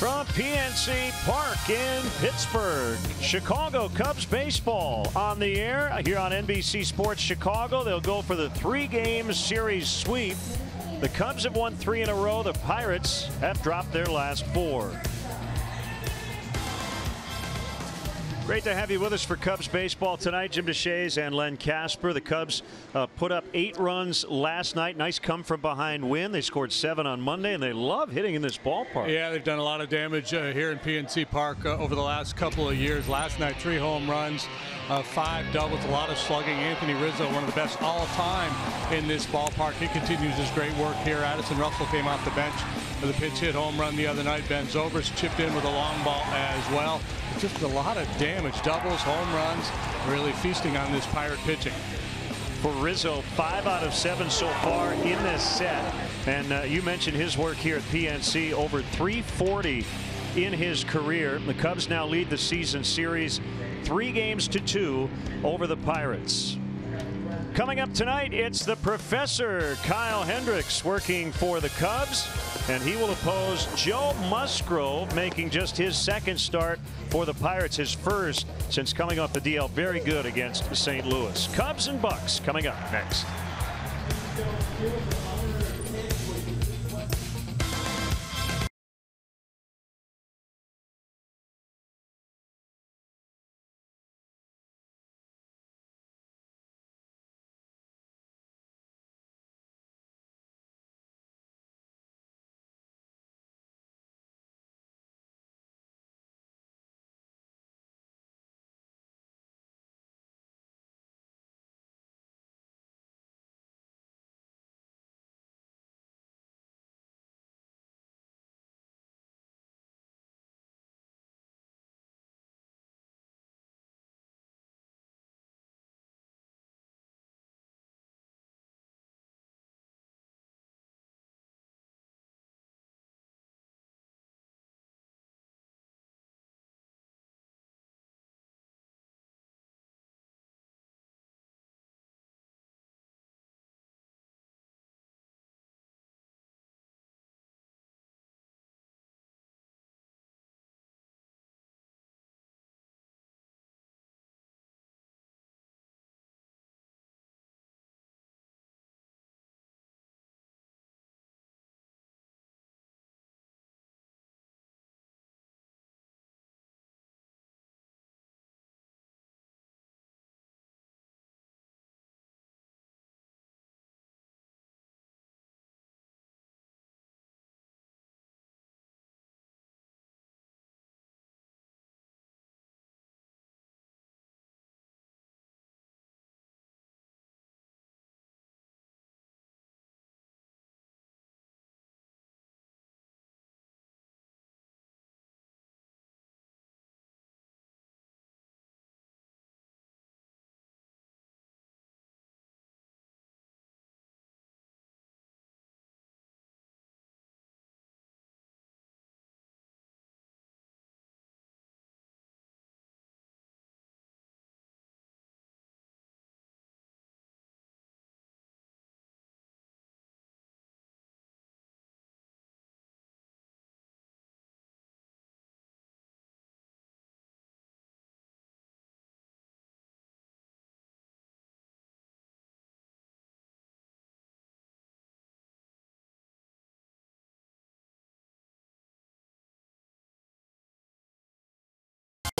From PNC Park in Pittsburgh, Chicago Cubs baseball on the air here on NBC Sports Chicago. They'll go for the 3-game series sweep. The Cubs have won 3 in a row. The Pirates have dropped their last 4. Great to have you with us for Cubs baseball tonight. Jim DeShays and Len Casper. The Cubs put up 8 runs last night. Nice come from behind win. They scored 7 on Monday, and they love hitting in this ballpark. Yeah, they've done a lot of damage here in PNC Park over the last couple of years. Last night, 3 home runs, 5 doubles, a lot of slugging. Anthony Rizzo, one of the best all time in this ballpark. He continues his great work here. Addison Russell came off the bench with a pinch hit home run the other night. Ben Zobrist chipped in with a long ball as well. Just a lot of damage, doubles, home runs, really feasting on this Pirate pitching. For Rizzo, 5 out of 7 so far in this set. And you mentioned his work here at PNC, over 340 in his career. The Cubs now lead the season series 3-2 over the Pirates. Coming up tonight, it's the Professor, Kyle Hendricks, working for the Cubs, and he will oppose Joe Musgrove, making just his 2nd start for the Pirates, his 1st since coming off the DL. Very good against St. Louis. Cubs and Bucks coming up next.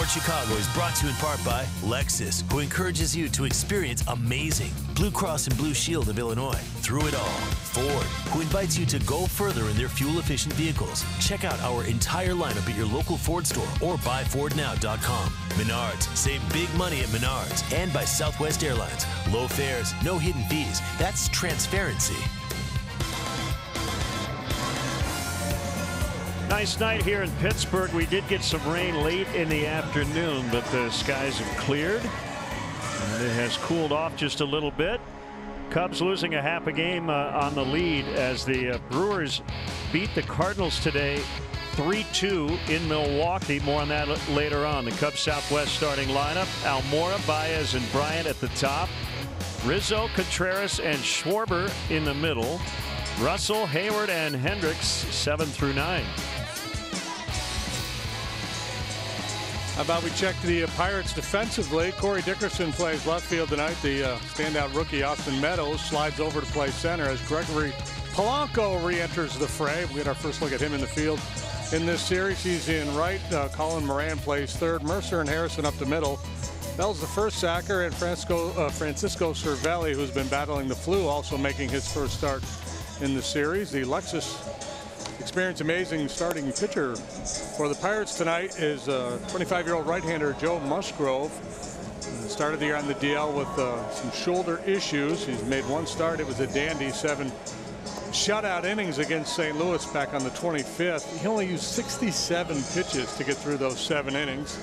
Chicago is brought to you in part by Lexus, who encourages you to experience amazing. Blue Cross and Blue Shield of Illinois, through it all. Ford, who invites you to go further in their fuel-efficient vehicles. Check out our entire lineup at your local Ford store or buyfordnow.com. Menards, save big money at Menards. And by Southwest Airlines, low fares, no hidden fees. That's transparency. Nice night here in Pittsburgh. We did get some rain late in the afternoon, but the skies have cleared. And it has cooled off just a little bit. Cubs losing a half a game on the lead as the Brewers beat the Cardinals today 3-2 in Milwaukee. More on that later on. The Cubs Southwest starting lineup: Almora, Baez, and Bryant at the top. Rizzo, Contreras, and Schwarber in the middle. Russell, Hayward, and Hendricks 7 through 9. How about we check the Pirates defensively? Corey Dickerson plays left field tonight. The standout rookie Austin Meadows slides over to play center as Gregory Polanco re-enters the fray. We get our first look at him in the field in this series. He's in right. Colin Moran plays third. Mercer and Harrison up the middle. Bell's the first sacker, and Francisco Cervelli, who's been battling the flu, also making his first start in the series. The Lexus experienced amazing starting pitcher for the Pirates tonight is 25-year-old right-hander Joe Musgrove. Started the year on the DL with some shoulder issues. He's made one start. It was a dandy 7 shutout innings against St. Louis back on the 25th. He only used 67 pitches to get through those 7 innings.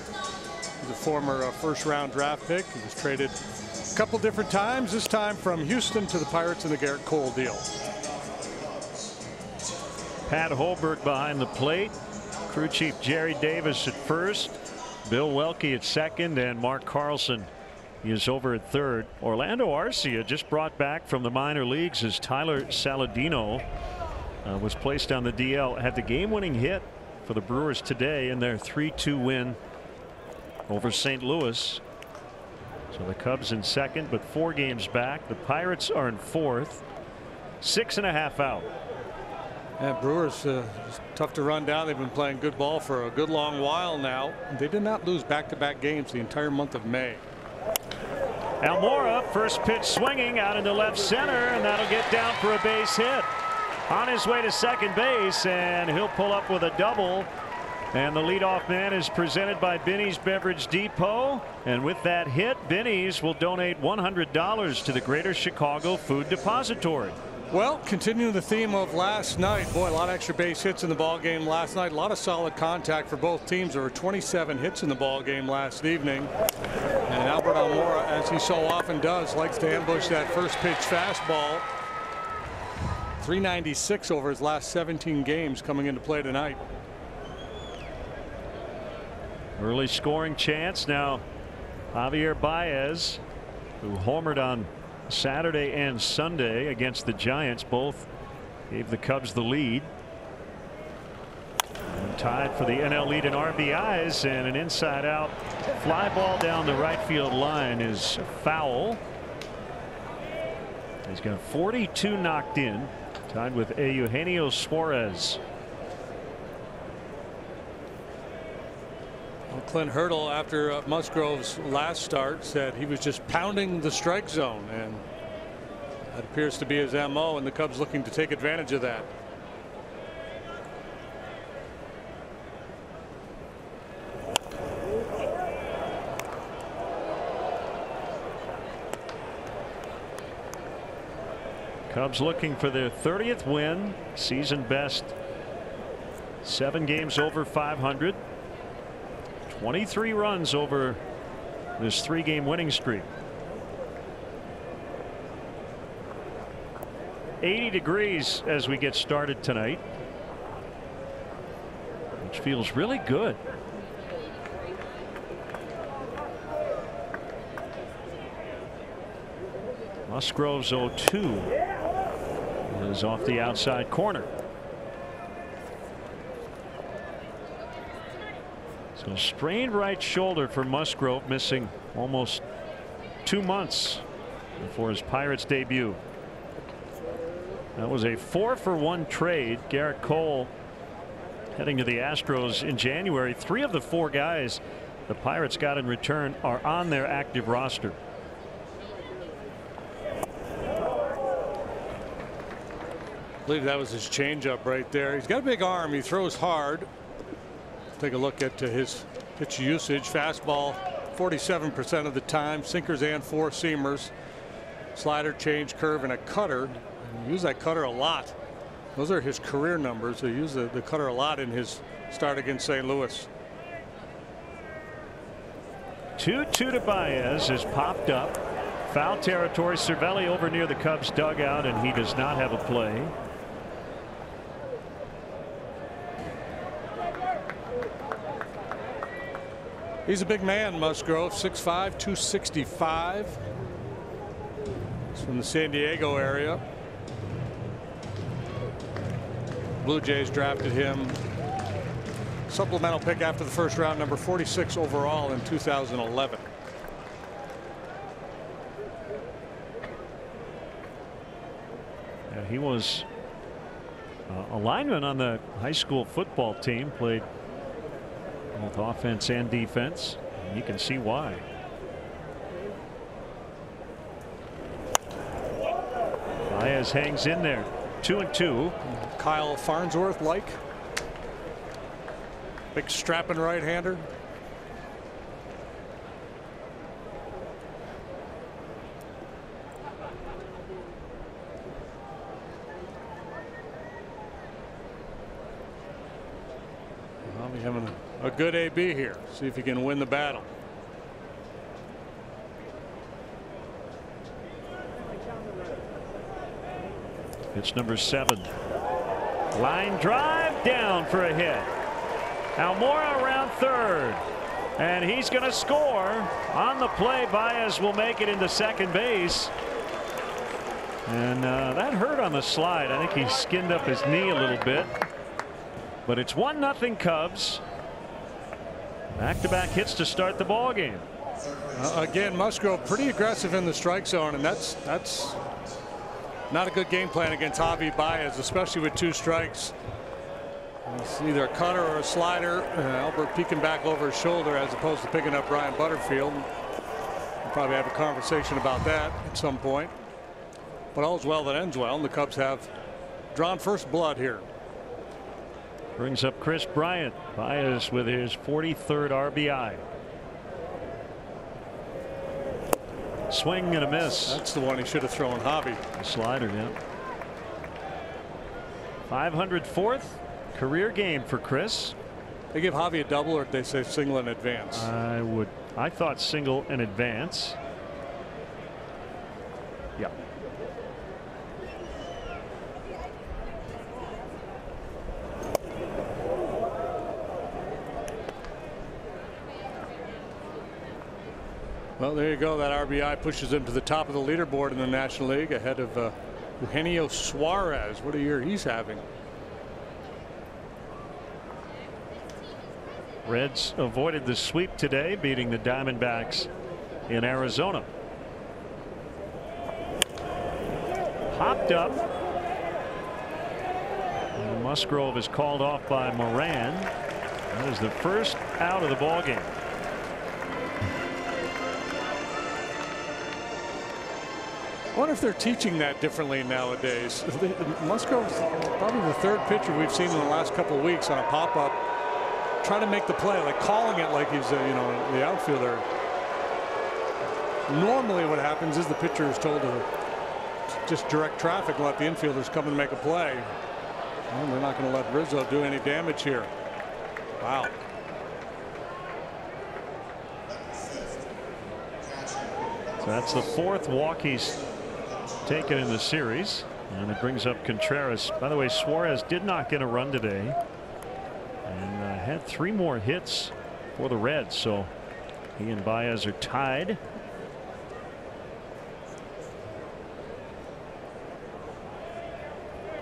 He's a former first-round draft pick. He was traded a couple different times, this time from Houston to the Pirates in the Garrett Cole deal. Pat Holberg behind the plate. Crew chief Jerry Davis at first. Bill Welke at second, and Mark Carlson is over at third. Orlando Arcia just brought back from the minor leagues as Tyler Saladino was placed on the DL. Had the game-winning hit for the Brewers today in their 3-2 win over St. Louis. So the Cubs in second, but 4 games back. The Pirates are in fourth. 6.5 out. Yeah, Brewers tough to run down. They've been playing good ball for a good long while now. They did not lose back-to-back games the entire month of May. Almora, first pitch swinging out into left center, and that'll get down for a base hit. On his way to second base, and he'll pull up with a double. And the leadoff man is presented by Binny's Beverage Depot. And with that hit, Binny's will donate $100 to the Greater Chicago Food Depository. Well, continuing the theme of last night, boy, a lot of extra base hits in the ball game last night. A lot of solid contact for both teams. There were 27 hits in the ball game last evening. And Albert Almora, as he so often does, likes to ambush that first pitch fastball. 396 over his last 17 games coming into play tonight. Early scoring chance now. Javier Baez, who homered on Saturday and Sunday against the Giants, both gave the Cubs the lead. And tied for the NL lead in RBIs, and an inside out fly ball down the right field line is foul. He's got 42 knocked in, tied with Eugenio Suarez. Clint Hurdle, after Musgrove's last start, said he was just pounding the strike zone, and that appears to be his MO, and the Cubs looking to take advantage of that. Cubs looking for their 30th win, season best. 7 games over 500. 23 runs over this 3-game winning streak. 80 degrees as we get started tonight, which feels really good. Musgrove's 0-2 is off the outside corner. So strained right shoulder for Musgrove, missing almost 2 months before his Pirates debut. That was a 4-for-1 trade. Garrett Cole heading to the Astros in January. 3 of the 4 guys the Pirates got in return are on their active roster. I believe that was his changeup right there. He's got a big arm. He throws hard. Take a look at his pitch usage. Fastball 47% of the time. Sinkers and 4-seamers. Slider, change, curve, and a cutter. He used that cutter a lot. Those are his career numbers. He used the cutter a lot in his start against St. Louis. 2-2 to Baez is popped up. Foul territory. Cervelli over near the Cubs dugout, and he does not have a play. He's a big man, Musgrove, 6'5", 265. He's from the San Diego area. Blue Jays drafted him supplemental pick after the first round, number 46 overall in 2011. Yeah, he was a lineman on the high school football team, played both offense and defense. And you can see why. Baez hangs in there. 2-2. Kyle Farnsworth like. Big strapping right-hander. I'll be having a good AB here. See if he can win the battle. Pitch number 7. Line drive down for a hit. Almora around third. And he's going to score. On the play, Baez will make it into second base. And that hurt on the slide. I think he skinned up his knee a little bit. But it's 1-0 Cubs. Back-to-back hits to start the ball game. Again, Musgrove pretty aggressive in the strike zone, and that's not a good game plan against Javi Baez, especially with 2 strikes. It's either a cutter or a slider. Albert peeking back over his shoulder as opposed to picking up Brian Butterfield. We'll probably have a conversation about that at some point. But all's well that ends well, and the Cubs have drawn first blood here. Brings up Chris Bryant. Baez with his 43rd RBI. Swing and a miss. That's the one he should have thrown Javi. The slider, yeah. 504th career game for Chris. They give Javi a double, or did they say single in advance? I thought single in advance. Yeah. Well, there you go. That RBI pushes him to the top of the leaderboard in the National League, ahead of Eugenio Suarez. What a year he's having. Reds avoided the sweep today, beating the Diamondbacks in Arizona. Hopped up. And Musgrove is called off by Moran. That is the first out of the ball game. I wonder if they're teaching that differently nowadays. Musgrove's probably the 3rd pitcher we've seen in the last couple of weeks on a pop-up, trying to make the play, like calling it like he's the outfielder. Normally what happens is the pitcher is told to just direct traffic and let the infielders come and make a play. Well, they're not going to let Rizzo do any damage here. Wow. So that's the 4th walk he's taken in the series, and it brings up Contreras. By the way, Suarez did not get a run today and had 3 more hits for the Reds, so he and Baez are tied.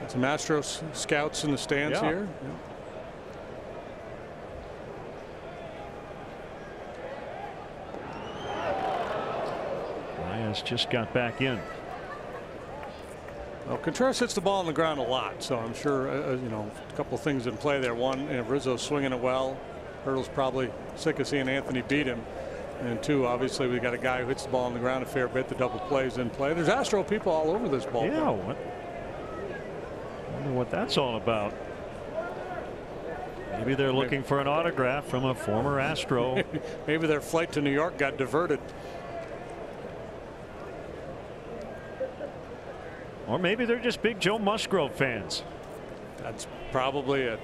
Some Astros scouts in the stands here. Baez just got back in. Well, Contreras hits the ball on the ground a lot, so I'm sure a couple of things in play there. One, Rizzo's swinging it well. Hurdle's probably sick of seeing Anthony beat him. And 2, obviously, we got a guy who hits the ball on the ground a fair bit. The double plays in play. There's Astro people all over this ball. Yeah, I wonder what that's all about. Maybe they're looking for an autograph from a former Astro. Maybe their flight to New York got diverted. Or maybe they're just big Joe Musgrove fans. That's probably it.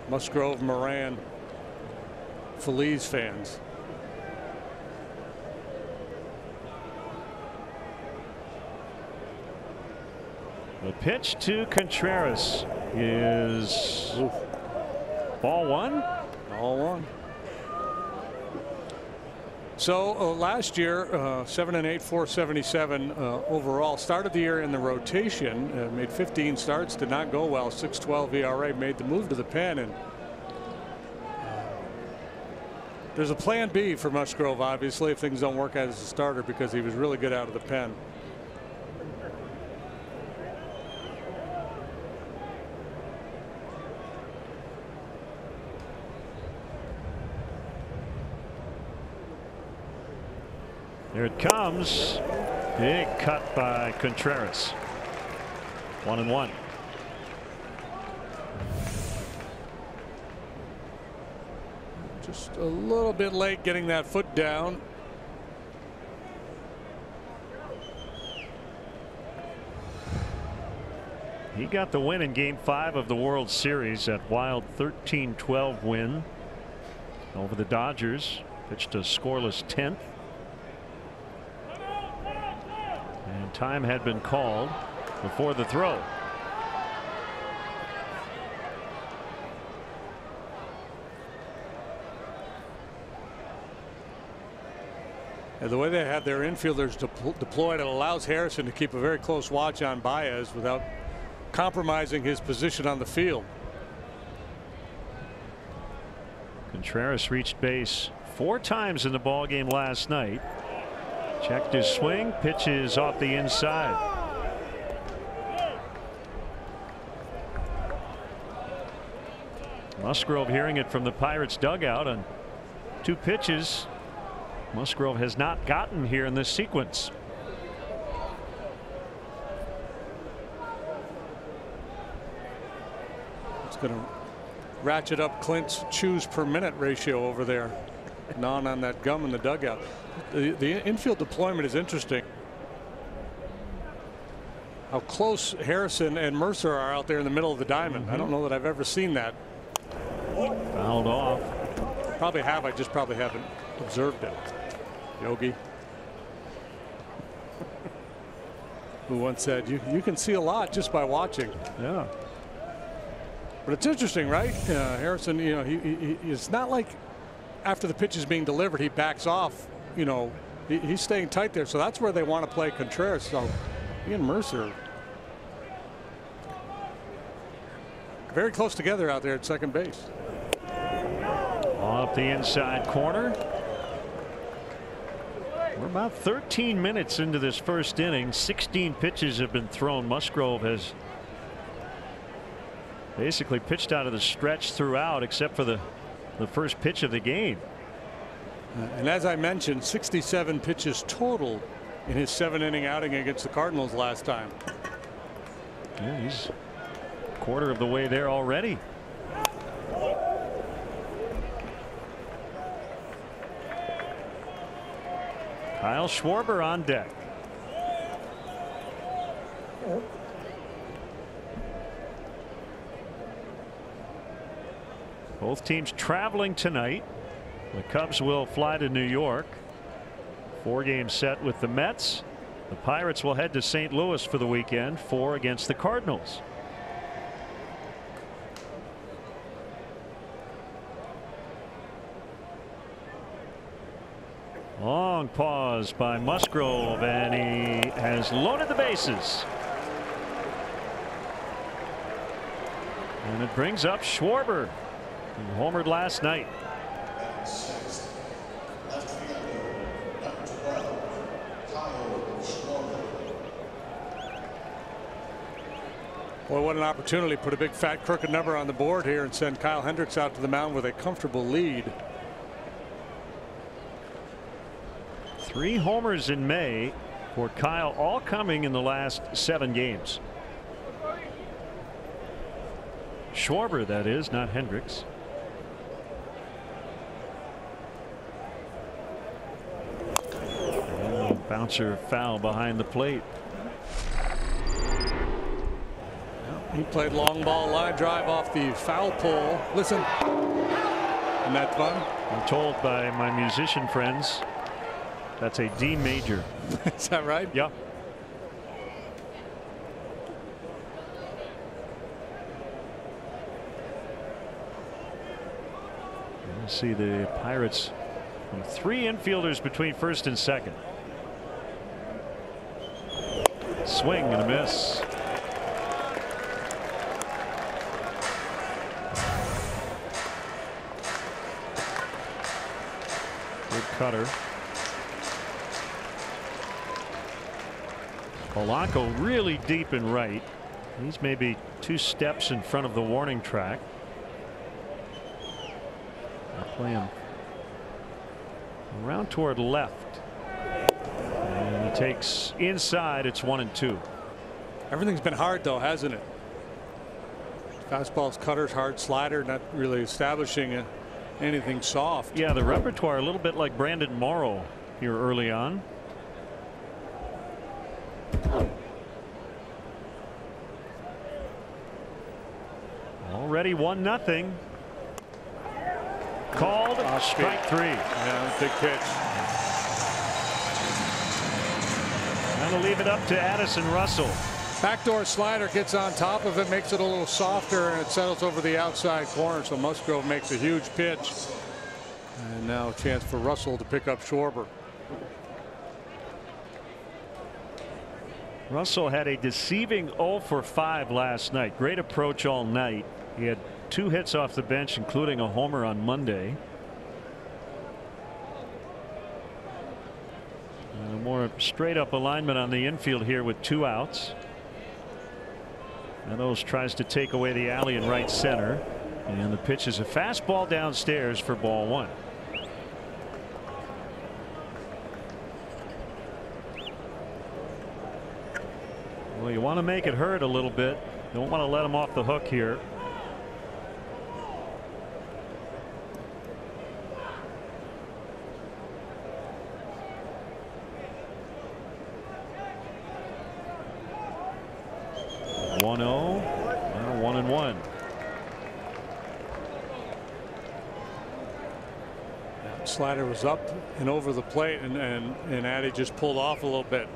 Musgrove, Moran, Feliz fans. The pitch to Contreras is ball 1. Ball 1. So last year, 7-8, 477 overall. Started the year in the rotation, made 15 starts, did not go well. 6.12 ERA, made the move to the pen, and there's a plan B for Musgrove, obviously, if things don't work out as a starter, because he was really good out of the pen. Here it comes. Big cut by Contreras. 1-1. Just a little bit late getting that foot down. He got the win in Game 5 of the World Series. That wild 13-12 win over the Dodgers. Pitched a scoreless 10th. And time had been called before the throw. And the way they have their infielders deployed, it allows Harrison to keep a very close watch on Baez without compromising his position on the field. Contreras reached base 4 times in the ball game last night. Checked his swing. Pitch is off the inside. Musgrove hearing it from the Pirates dugout on 2 pitches. Musgrove has not gotten here in this sequence. It's going to ratchet up Clint's chews per minute ratio over there. Gnawing on that gum in the dugout. The infield deployment is interesting. How close Harrison and Mercer are out there in the middle of the diamond. I don't know that I've ever seen that. Fouled off. Probably have. I just probably haven't observed it. Yogi, who once said, you can see a lot just by watching. Yeah. But it's interesting, right? Harrison, you know, it's not like after the pitch is being delivered, he backs off. You know, he's staying tight there. So that's where they want to play Contreras. So he and Mercer very close together out there at second base. Off the inside corner. We're about 13 minutes into this first inning. 16 pitches have been thrown. Musgrove has basically pitched out of the stretch throughout, except for the first pitch of the game. And as I mentioned, 67 pitches total in his 7-inning outing against the Cardinals last time. Yeah, he's a quarter of the way there already. Kyle Schwarber on deck. Both teams traveling tonight. The Cubs will fly to New York. 4-game set with the Mets. The Pirates will head to St. Louis for the weekend. 4 against the Cardinals. Long pause by Musgrove, and he has loaded the bases. And it brings up Schwarber, who homered last night. Boy, what an opportunity. Put a big fat crooked number on the board here and send Kyle Hendricks out to the mound with a comfortable lead. 3 homers in May for Kyle, all coming in the last 7 games. Schwarber, that is, not Hendricks. And bouncer foul behind the plate. He played long ball line drive off the foul pole. Listen. Isn't that fun? I'm told by my musician friends that's a D major. Is that right? Yeah. See the Pirates And 3 infielders between first and second. Swing and a miss. Good cutter. Polanco really deep in right. He's maybe 2 steps in front of the warning track. I'll play him around toward left. And he takes inside. It's 1-2. Everything's been hard though, hasn't it? Fastballs, cutters, hard slider, not really establishing anything soft. Yeah, the repertoire a little bit like Brandon Morrow here early on. Already 1-0. Called. Strike 3. Yeah, big pitch. Going to leave it up to Addison Russell. Backdoor slider gets on top of it, makes it a little softer, and it settles over the outside corner. So Musgrove makes a huge pitch. And now a chance for Russell to pick up Schwarber. Russell had a deceiving 0 for 5 last night. Great approach all night. He had 2 hits off the bench, including a homer on Monday. A more straight up alignment on the infield here with 2 outs. Meadows tries to take away the alley in right center. And the pitch is a fastball downstairs for ball 1. Well, you want to make it hurt a little bit. Don't want to let him off the hook here. Now 1-1. Slider was up and over the plate, and Addy just pulled off a little bit.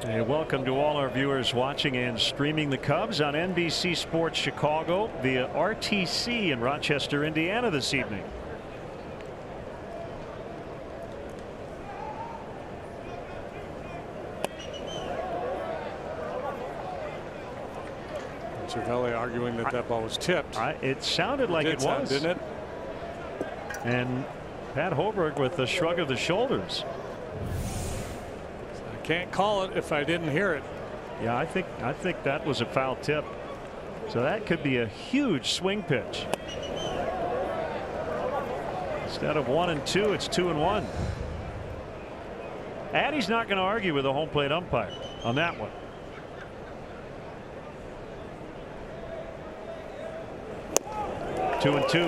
Hey, welcome to all our viewers watching and streaming the Cubs on NBC Sports Chicago via RTC in Rochester, Indiana this evening. Cervelli arguing that that ball was tipped. It sounded like it was, didn't it? And Pat Hoberg with a shrug of the shoulders. I can't call it if I didn't hear it. Yeah, I think that was a foul tip. So that could be a huge swing pitch. Instead of 1-2, it's 2-1. Addy's not going to argue with the home plate umpire on that one. Two and 2.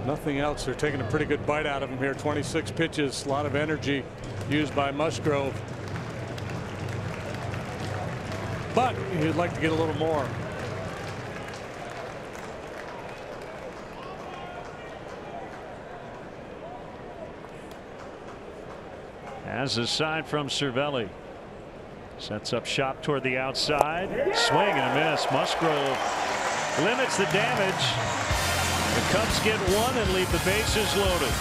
Nothing else. They're taking a pretty good bite out of him here. 26 pitches, a lot of energy used by Musgrove. But you'd like to get a little more. As a sign from Cervelli. Sets up shop toward the outside. Swing and a miss. Musgrove limits the damage. The Cubs get 1 and leave the bases loaded.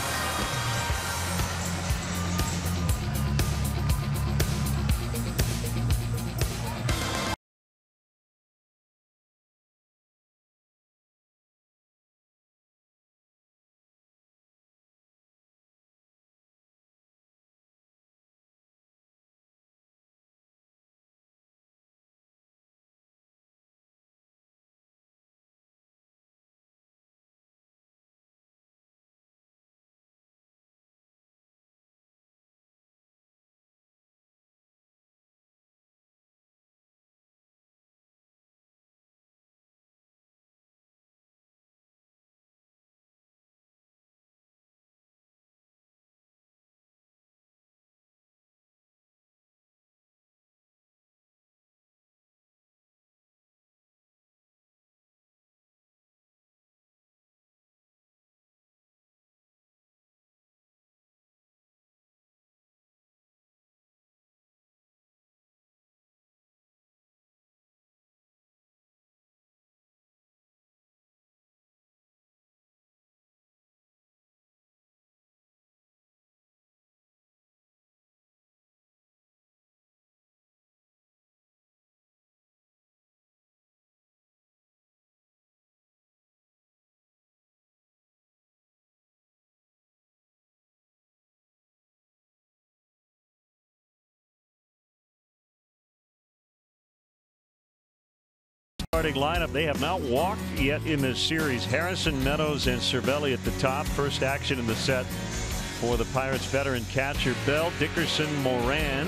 Starting lineup. They have not walked yet in this series. Harrison, Meadows, and Cervelli at the top. First action in the set for the Pirates veteran catcher Bell. Dickerson, Moran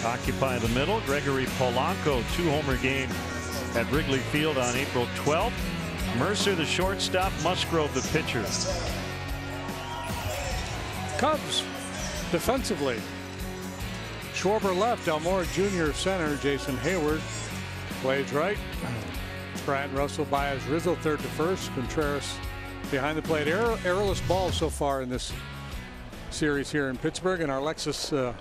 occupy the middle. Gregory Polanco, 2-homer game at Wrigley Field on April 12th. Mercer, the shortstop. Musgrove, the pitcher. Cubs defensively. Schwarber left. Almora Jr. center. Jason Hayward plays right. Bryant Russell, Baez, Rizzo third to first. Contreras behind the plate. Errorless balls so far in this series here in Pittsburgh. And our Lexus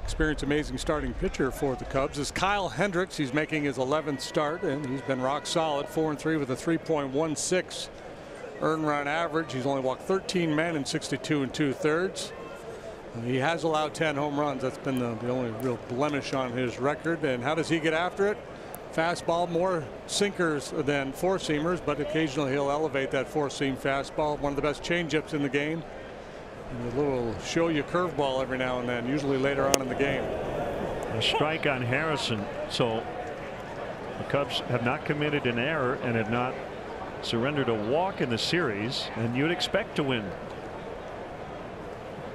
experienced amazing starting pitcher for the Cubs is Kyle Hendricks. He's making his 11th start, and he's been rock solid. 4-3 with a 3.16 earned run average. He's only walked 13 men in 62 2/3. He has allowed 10 home runs. That's been the only real blemish on his record. And how does he get after it? Fastball, more sinkers than four-seamers, but occasionally he'll elevate that four-seam fastball. One of the best changeups in the game. And a little show you curveball every now and then, usually later on in the game. A strike on Harrison. So the Cubs have not committed an error and have not surrendered a walk in the series, and you'd expect to win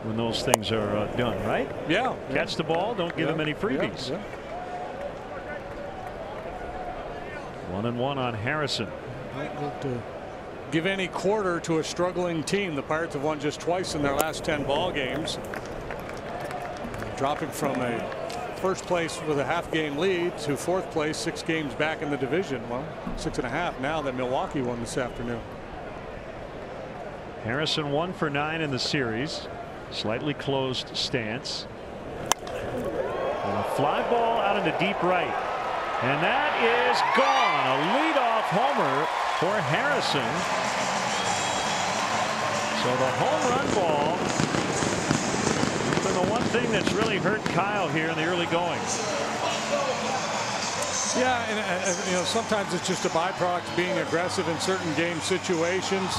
when those things are done, right? Yeah. Catch the ball, don't give him any freebies. 1-1 on Harrison. To give any quarter to a struggling team. The Pirates have won just twice in their last 10 ball games. Dropping from a first place with a half-game lead to fourth place, 6 games back in the division. Well, 6.5 now that Milwaukee won this afternoon. Harrison 1 for 9 in the series. Slightly closed stance. And a fly ball out into deep right. And that is gone. A leadoff homer for Harrison. So the home run ball has been the one thing that's really hurt Kyle here in the early going. Yeah, and sometimes it's just a byproduct of being aggressive in certain game situations.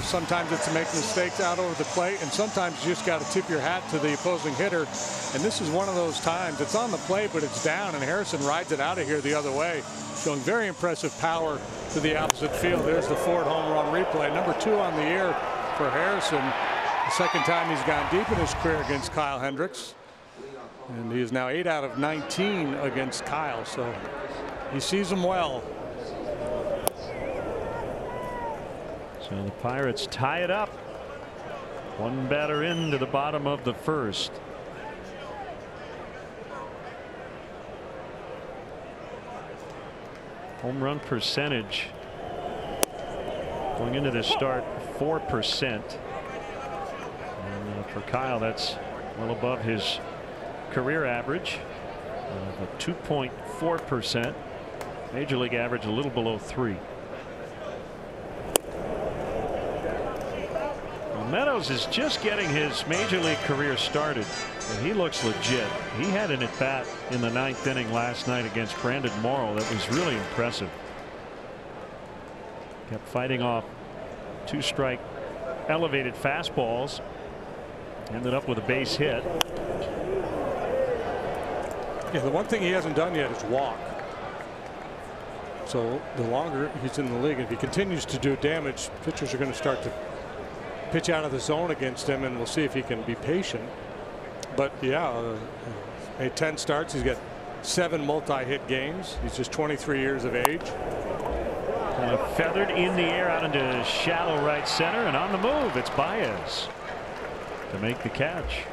Sometimes it's to make mistakes out over the plate, and sometimes you just got to tip your hat to the opposing hitter. And this is one of those times. It's on the plate, but it's down, and Harrison rides it out of here the other way, showing very impressive power to the opposite field. There's the Ford home run replay, number 2 on the year for Harrison. The second time he's gone deep in his career against Kyle Hendricks, and he is now 8 out of 19 against Kyle. So he sees him well. So the Pirates tie it up. One batter into the bottom of the first. Home run percentage going into this start 4%. And for Kyle, that's well above his career average of 2.4%. Major league average a little below 3. Well, Meadows is just getting his major league career started, and he looks legit. He had an at bat in the 9th inning last night against Brandon Morrow that was really impressive. Kept fighting off 2-strike elevated fastballs. Ended up with a base hit. Yeah, the one thing he hasn't done yet is walk. So the longer he's in the league, if he continues to do damage, pitchers are going to start to pitch out of the zone against him, and we'll see if he can be patient. But yeah, 10 starts. He's got 7 multi-hit games. He's just 23 years of age. Feathered in the air out into shallow right center, and on the move, it's Baez to make the catch.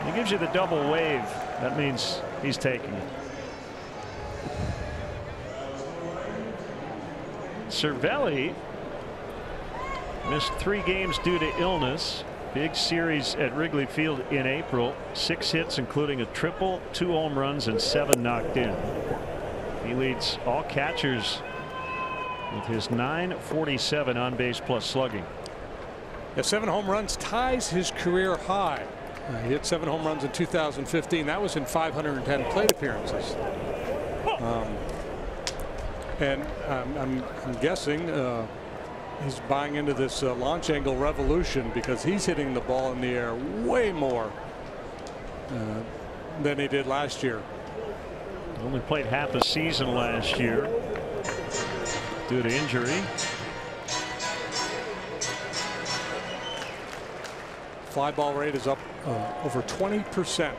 He gives you the double wave. That means he's taking it. Cervelli missed 3 games due to illness. Big series at Wrigley Field in April. 6 hits, including a triple, 2 home runs, and 7 knocked in. He leads all catchers with his .947 on base plus slugging. Yeah, 7 home runs ties his career high. He hit 7 home runs in 2015. That was in 510 plate appearances. And I'm guessing he's buying into this launch angle revolution because he's hitting the ball in the air way more than he did last year. Only played half a season last year due to injury. Fly ball rate is up over 20%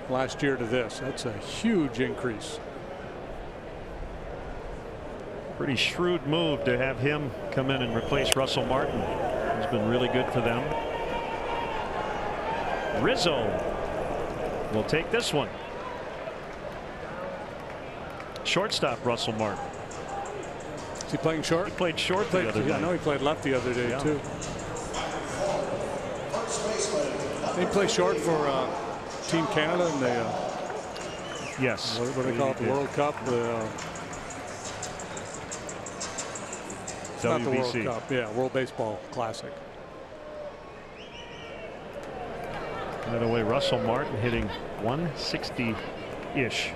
last year to this. That's a huge increase. Pretty shrewd move to have him come in and replace Russell Martin. He's been really good for them. Rizzo will take this one. Shortstop Russell Martin. Is he playing short? He played short the other day. I know he played left the other day too. He played short for Team Canada in the yes. What do they call it? The World Cup. It's not the World Cup. Yeah, World Baseball Classic. By the way, Russell Martin hitting 160-ish.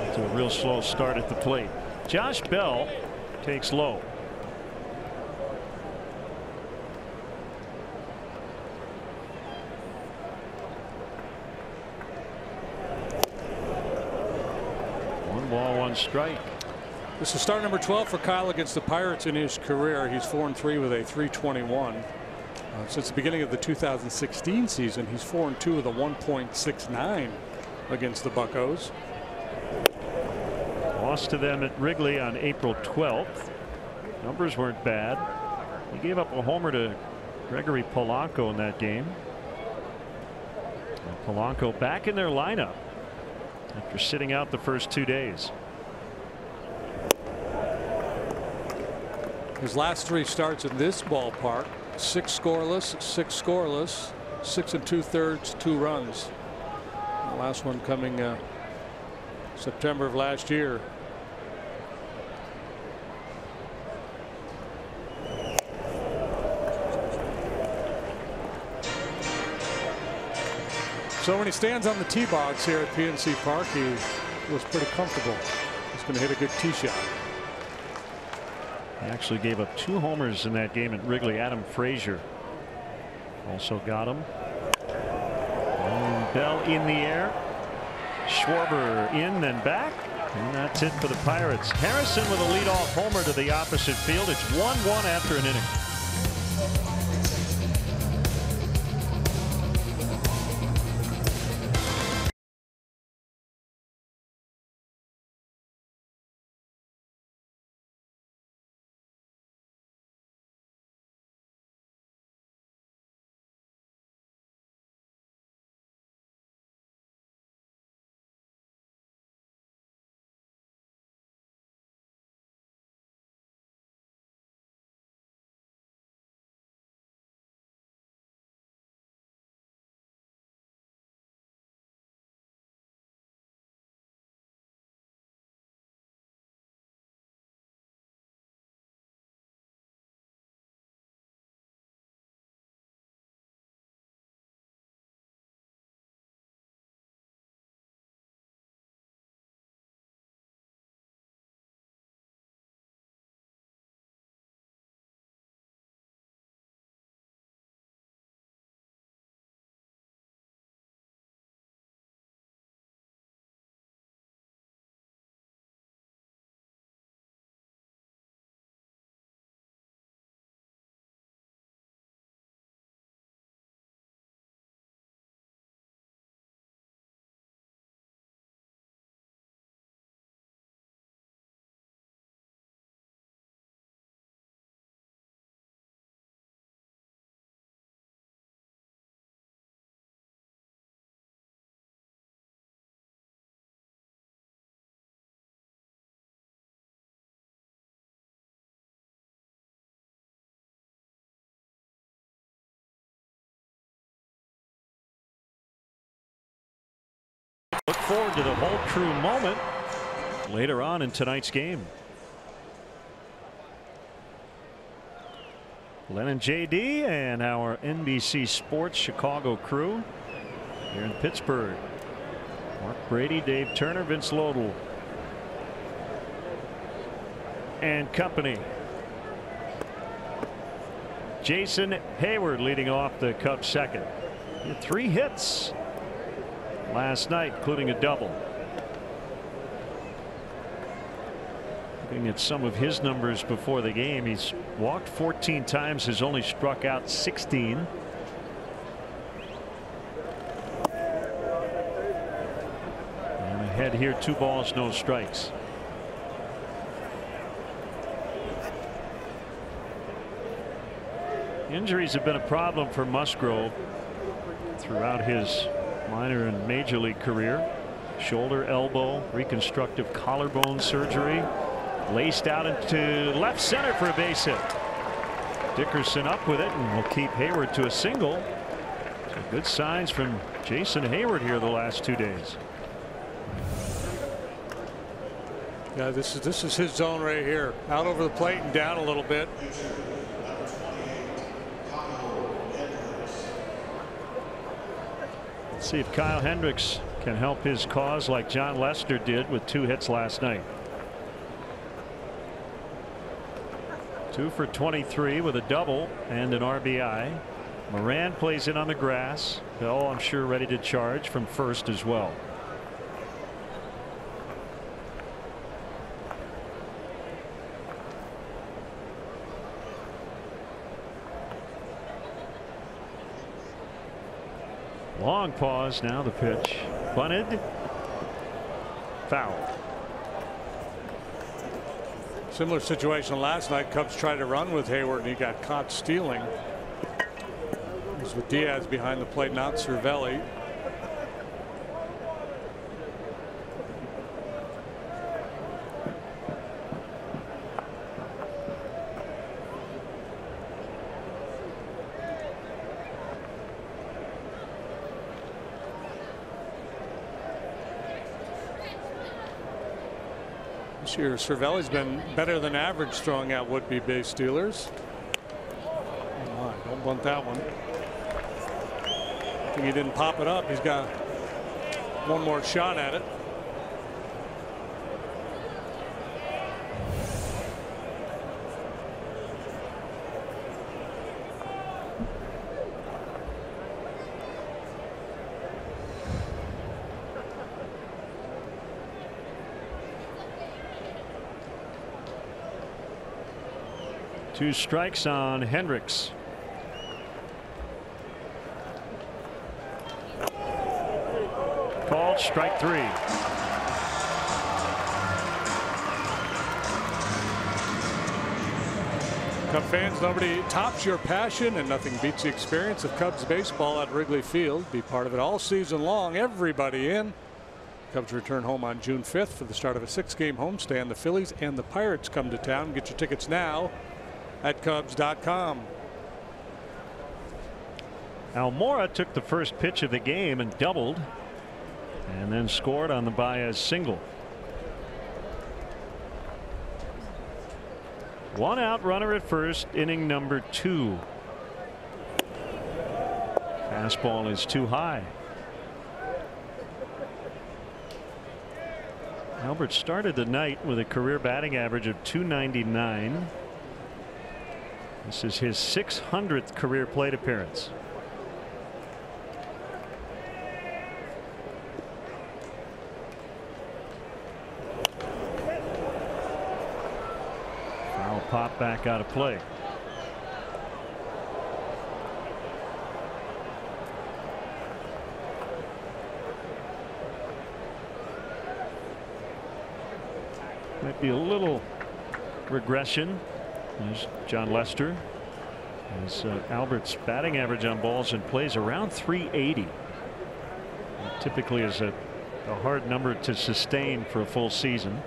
It's a real slow start at the plate. Josh Bell takes low. One ball, one strike. This is start number 12 for Kyle against the Pirates in his career. He's 4-3 with a .321. Since the beginning of the 2016 season, he's 4-2 with a 1.69 against the Buccos. Lost to them at Wrigley on April 12th. Numbers weren't bad. He gave up a homer to Gregory Polanco in that game. And Polanco back in their lineup after sitting out the first 2 days. His last 3 starts in this ballpark, 6 scoreless, 6 scoreless, 6 2/3, 2 runs. The last one coming September of last year. So when he stands on the tee box here at PNC Park, he was pretty comfortable. He's going to hit a good tee shot. He actually gave up 2 homers in that game at Wrigley. Adam Frazier also got him. And Bell in the air. Schwarber in then back. And that's it for the Pirates. Harrison with a leadoff homer to the opposite field. It's 1-1 after an inning. Look forward to the whole crew moment later on in tonight's game. Len and JD and our NBC Sports Chicago crew here in Pittsburgh. Mark Brady, Dave Turner, Vince Lodel. and company. Jason Hayward leading off the Cubs second. He had 3 hits last night, including a double. Looking at some of his numbers before the game, he's walked 14 times, has only struck out 16. And ahead here, 2 balls, no strikes. Injuries have been a problem for Musgrove throughout his minor and major league career. Shoulder, elbow, reconstructive collarbone surgery. Laced out into left center for a base hit. Dickerson up with it and will keep Hayward to a single. So good signs from Jason Hayward here the last 2 days. Yeah, this is his zone right here. Out over the plate and down a little bit. Let's see if Kyle Hendricks can help his cause like John Lester did with 2 hits last night. 2 for 23 with a double and an RBI. Moran plays in on the grass. Bell, I'm sure, ready to charge from first as well. Long pause, now the pitch. Bunted. Foul. Similar situation last night. Cubs tried to run with Hayward and he got caught stealing. It was with Diaz behind the plate, not Cervelli. This year, Cervelli's been better than average throwing out would-be base stealers. Oh my, don't bunt that one. I think he didn't pop it up. He's got one more shot at it. Two strikes on Hendricks. Called strike 3. Cub fans, nobody tops your passion and nothing beats the experience of Cubs baseball at Wrigley Field. Be part of it all season long. Everybody in. Cubs return home on June 5th for the start of a 6-game homestand. The Phillies and the Pirates come to town. Get your tickets now at Cubs.com. Almora took the first pitch of the game and doubled, and then scored on the Baez single. 1 out, runner at first, inning number 2. Fastball is too high. Albert started the night with a career batting average of .299. This is his 600th career plate appearance. Foul pop back out of play. Might be a little regression. There's John Lester. As Albert's batting average on balls and plays around .380. That typically is a hard number to sustain for a full season.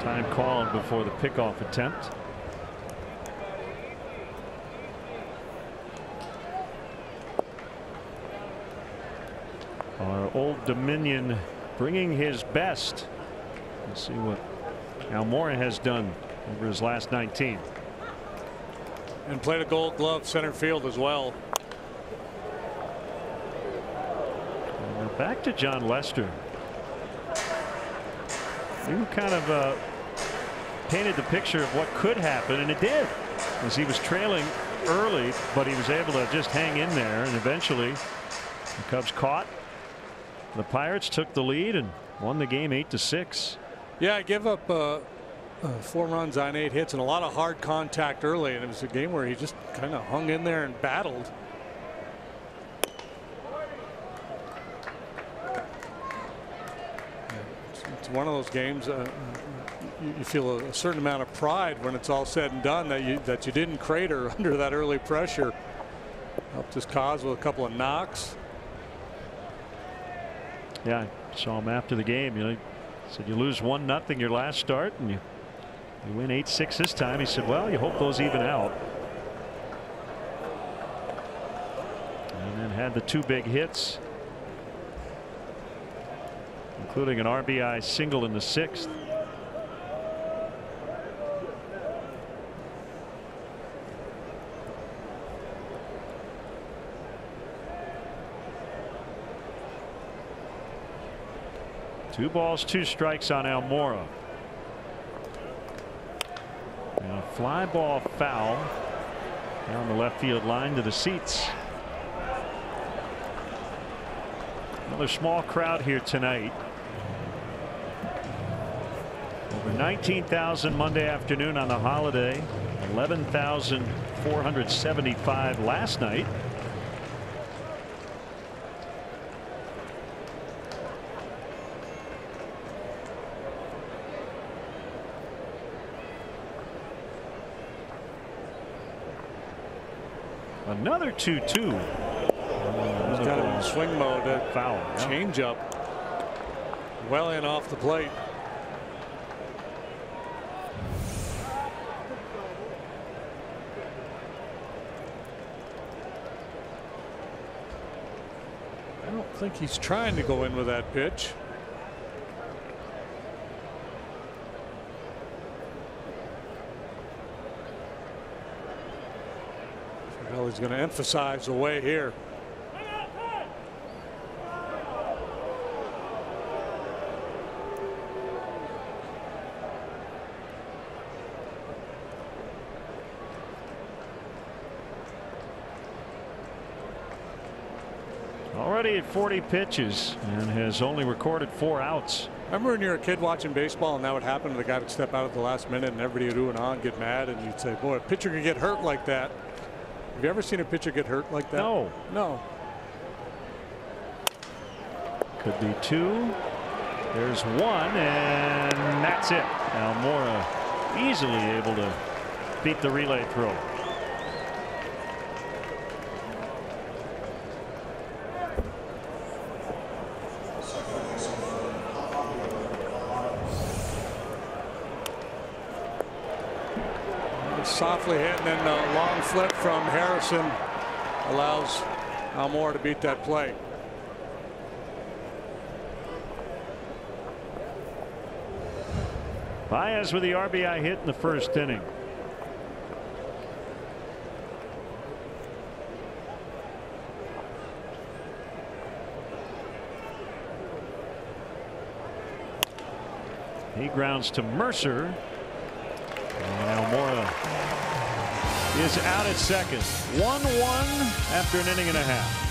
Time called before the pickoff attempt. Our Old Dominion bringing his best. Let's see what Almora has done over his last 19. And played a Gold Glove center field as well. And back to John Lester. You kind of painted the picture of what could happen, and it did, as he was trailing early, but he was able to just hang in there, and eventually the Cubs caught. The Pirates took the lead and won the game 8-6. Yeah, I give up 4 runs on 8 hits and a lot of hard contact early, and it was a game where he just kind of hung in there and battled. It's one of those games you feel a certain amount of pride when it's all said and done that you didn't crater under that early pressure. Helped his cause with a couple of knocks. Yeah, I saw him after the game. You know, he said you lose 1-0 your last start and you win 8-6 this time. He said, well, you hope those even out. And then had the 2 big hits, including an RBI single in the 6th. Two balls, 2 strikes on Almora. And a fly ball foul down the left field line to the seats. Another small crowd here tonight. Over 19,000 Monday afternoon on the holiday. 11,475 last night. Another 2-2. He's got him in swing mode. Foul. Yeah. Change up. Well in off the plate. I don't think he's trying to go in with that pitch. Well, he's going to emphasize away here. Already at 40 pitches and has only recorded 4 outs. Remember when you were a kid watching baseball and that would happen to the guy would step out at the last minute and everybody would ooh and ah and get mad and you'd say, boy, a pitcher could get hurt like that. Have you ever seen a pitcher get hurt like that? No. No. Could be 2. There's 1, and that's it. Almora easily able to beat the relay throw. Softly hit, and then a long flip from Harrison allows Almora to beat that play. Baez with the RBI hit in the 1st inning. He grounds to Mercer. And Almora is out at second. 1-1 after an inning and a half.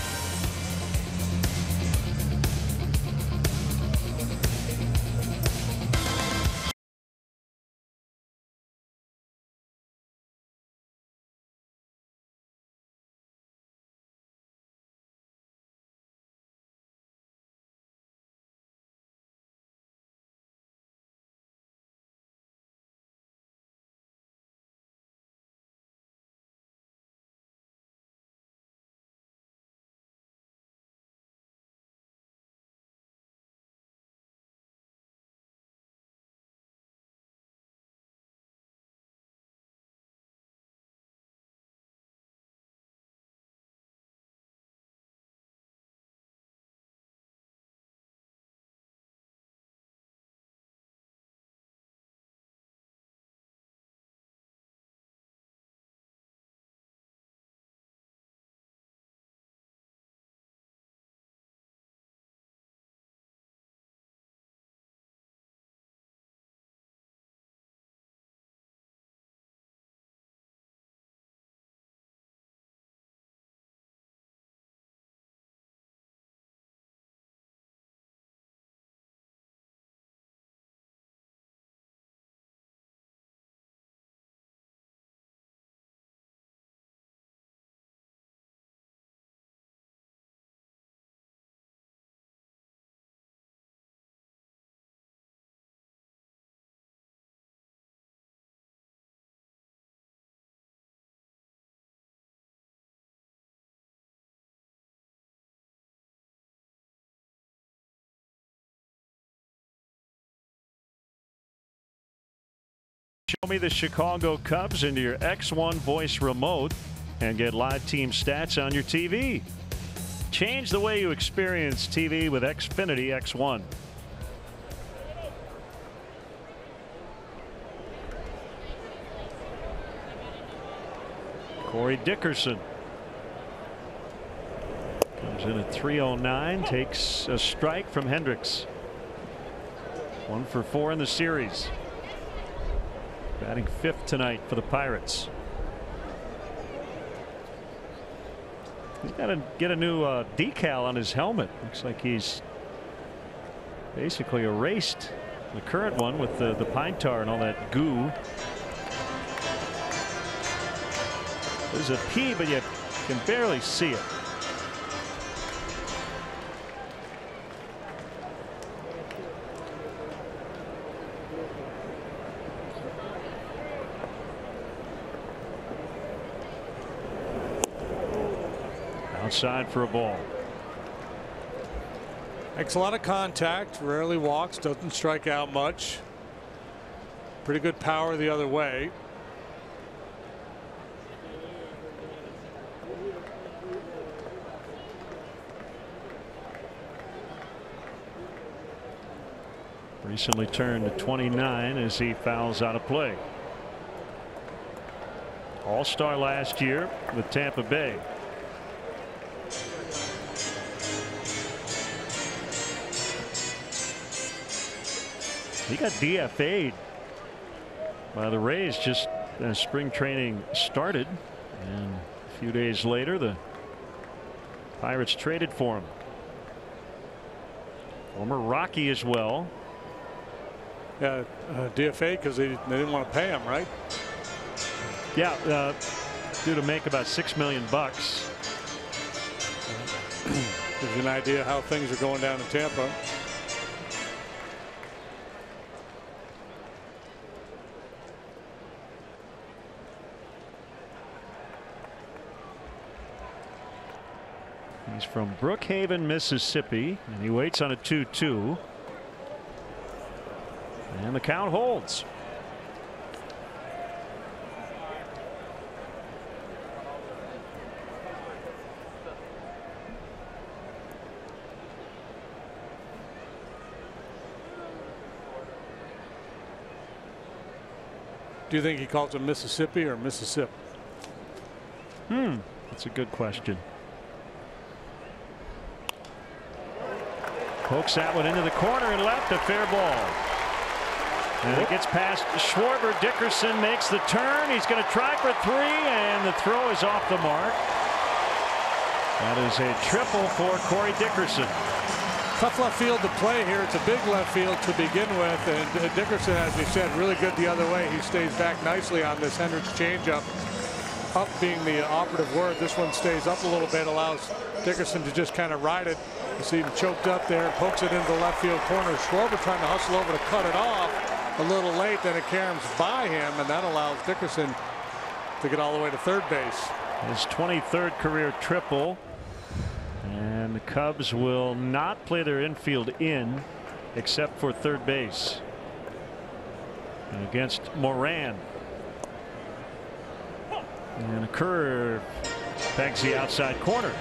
Show me the Chicago Cubs into your X1 voice remote and get live team stats on your TV. Change the way you experience TV with Xfinity X1. Corey Dickerson comes in at 309, takes a strike from Hendricks. 1 for 4 in the series. Batting 5th tonight for the Pirates. He's got to get a new decal on his helmet. Looks like he's basically erased the current one with the pine tar and all that goo. There's a P, but you can barely see it. Outside for a ball. Makes a lot of contact, rarely walks, doesn't strike out much. Pretty good power the other way. Recently turned to 29 as he fouls out of play. All-star last year with Tampa Bay. He got DFA'd by the Rays just as spring training started, and a few days later the Pirates traded for him. Former Rocky as well. Yeah, DFA because they didn't want to pay him, right? Yeah, due to make about $6 million. Gives you an idea how things are going down in Tampa. He's from Brookhaven, Mississippi, and he waits on a 2-2. And the count holds. Do you think he calls it Mississippi or Mississippi? That's a good question. Pokes that one into the corner and left, a fair ball. And it gets past Schwarber. Dickerson makes the turn. He's going to try for 3, and the throw is off the mark. That is a triple for Corey Dickerson. Tough left field to play here. It's a big left field to begin with, and Dickerson, as we said, really good the other way. He stays back nicely on this Hendricks changeup. Up being the operative word. This one stays up a little bit, allows Dickerson to just kind of ride it. You see him choked up there, pokes it into the left field corner. Schwarber trying to hustle over to cut it off a little late, then it caroms by him, and that allows Dickerson to get all the way to third base. His 23rd career triple, and the Cubs will not play their infield in except for third base and against Moran. And a curve pegs the outside corner.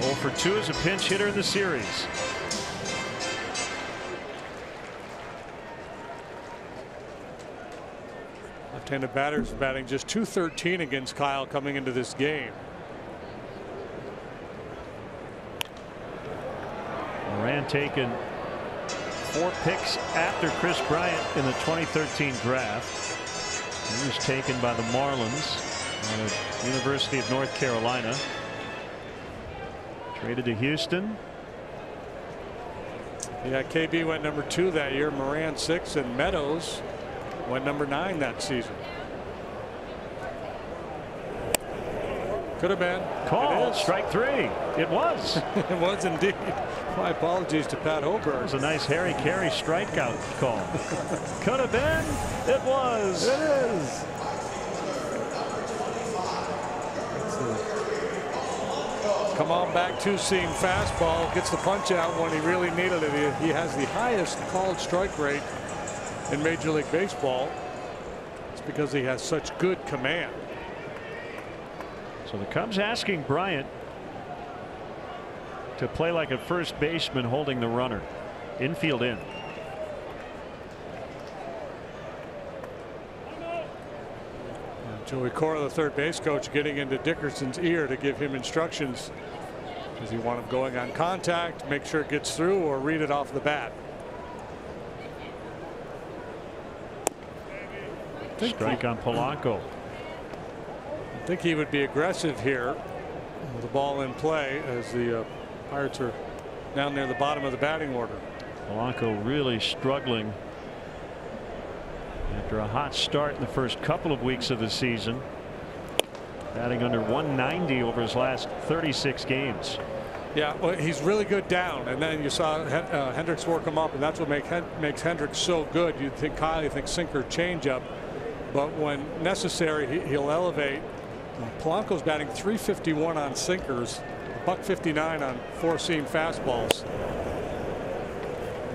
0 for 2 as a pinch hitter in the series. Left-handed batters batting just .213 against Kyle coming into this game. Moran taken 4 picks after Chris Bryant in the 2013 draft. He was taken by the Marlins out of University of North Carolina. Traded to Houston. Yeah, KB went number 2 that year. Moran 6, and Meadows went number 9 that season. Could have been. Call. Strike 3. It was. It was indeed. My apologies to Pat Hoberg. It was a nice Harry Carey strikeout call. Could have been. It was. It is. Come on back, 2-seam fastball, gets the punch out when he really needed it. He has the highest called strike rate in Major League Baseball. It's because he has such good command. So the Cubs asking Bryant to play like a first baseman holding the runner. Infield in. Joey Cora, the third base coach, getting into Dickerson's ear to give him instructions. Does he want him going on contact, make sure it gets through, or read it off the bat? Strike on Polanco. I think he would be aggressive here with the ball in play as the Pirates are down near the bottom of the batting order. Polanco really struggling after a hot start in the first couple of weeks of the season. Batting under 190 over his last 36 games. Yeah, well, he's really good down, and then you saw Hendricks work him up, and that's what makes Hendricks so good. You'd think Kyle, you think sinker, changeup, but when necessary, he'll elevate. Polanco's batting .351 on sinkers, .159 on four-seam fastballs.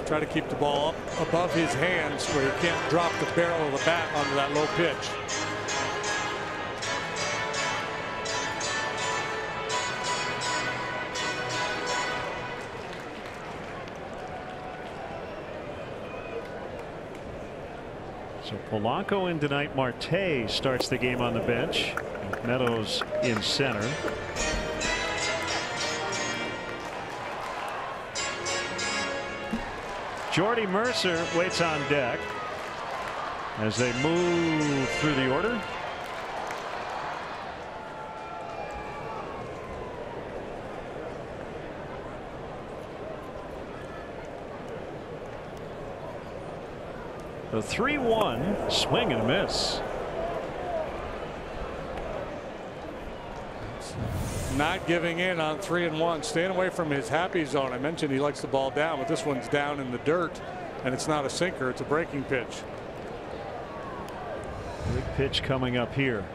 Try to keep the ball up above his hands where he can't drop the barrel of the bat onto that low pitch. So Polanco in tonight. Marte starts the game on the bench. Meadows in center. Jordy Mercer waits on deck as they move through the order. The 3-1 swing and a miss. Not giving in on 3-1, staying away from his happy zone. I mentioned he likes the ball down, but this one's down in the dirt, and it's not a sinker, it's a breaking pitch. Big pitch coming up here.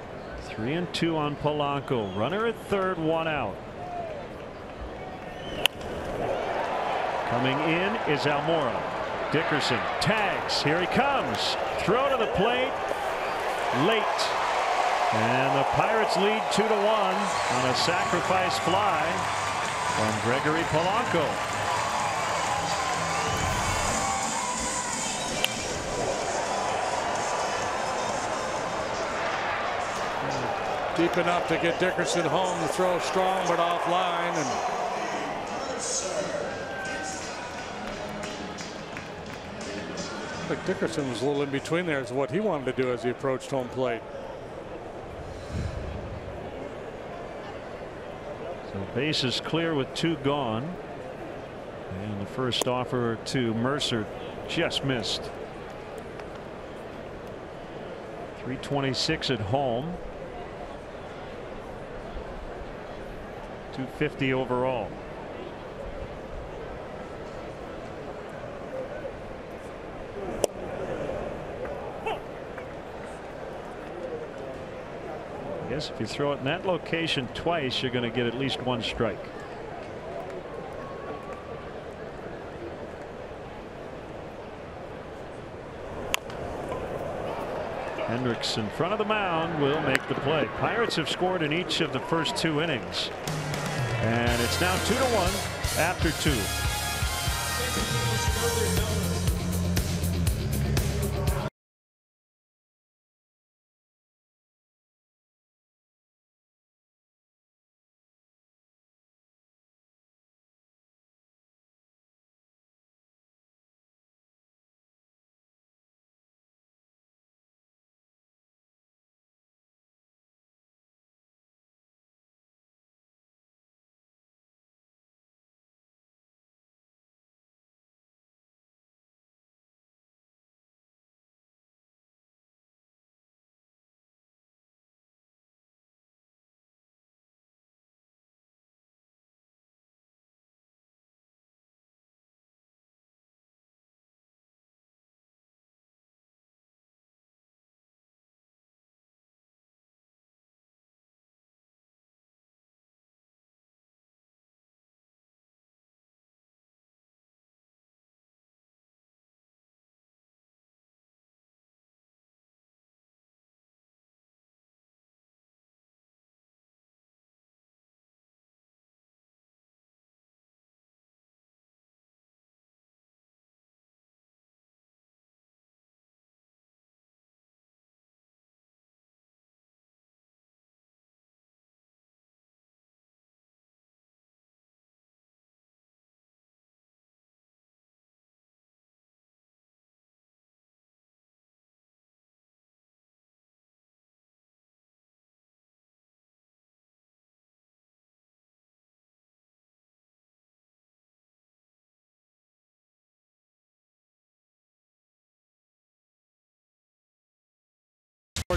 3-2 on Polanco. Runner at third, one out. Coming in is Almora. Dickerson tags. Here he comes. Throw to the plate. Late. And the Pirates lead 2-1 on a sacrifice fly from Gregory Polanco. Deep enough to get Dickerson home. The throw strong but offline. And I think Dickerson was a little in between there as to what he wanted to do as he approached home plate. So base is clear with two gone. And the first offer to Mercer just missed. 326 at home. 250 overall. I guess if you throw it in that location twice, you're going to get at least one strike. Hendricks in front of the mound will make the play. Pirates have scored in each of the first two innings. And it's now 2-1 after two.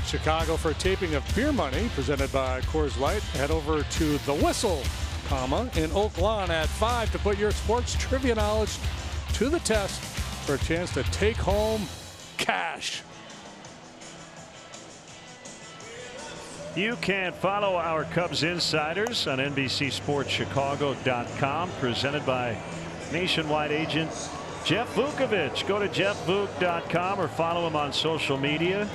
Chicago for a taping of Beer Money presented by Coors Light. Head over to The Whistle, in Oak Lawn at 5 to put your sports trivia knowledge to the test for a chance to take home cash. You can follow our Cubs insiders on NBCSportsChicago.com, presented by nationwide agent Jeff Vukovich. Go to jeffvuk.com or follow him on social media.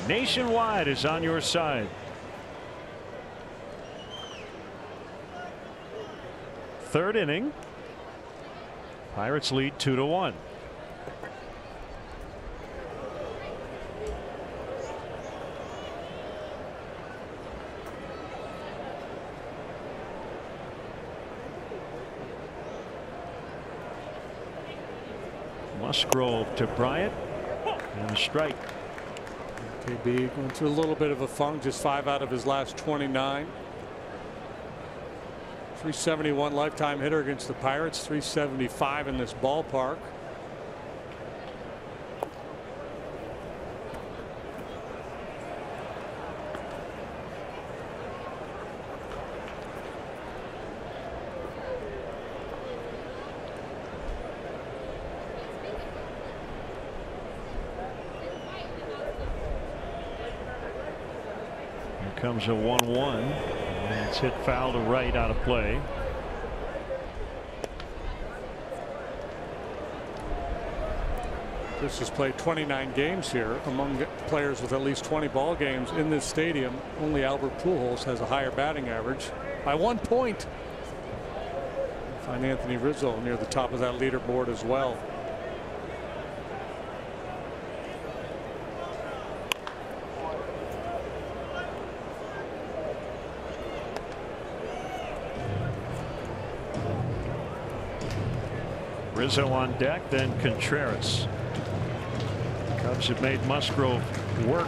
Nationwide is on your side. Third inning. Pirates lead 2-1. Musgrove to Bryant, and a strike. KB going through a little bit of a funk, just 5 out of his last 29. 371 lifetime hitter against the Pirates, 375 in this ballpark. Comes a 1-1, and it's hit foul to right, out of play. This has played 29 games here. Among players with at least 20 ball games in this stadium, only Albert Pujols has a higher batting average by 1 point. Find Anthony Rizzo near the top of that leaderboard as well. Rizzo on deck, then Contreras. Cubs have made Musgrove work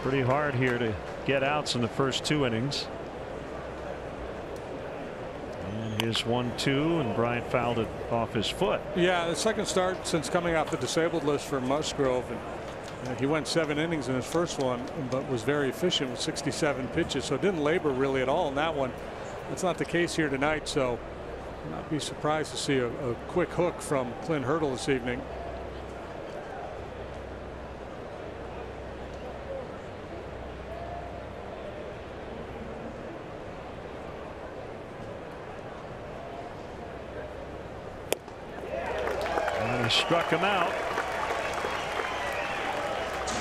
pretty hard here to get outs in the first 2 innings. And here's 1-2, and Bryant fouled it off his foot. Yeah, the second start since coming off the disabled list for Musgrove. And he went 7 innings in his first one, but was very efficient with 67 pitches, so didn't labor really at all in that one. That's not the case here tonight, so not be surprised to see a quick hook from Clint Hurdle this evening. And he struck him out.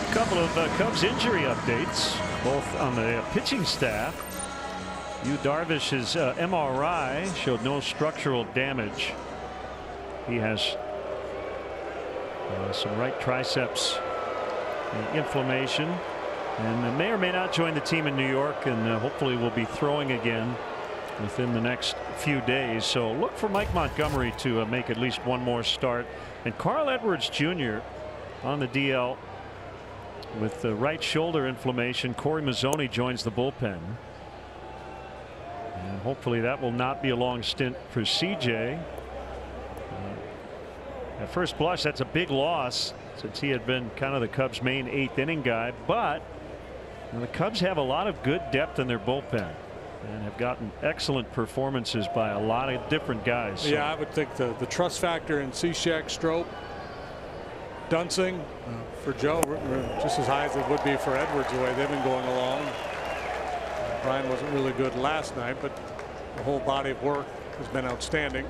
A couple of Cubs injury updates, both on the pitching staff. Yu Darvish's MRI showed no structural damage. He has some right triceps inflammation, and may or may not join the team in New York, and hopefully will be throwing again within the next few days. So look for Mike Montgomery to make at least one more start, and Carl Edwards Jr. on the DL with the right shoulder inflammation. Corey Mazzoni joins the bullpen. And hopefully that will not be a long stint for CJ. At first blush, that's a big loss since he had been kind of the Cubs' main 8th inning guy. But the Cubs have a lot of good depth in their bullpen and have gotten excellent performances by a lot of different guys. So. Yeah, I would think the trust factor in Cishek, Strop, Dunsing for Joe just as high as it would be for Edwards the way they've been going along. Brian wasn't really good last night, but the whole body of work has been outstanding.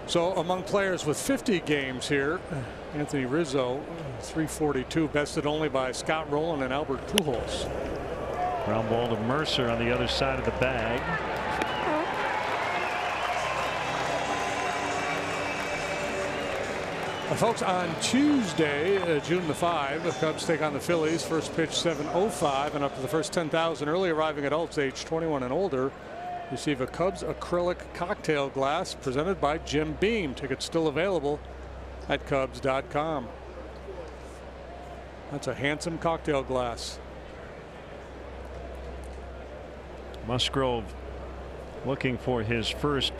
So among players with 50 games here, Anthony Rizzo, 342, bested only by Scott Rowland and Albert Pujols. Ground ball to Mercer on the other side of the bag. Folks, on Tuesday, June the 5th, the Cubs take on the Phillies. First pitch 7:05, and up to the first 10,000 early arriving adults age 21 and older receive a Cubs acrylic cocktail glass presented by Jim Beam. Tickets still available at Cubs.com. That's a handsome cocktail glass. Musgrove looking for his first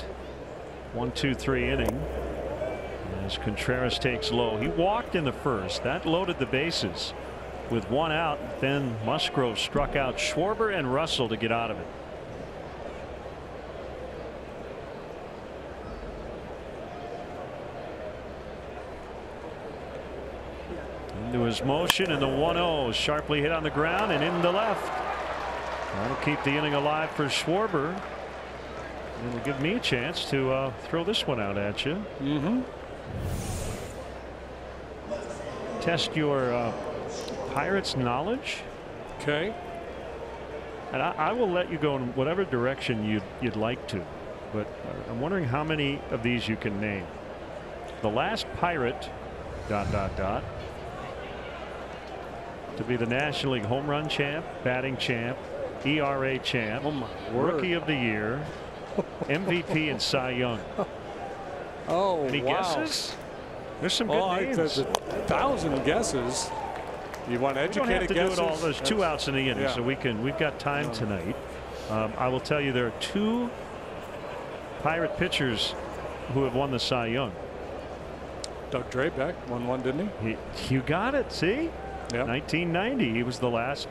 1-2-3 inning. As Contreras takes low. He walked in the first. That loaded the bases. With one out, then Musgrove struck out Schwarber and Russell to get out of it. Into his motion, and the 1-0 sharply hit on the ground and in the left. That'll keep the inning alive for Schwarber. It'll give me a chance to throw this one out at you. Test your Pirates knowledge. Okay. And I will let you go in whatever direction you'd like to, but I'm wondering how many of these you can name. The last Pirate ... to be the National League home run champ, batting champ, ERA champ, Rookie of the Year, MVP, and Cy Young. Oh, any guesses? There's some good names. There's 1,000 guesses. You want educated guesses? Do it all. There's 2 outs in the inning, so we've got time tonight. I will tell you there are 2 Pirate pitchers who have won the Cy Young. Doug Drabeck won one, didn't he? You got it. See, 1990. He was the last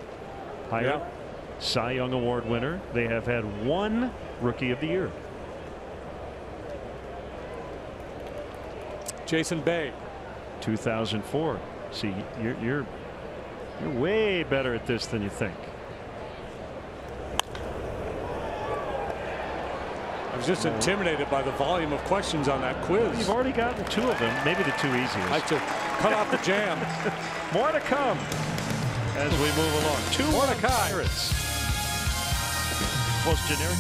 Pirate Cy Young Award winner. They have had 1 Rookie of the Year. Jason Bay, 2004. See, you're way better at this than you think. I was just intimidated by the volume of questions on that quiz. You've already gotten 2 of them, maybe the 2 easiest. I should cut off the jam. More to come as we move along. 2 more to come. Pirates. Most generic.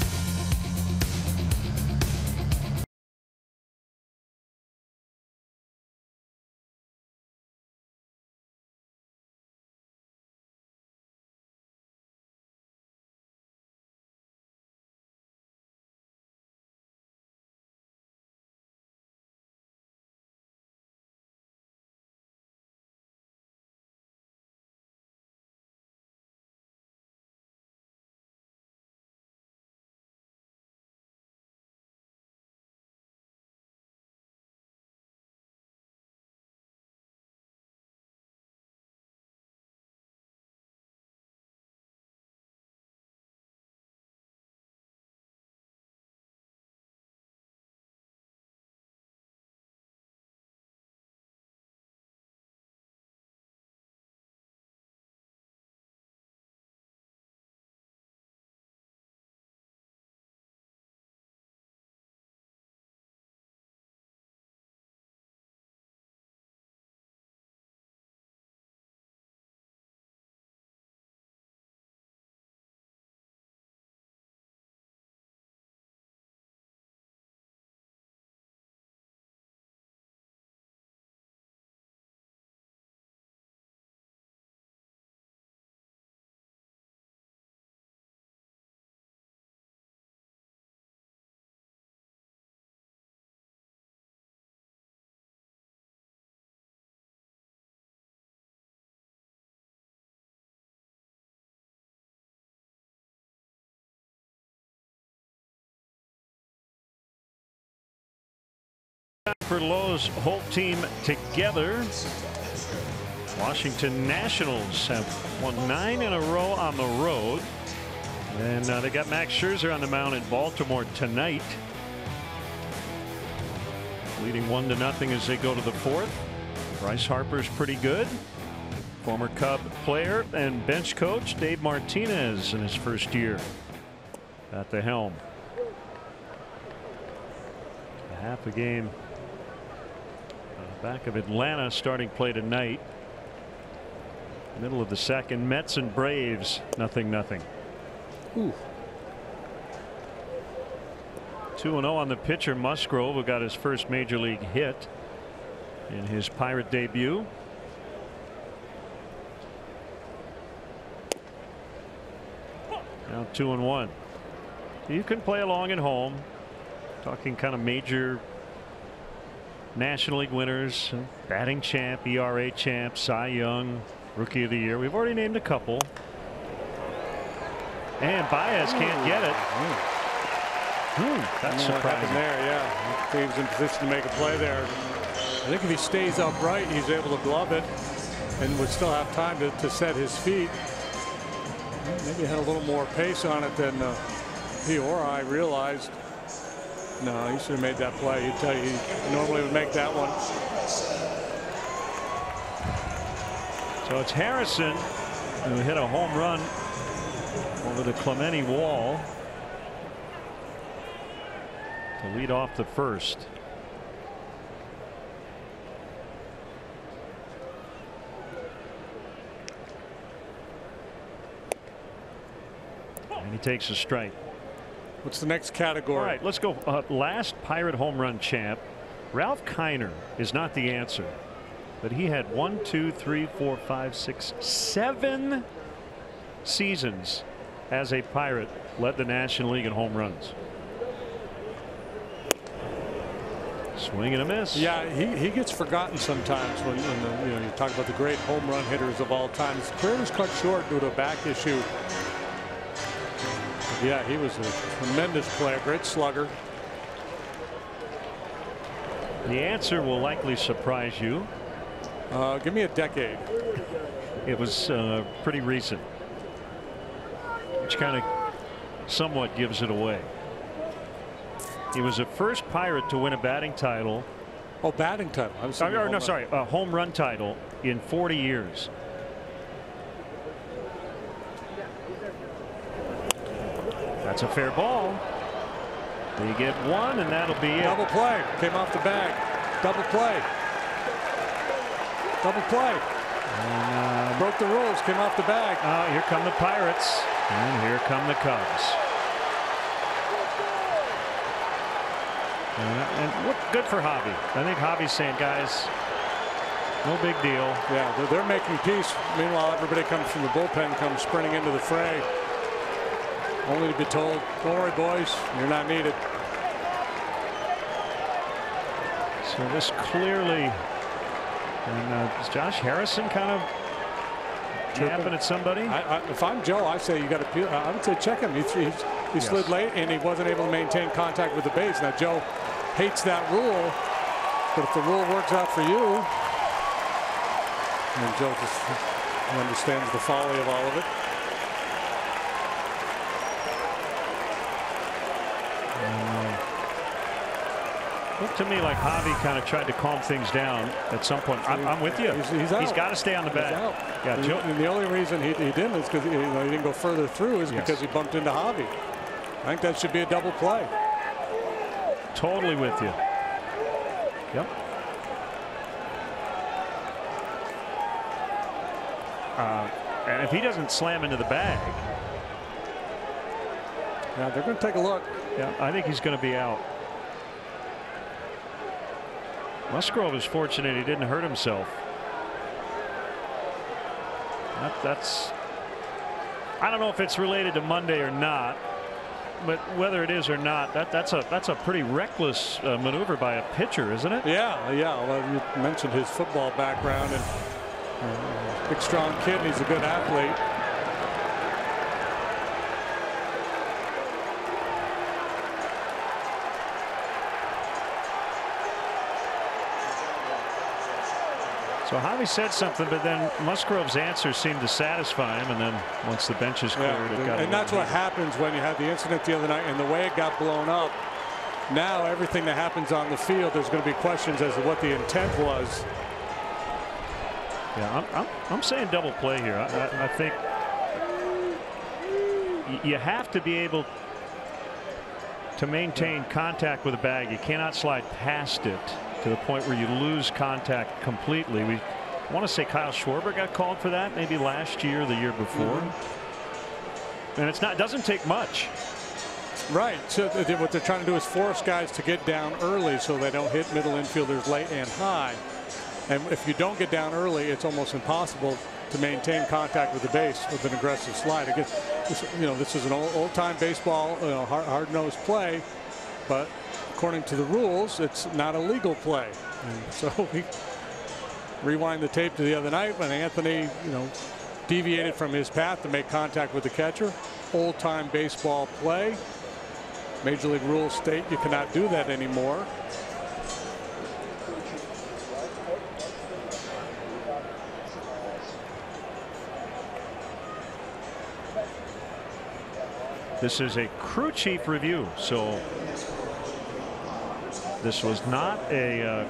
For Lowe's whole team together. Washington Nationals have won 9 in a row on the road. And they got Max Scherzer on the mound in Baltimore tonight. Leading 1-0 as they go to the 4th. Bryce Harper's pretty good. Former Cub player and bench coach Dave Martinez in his first year at the helm. A half a game back of Atlanta starting play tonight. Middle of the second. Mets and Braves 0-0. 2-0 on the pitcher Musgrove, who got his first major league hit in his Pirate debut. Now 2-1. You can play along at home. Talking kind of major National League winners, batting champ, ERA champ, Cy Young, Rookie of the Year. We've already named a couple. And Baez can't get it. That's surprising. There, yeah. He was in position to make a play there. I think if he stays upright, he's able to glove it and would still have time to set his feet. Maybe had a little more pace on it than he or I realized. No, he should have made that play. He'd tell you he normally would make that one. So it's Harrison who hit a home run over the Clemente wall to lead off the first. And he takes a strike. What's the next category? All right, let's go. Last Pirate home run champ, Ralph Kiner, is not the answer. But he had 1, 2, 3, 4, 5, 6, 7 seasons as a Pirate, led the National League in home runs. Swing and a miss. Yeah, he gets forgotten sometimes when you talk about the great home run hitters of all time. His career was cut short due to a back issue. Yeah, he was a tremendous player, great slugger. The answer will likely surprise you. Give me a decade. It was pretty recent, which kind of somewhat gives it away. He was the first Pirate to win a batting title. Oh, batting title. I was sorry, a home run title in 40 years. That's a fair ball. They get one, and that'll be it. Double play. Came off the bag. Double play. Double play. And, broke the rules. Came off the bag. Here come the Pirates, and here come the Cubs. And look good for Javi. I think Javi's saying, guys, no big deal. Yeah, they're making peace. Meanwhile, everybody comes from the bullpen, comes sprinting into the fray, only to be told, don't worry, boys, you're not needed. So this clearly, and is Josh Harrison kind of yapping at somebody? If I'm Joe, I say you got to. I would say check him. He slid late and he wasn't able to maintain contact with the base. Now Joe hates that rule, but if the rule works out for you, and Joe just understands the folly of all of it. Looked to me like Javi kind of tried to calm things down at some point. I'm with you. He's got to stay on the bag. Yeah, Joe, and the only reason he didn't is because he didn't go further through is because he bumped into Javi. I think that should be a double play. Totally with you. Yep. And if he doesn't slam into the bag, yeah, they're going to take a look. Yeah, I think he's going to be out. Musgrove is fortunate he didn't hurt himself. That's I don't know if it's related to Monday or not, but whether it is or not, that's a pretty reckless maneuver by a pitcher, isn't it? Yeah. Well, you mentioned his football background, and big strong kid, and he's a good athlete. So Javi said something, but then Musgrove's answer seemed to satisfy him, and then once the bench is cleared, it got. And that's what happens when you had the incident the other night, and the way it got blown up. Now everything that happens on the field, there's going to be questions as to what the intent was. Yeah, I'm saying double play here. I think you have to be able to maintain contact with the bag. You cannot slide past it to the point where you lose contact completely. We want to say Kyle Schwarber got called for that maybe last year or the year before. And it doesn't take much. Right. So what they're trying to do is force guys to get down early so they don't hit middle infielders late and high. And if you don't get down early, it's almost impossible to maintain contact with the base with an aggressive slide. Again, this is an old-time baseball, hard-nosed play, but according to the rules, it's not a legal play. And so we rewind the tape to the other night when Anthony, deviated from his path to make contact with the catcher. Old-time baseball play. Major League rules state you cannot do that anymore. This is a crew chief review, so this was not a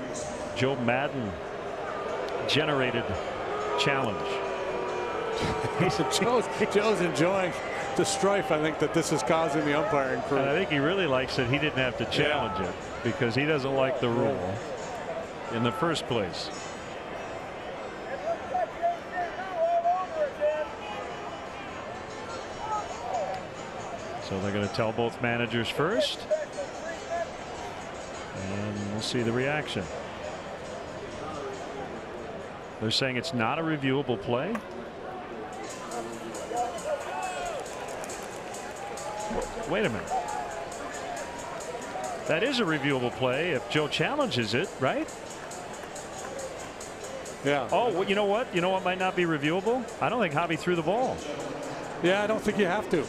Joe Madden generated challenge. Joe's enjoying the strife, I think, that this is causing the umpiring crew. And I think he really likes that he didn't have to challenge it, because he doesn't like the rule in the first place. So they're going to tell both managers first, and we'll see the reaction. They're saying it's not a reviewable play. Wait a minute. That is a reviewable play if Joe challenges it, right? Yeah. Oh, well, you know what? You know what might not be reviewable? I don't think Hobby threw the ball. Yeah, I don't think you have to.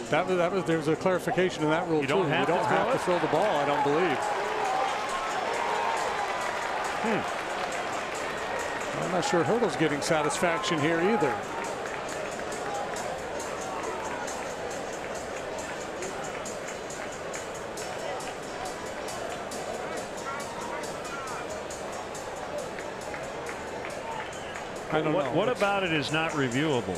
There was a clarification in that rule, you don't too. Have you don't have to throw the ball, I don't believe. I'm not sure Hurdle's getting satisfaction here either. I don't know. What about it is not reviewable?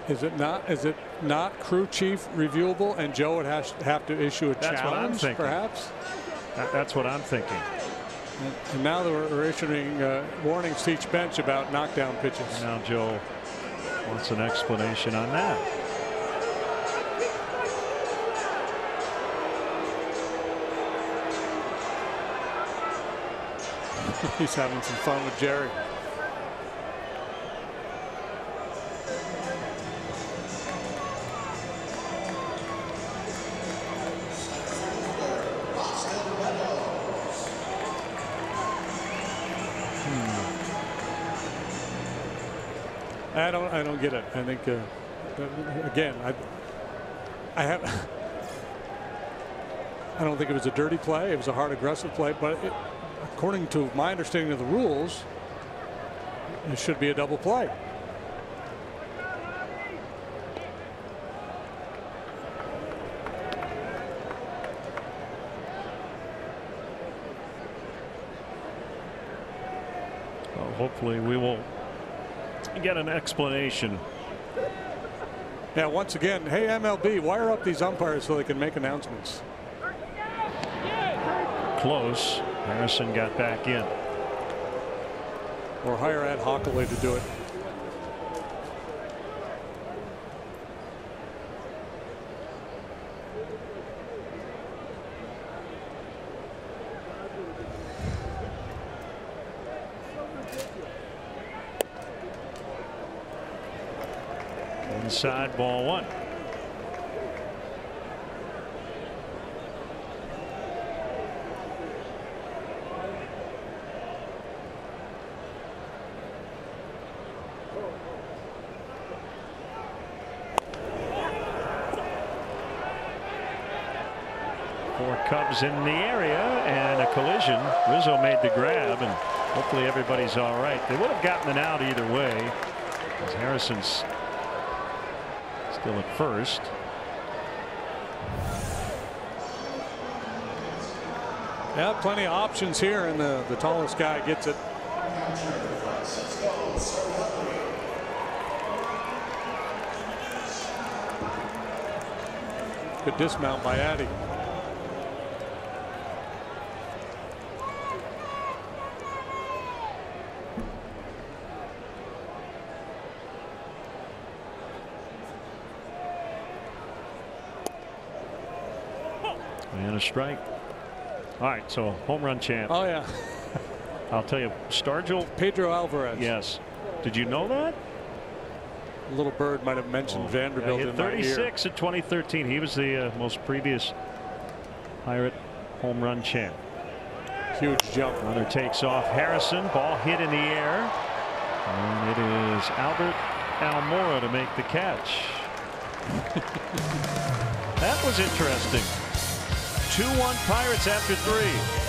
Is it not crew chief reviewable, and Joe would have to issue a challenge? What I'm thinking. Perhaps. That's what I'm thinking. And now they're issuing warnings to each bench about knockdown pitches. And now Joe wants an explanation on that. He's having some fun with Jerry. I don't get it. I think again, I don't think it was a dirty play. It was a hard, aggressive play, but according to my understanding of the rules, it should be a double play. Well, hopefully we will get an explanation. Yeah, once again, hey MLB, wire up these umpires so they can make announcements. Close. Harrison got back in. Or hire Ad Hockley to do it. Inside, ball one. Four Cubs in the area and a collision. Rizzo made the grab, and hopefully everybody's all right. They would have gotten an out either way, as Harrison's still at first. Yeah, plenty of options here, and the tallest guy gets it. Good dismount by Addy. And a strike. All right, so home run champ. Oh yeah. I'll tell you, Stargell. Pedro Alvarez. Yes. Did you know that? Little Bird might have mentioned Vanderbilt in 36 in 2013. He was the most previous Pirate home run champ. Huge jump. Runner takes off. Harrison, ball hit in the air, and it is Albert Almora to make the catch. That was interesting. 2-1 Pirates after 3.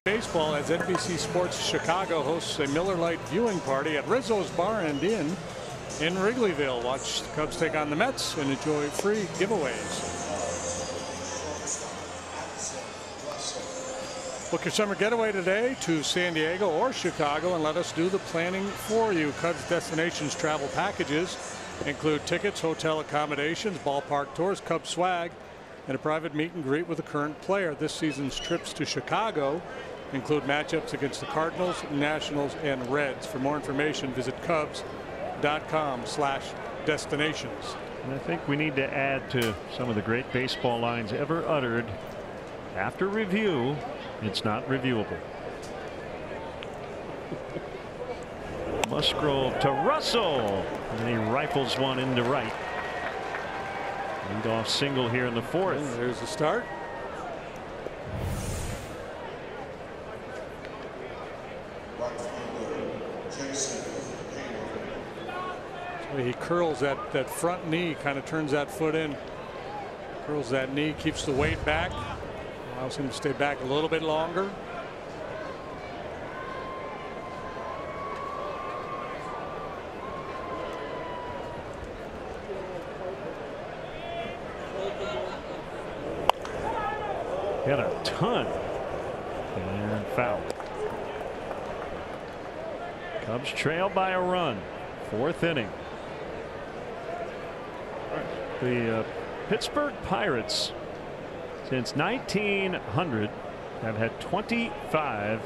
Baseball as NBC Sports Chicago hosts a Miller Lite viewing party at Rizzo's Bar and Inn in Wrigleyville. Watch the Cubs take on the Mets and enjoy free giveaways. Book your summer getaway today to San Diego or Chicago and let us do the planning for you. Cubs Destinations travel packages include tickets, hotel accommodations, ballpark tours, Cubs swag, and a private meet and greet with a current player. This season's trips to Chicago include matchups against the Cardinals, Nationals, and Reds. For more information, visit Cubs.com/destinations. And I think we need to add to some of the great baseball lines ever uttered. After review, it's not reviewable. Musgrove to Russell, and he rifles one into right. Leadoff single here in the fourth. And there's the start. He curls that front knee, kind of turns that foot in, curls that knee, keeps the weight back, allows him to stay back a little bit longer. Hit a ton and foul. Cubs trail by a run. Fourth inning. The Pittsburgh Pirates since 1900 have had 25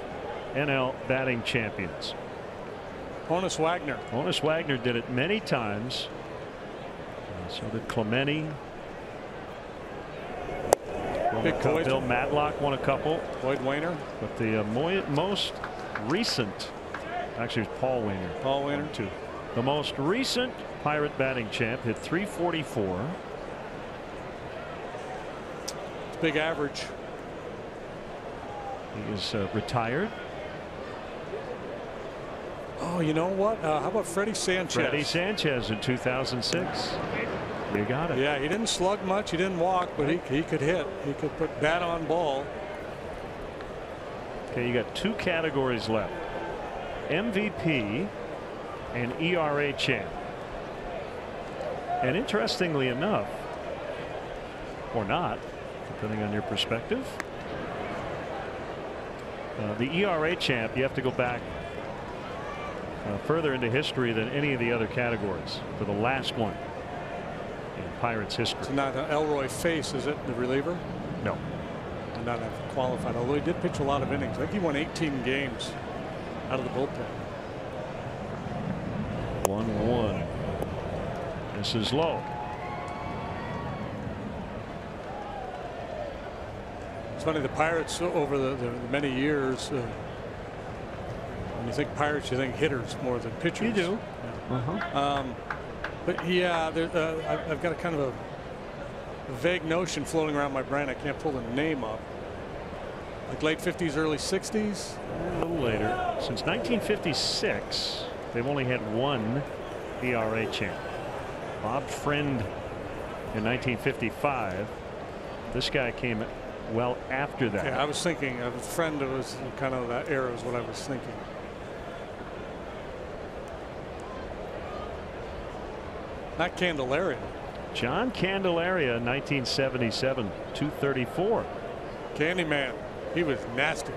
NL batting champions. Honus Wagner. Honus Wagner did it many times. So did Clemente. Bill Matlock won a couple. Lloyd Wainer. But the most recent, actually it was Paul Wainer. Paul Wainer too. The most recent Pirate batting champ hit .344. It's big average. He is retired. Oh, you know what? How about Freddie Sanchez? Freddie Sanchez in 2006. You got it. Yeah, he didn't slug much. He didn't walk, but he could hit. He could put bat on ball. Okay, you got two categories left: MVP and ERA champ. And interestingly enough, or not, depending on your perspective, the ERA champ, you have to go back further into history than any of the other categories for the last one in Pirates history. It's not Elroy Face, is it, the reliever? No. And not qualified, although he did pitch a lot of innings. I think he won 18 games out of the bullpen. 1-1. This is low. It's funny, the Pirates over the many years, when you think Pirates, you think hitters more than pitchers. You do. Yeah. But yeah, I've got a kind of a vague notion floating around my brain. I can't pull the name up. Like late 50s, early 60s? A little later. Since 1956, they've only had one ERA champ. Bob Friend in 1955. This guy came well after that. Yeah, I was thinking of a Friend. It was kind of that era is what I was thinking. Not Candelaria. John Candelaria, 1977, 234. Candyman. He was nasty.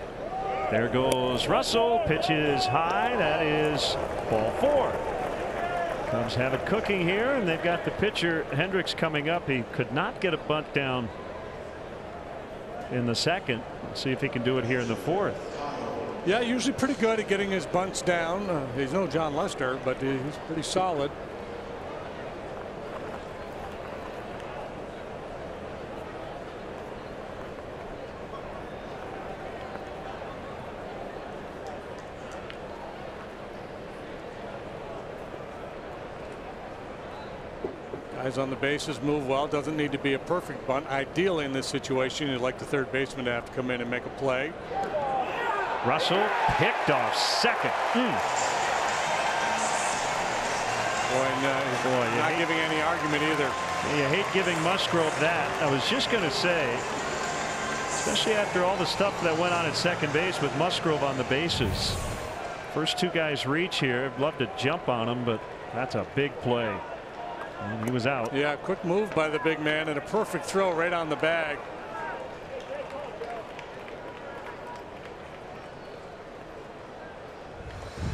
There goes Russell. Pitches high. That is ball 4. Cubs have it cooking here, and they've got the pitcher Hendricks coming up. He could not get a bunt down in the second. Let's see if he can do it here in the fourth. Yeah, usually pretty good at getting his bunts down. He's no John Lester, but he's pretty solid. Guys on the bases move well. Doesn't need to be a perfect bunt. Ideally in this situation, you'd like the third baseman to have to come in and make a play. Russell picked off second. Boy, not giving any argument either. You hate giving Musgrove that. I was just going to say, especially after all the stuff that went on at second base with Musgrove on the bases. First two guys reach here. I'd love to jump on him, but that's a big play. And he was out. Yeah, quick move by the big man and a perfect throw right on the bag.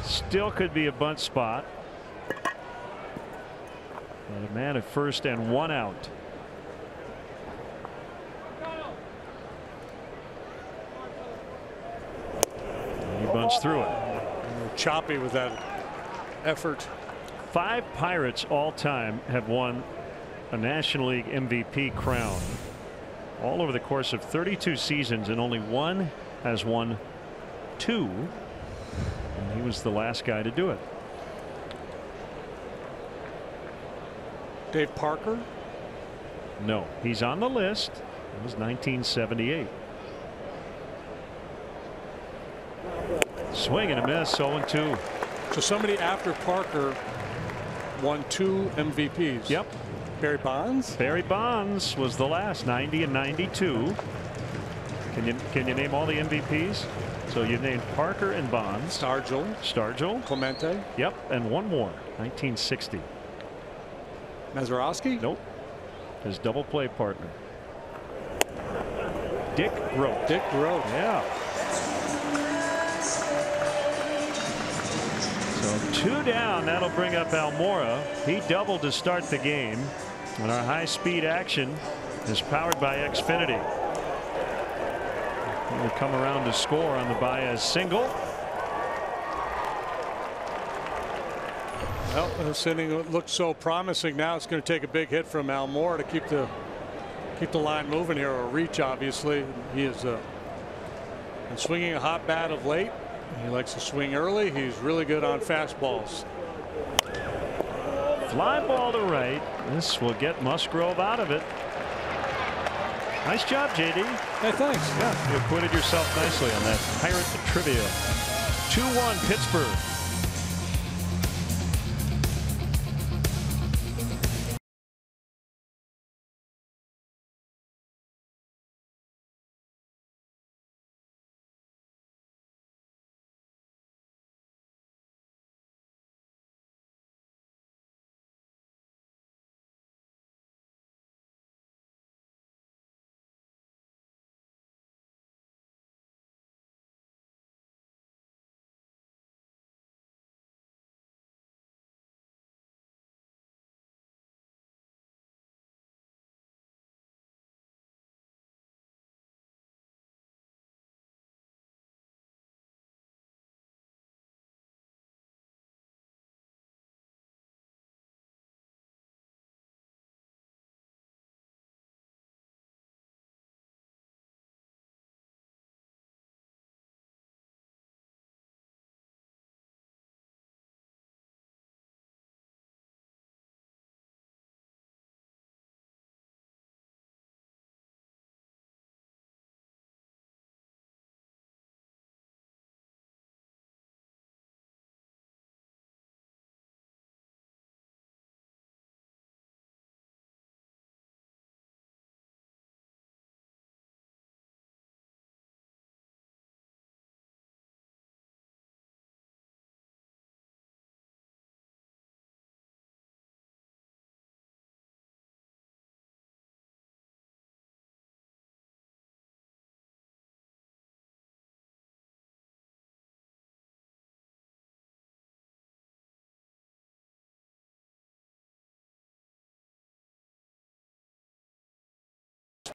Still could be a bunt spot. And a man at first and one out. And he bunts through it. Choppy with that effort. 5 Pirates all time have won a National League MVP crown all over the course of 32 seasons, and only one has won 2. And he was the last guy to do it. Dave Parker? No, he's on the list. It was 1978. Swing and a miss, 0-2. So somebody after Parker won 2 MVPs. Yep. Barry Bonds? Barry Bonds was the last, 90 and 92. Can you name all the MVPs? So you named Parker and Bonds. Stargell. Clemente. Yep, and one more, 1960. Mazeroski? Nope. His double play partner. Dick Groat. Dick Groat. Yeah. So 2 down. That'll bring up Almora. He doubled to start the game. And our high speed action is powered by Xfinity. He'll come around to score on the Baez single. Well, this inning looks so promising. Now it's going to take a big hit from Almora to keep the line moving here, or reach. Obviously, he is been swinging a hot bat of late. He likes to swing early. He's really good on fastballs. Fly ball to right. This will get Musgrove out of it. Nice job, JD. Hey, thanks. Yeah, you acquitted yourself nicely on that Pirate trivia. 2-1 Pittsburgh.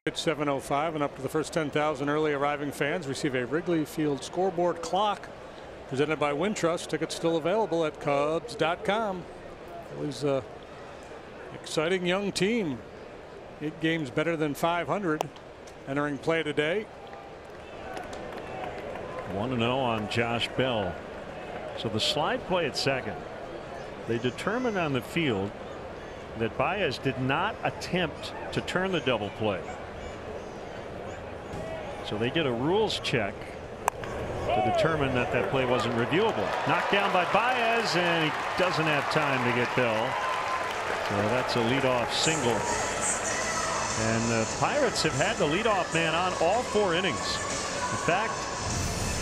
Pitch 7:05, and up to the first 10,000 early arriving fans receive a Wrigley Field scoreboard clock presented by Wintrust. Tickets still available at Cubs.com. Always a exciting young team. 8 games better than 500 entering play today. 1-0 on Josh Bell. So the slide play at second. They determined on the field that Baez did not attempt to turn the double play. So they did a rules check to determine that that play wasn't reviewable. Knocked down by Baez, and he doesn't have time to get Bell. So that's a leadoff single. And the Pirates have had the leadoff man on all 4 innings. In fact,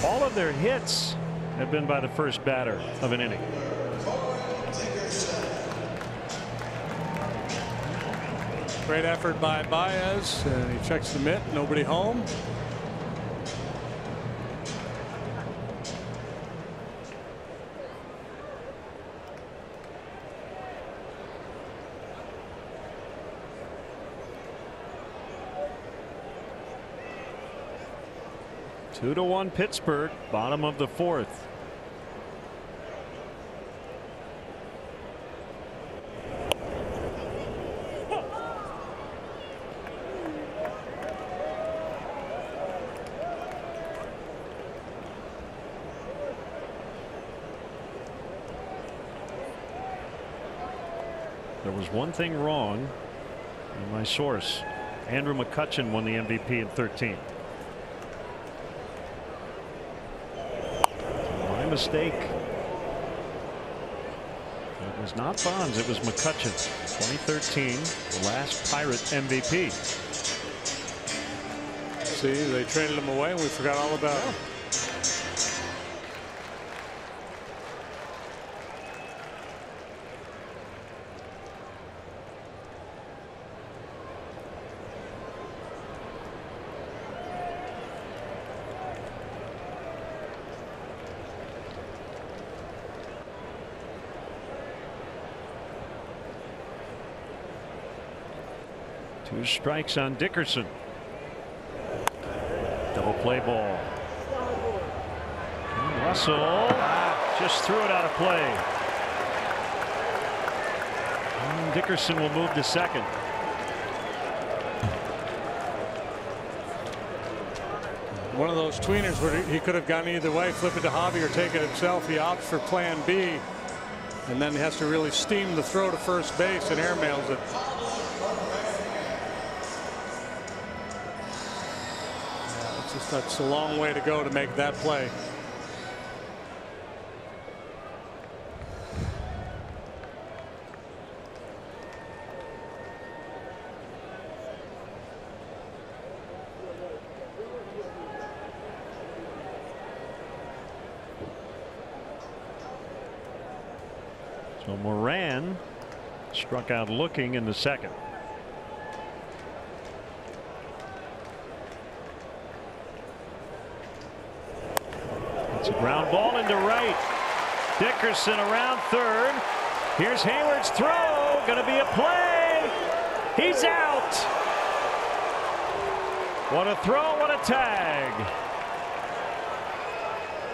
all of their hits have been by the first batter of an inning. Great effort by Baez, and he checks the mitt. Nobody home. Two to 1 Pittsburgh, bottom of the 4th. There was one thing wrong in my source. Andrew McCutchen won the MVP in 13. Mistake. It was not Bonds, it was McCutchen. 2013, the last Pirate MVP. See, they traded him away and we forgot all about him. Two strikes on Dickerson. Double play ball. And Russell just threw it out of play. And Dickerson will move to second. One of those tweeners where he could have gone either way, flip it to Javi or take it himself. He opts for plan B, and then he has to really steam the throw to first base and airmails it. That's a long way to go to make that play. So Moran struck out looking in the second. It's a ground ball into right. Dickerson around third. Here's Hayward's throw. Going to be a play. He's out. What a throw. What a tag.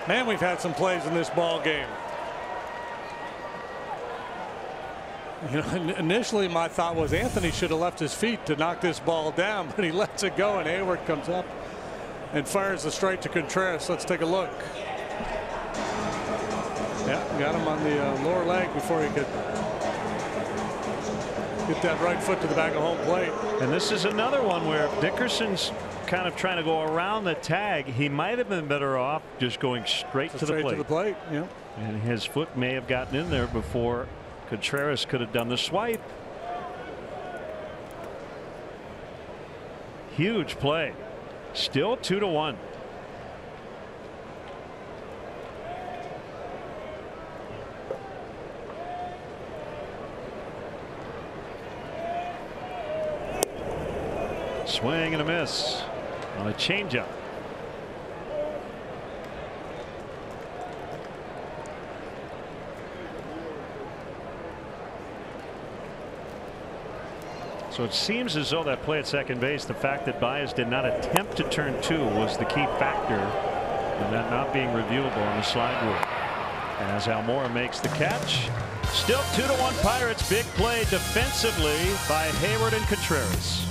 Man, we've had some plays in this ball game. You know, initially my thought was Anthony should have left his feet to knock this ball down, but he lets it go and Hayward comes up and fires the straight to Contreras. Let's take a look. Yeah, got him on the lower leg before he could get that right foot to the back of home plate. And this is another one where Dickerson's kind of trying to go around the tag. He might have been better off just going straight to the plate. Yeah. And his foot may have gotten in there before Contreras could have done the swipe. Huge play. Still 2-1. Swing and a miss on a changeup. So it seems as though that play at second base, the fact that Baez did not attempt to turn two, was the key factor in that not being reviewable on the slide rule. As Almora makes the catch. Still 2-1 Pirates. Big play defensively by Hayward and Contreras.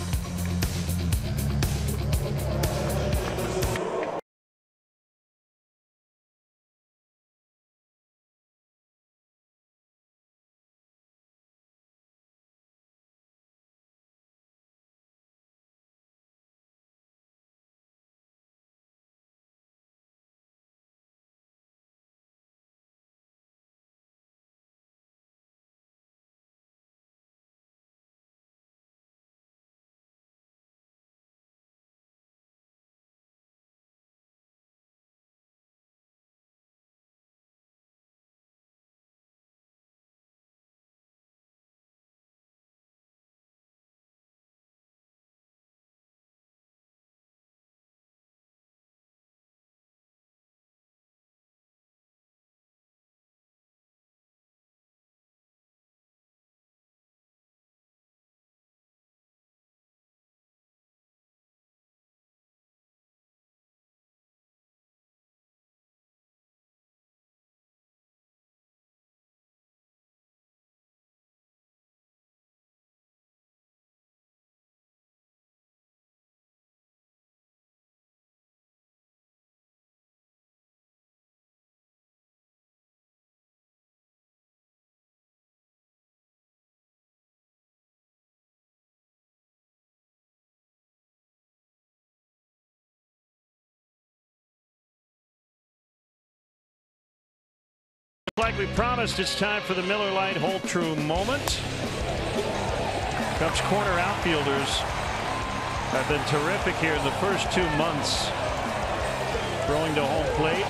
Like we promised, it's time for the Miller Lite Hold True moment. Cubs corner outfielders have been terrific here in the first 2 months. Throwing to home plate,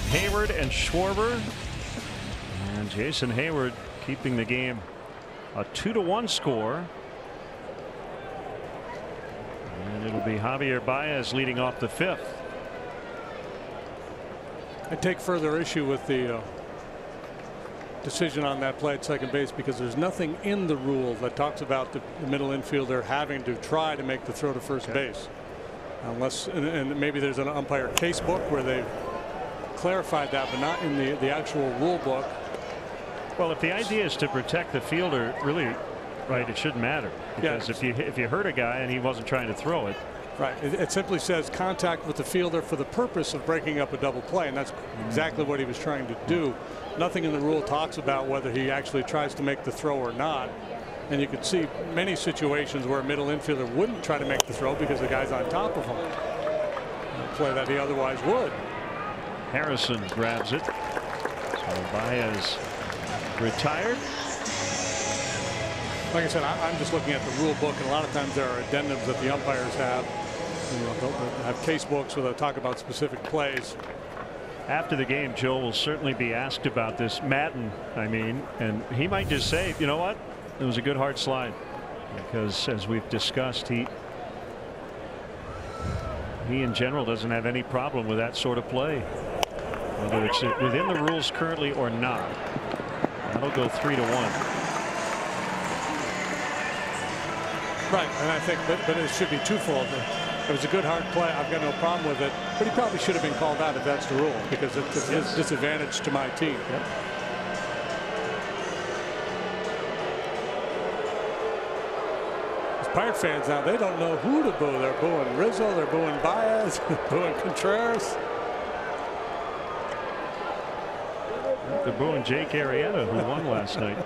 Hayward and Schwarber. And Jason Hayward keeping the game a 2-1 score. And it'll be Javier Baez leading off the 5th. I take further issue with the decision on that play at second base, because there's nothing in the rule that talks about the middle infielder having to try to make the throw to first base, unless, and maybe there's an umpire case book where they've clarified that, but not in the actual rule book. Well, if the idea is to protect the fielder, really, right, it shouldn't matter, because if you hurt a guy and he wasn't trying to throw it. Right. It simply says contact with the fielder for the purpose of breaking up a double play, and that's exactly what he was trying to do. Nothing in the rule talks about whether he actually tries to make the throw or not. And you could see many situations where a middle infielder wouldn't try to make the throw because the guy's on top of him. A play that he otherwise would. Harrison grabs it. So Baez retired. Like I said, I'm just looking at the rule book, and a lot of times there are addendums that the umpires have. They'll have case books where they'll talk about specific plays. After the game, Joe will certainly be asked about this. Madden, I mean, and he might just say, you know what, it was a good hard slide, because as we've discussed, he in general doesn't have any problem with that sort of play, whether it's within the rules currently or not. That'll go 3-1. Right, and I think, but it should be twofold. It was a good hard play. I've got no problem with it, but he probably should have been called out if that's the rule, because it's a disadvantage to my team. Yep. As Pirate fans now, they don't know who to boo. They're booing Rizzo, they're booing Baez, booing Contreras. They're booing Jake Arrieta, who won last night.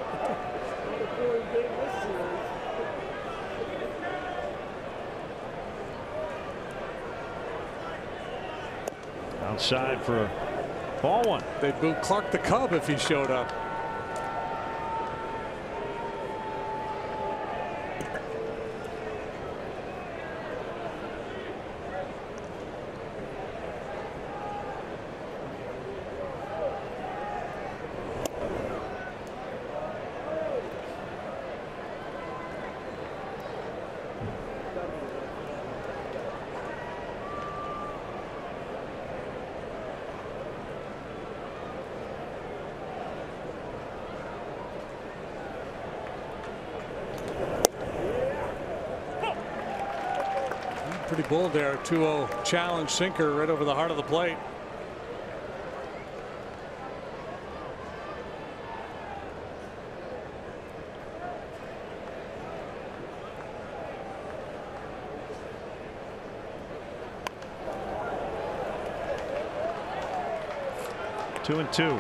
Outside for a ball one. They'd boo Clark the Cub if he showed up. Pretty bold there. 2-0 challenge sinker right over the heart of the plate. Two and two.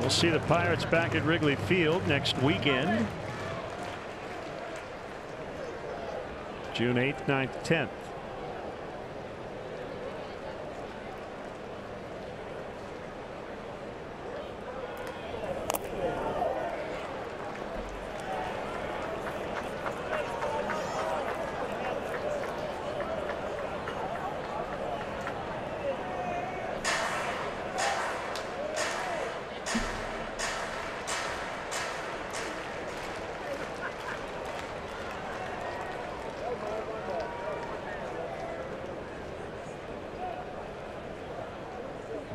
We'll see the Pirates back at Wrigley Field next weekend. June 8th, 9th, 10th.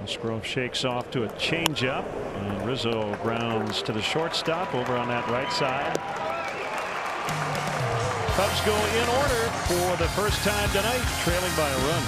Musgrove shakes off to a changeup, and Rizzo grounds to the shortstop over on that right side. Cubs go in order for the first time tonight, trailing by a run.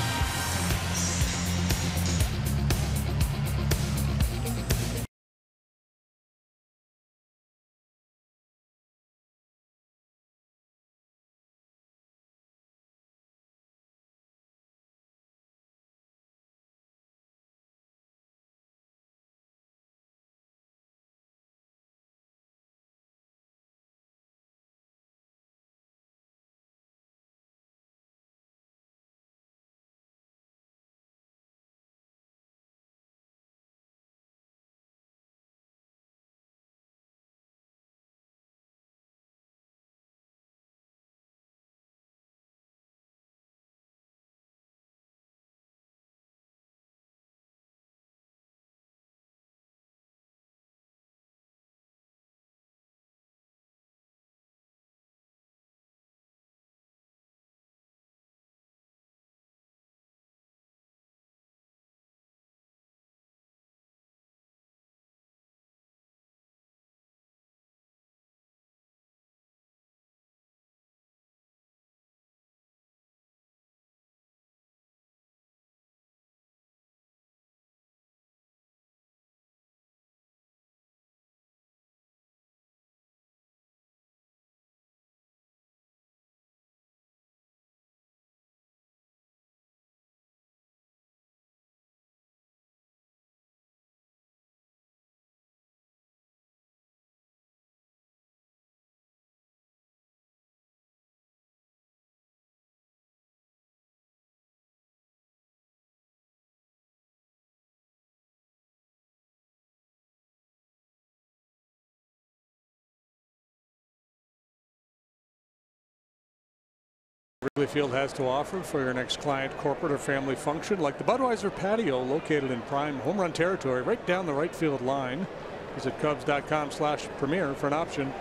Wrigley Field has to offer for your next client, corporate, or family function, like the Budweiser patio located in prime home run territory right down the right field line. Visit Cubs.com/premier for an option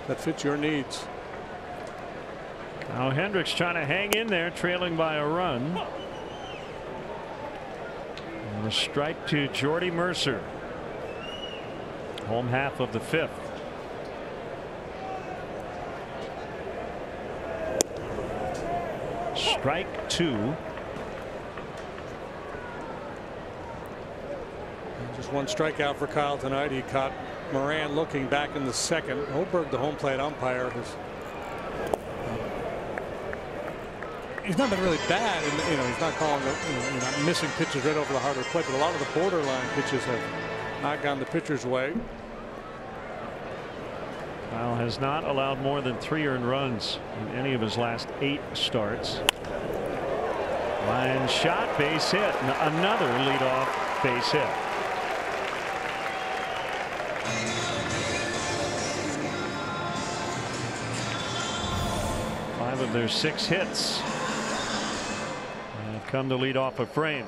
that fits your needs. Now Hendricks trying to hang in there, trailing by a run. And a strike to Jordy Mercer. Home half of the fifth. Strike two. Just one strikeout for Kyle tonight. He caught Moran looking back in the second. Holberg, the home plate umpire, he's not been really bad, and he's not calling the, not missing pitches right over the heart of the plate, but a lot of the borderline pitches have not gone the pitcher's way. Kyle has not allowed more than 3 earned runs in any of his last 8 starts. Line shot, base hit, another leadoff base hit. Five of their 6 hits have come to lead off a frame.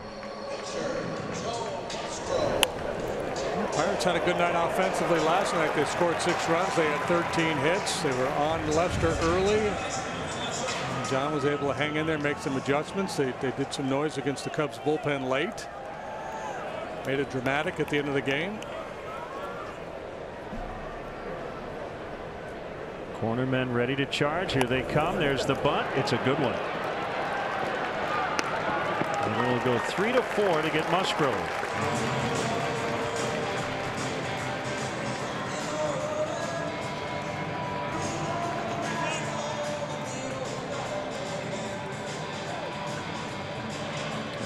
Pirates had a good night offensively last night. They scored 6 runs. They had 13 hits. They were on Lester early. John was able to hang in there, make some adjustments. They did some noise against the Cubs bullpen late. Made it dramatic at the end of the game. Cornermen ready to charge. Here they come. There's the bunt. It's a good one. And it'll go 3-4 to get Musgrove.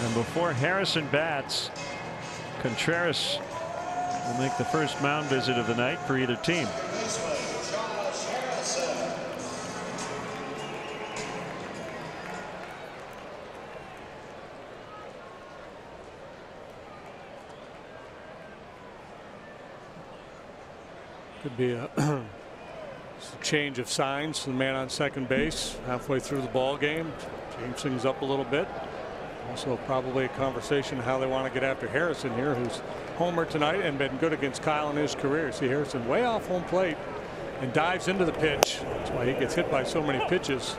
And before Harrison bats, Contreras will make the first mound visit of the night for either team. Could be a change of signs. The man on second base halfway through the ball game, change things up a little bit. Also probably a conversation how they want to get after Harrison here, who's homered tonight and been good against Kyle in his career. See Harrison way off home plate and dives into the pitch. That's why he gets hit by so many pitches.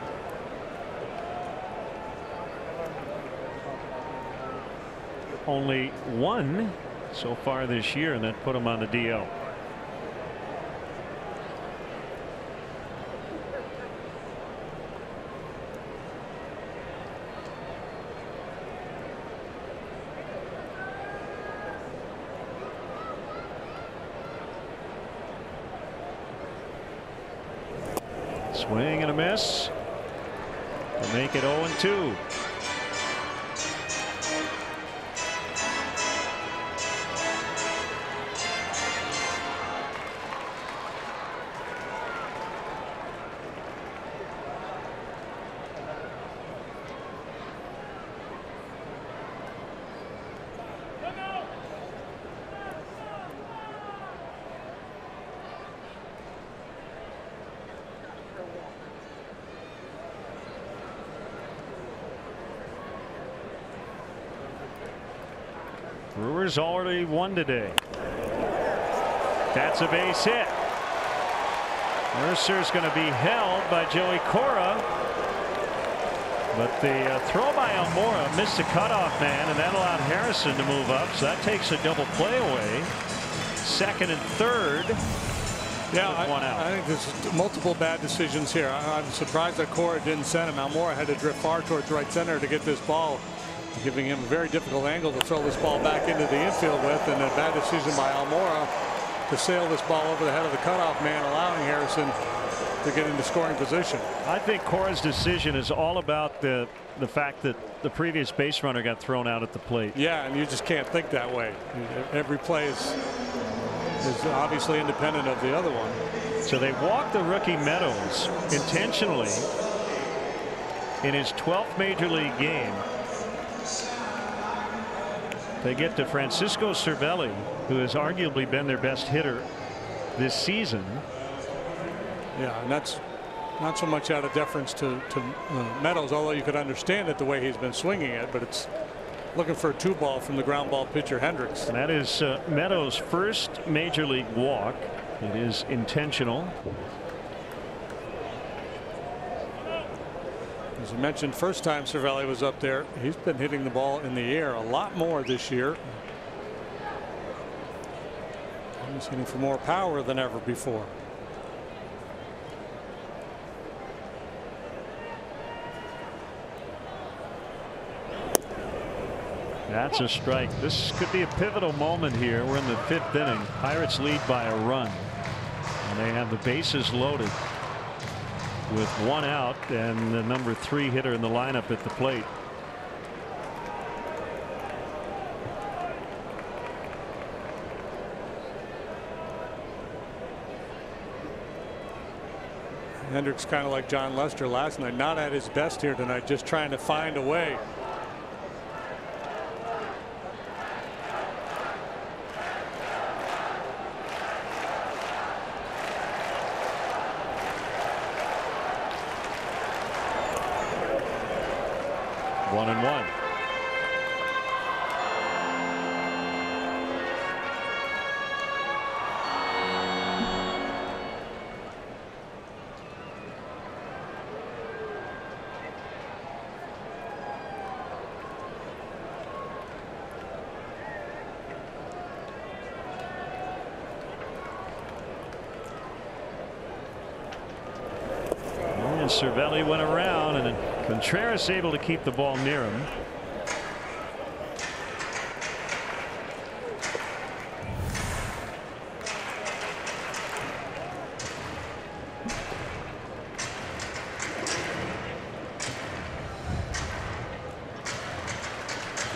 Only 1 so far this year, and that put him on the DL. Swing and a miss to make it 0-2. Brewers already won today. That's a base hit. Mercer's going to be held by Joey Cora. But the throw by Almora missed the cutoff man, and that allowed Harrison to move up. So that takes a double play away. Second and third. Yeah, I think there's multiple bad decisions here. I'm surprised that Cora didn't send him. Almora had to drift far towards right center to get this ball, giving him a very difficult angle to throw this ball back into the infield with, and a bad decision by Almora to sail this ball over the head of the cutoff man, allowing Harrison to get into scoring position. I think Cora's decision is all about the fact that the previous base runner got thrown out at the plate. Yeah, and you just can't think that way. Every play is obviously independent of the other one. So they walked the rookie Meadows intentionally in his 12th major league game. They get to Francisco Cervelli, who has arguably been their best hitter this season. Yeah, and that's Not so much out of deference to Meadows, although you could understand it the way he's been swinging it, but it's looking for a 2-ball from the ground ball pitcher Hendricks. And that is Meadows' first major league walk. It is intentional. As you mentioned, first time Cervelli was up there, he's been hitting the ball in the air a lot more this year. He's hitting for more power than ever before. That's a strike. This could be a pivotal moment here. We're in the 5th inning. Pirates lead by a run, and they have the bases loaded with 1 out and the number 3 hitter in the lineup at the plate. Hendricks kind of like John Lester last night, not at his best here tonight, just trying to find a way. One and one. And Cervelli went around, and Contreras able to keep the ball near him.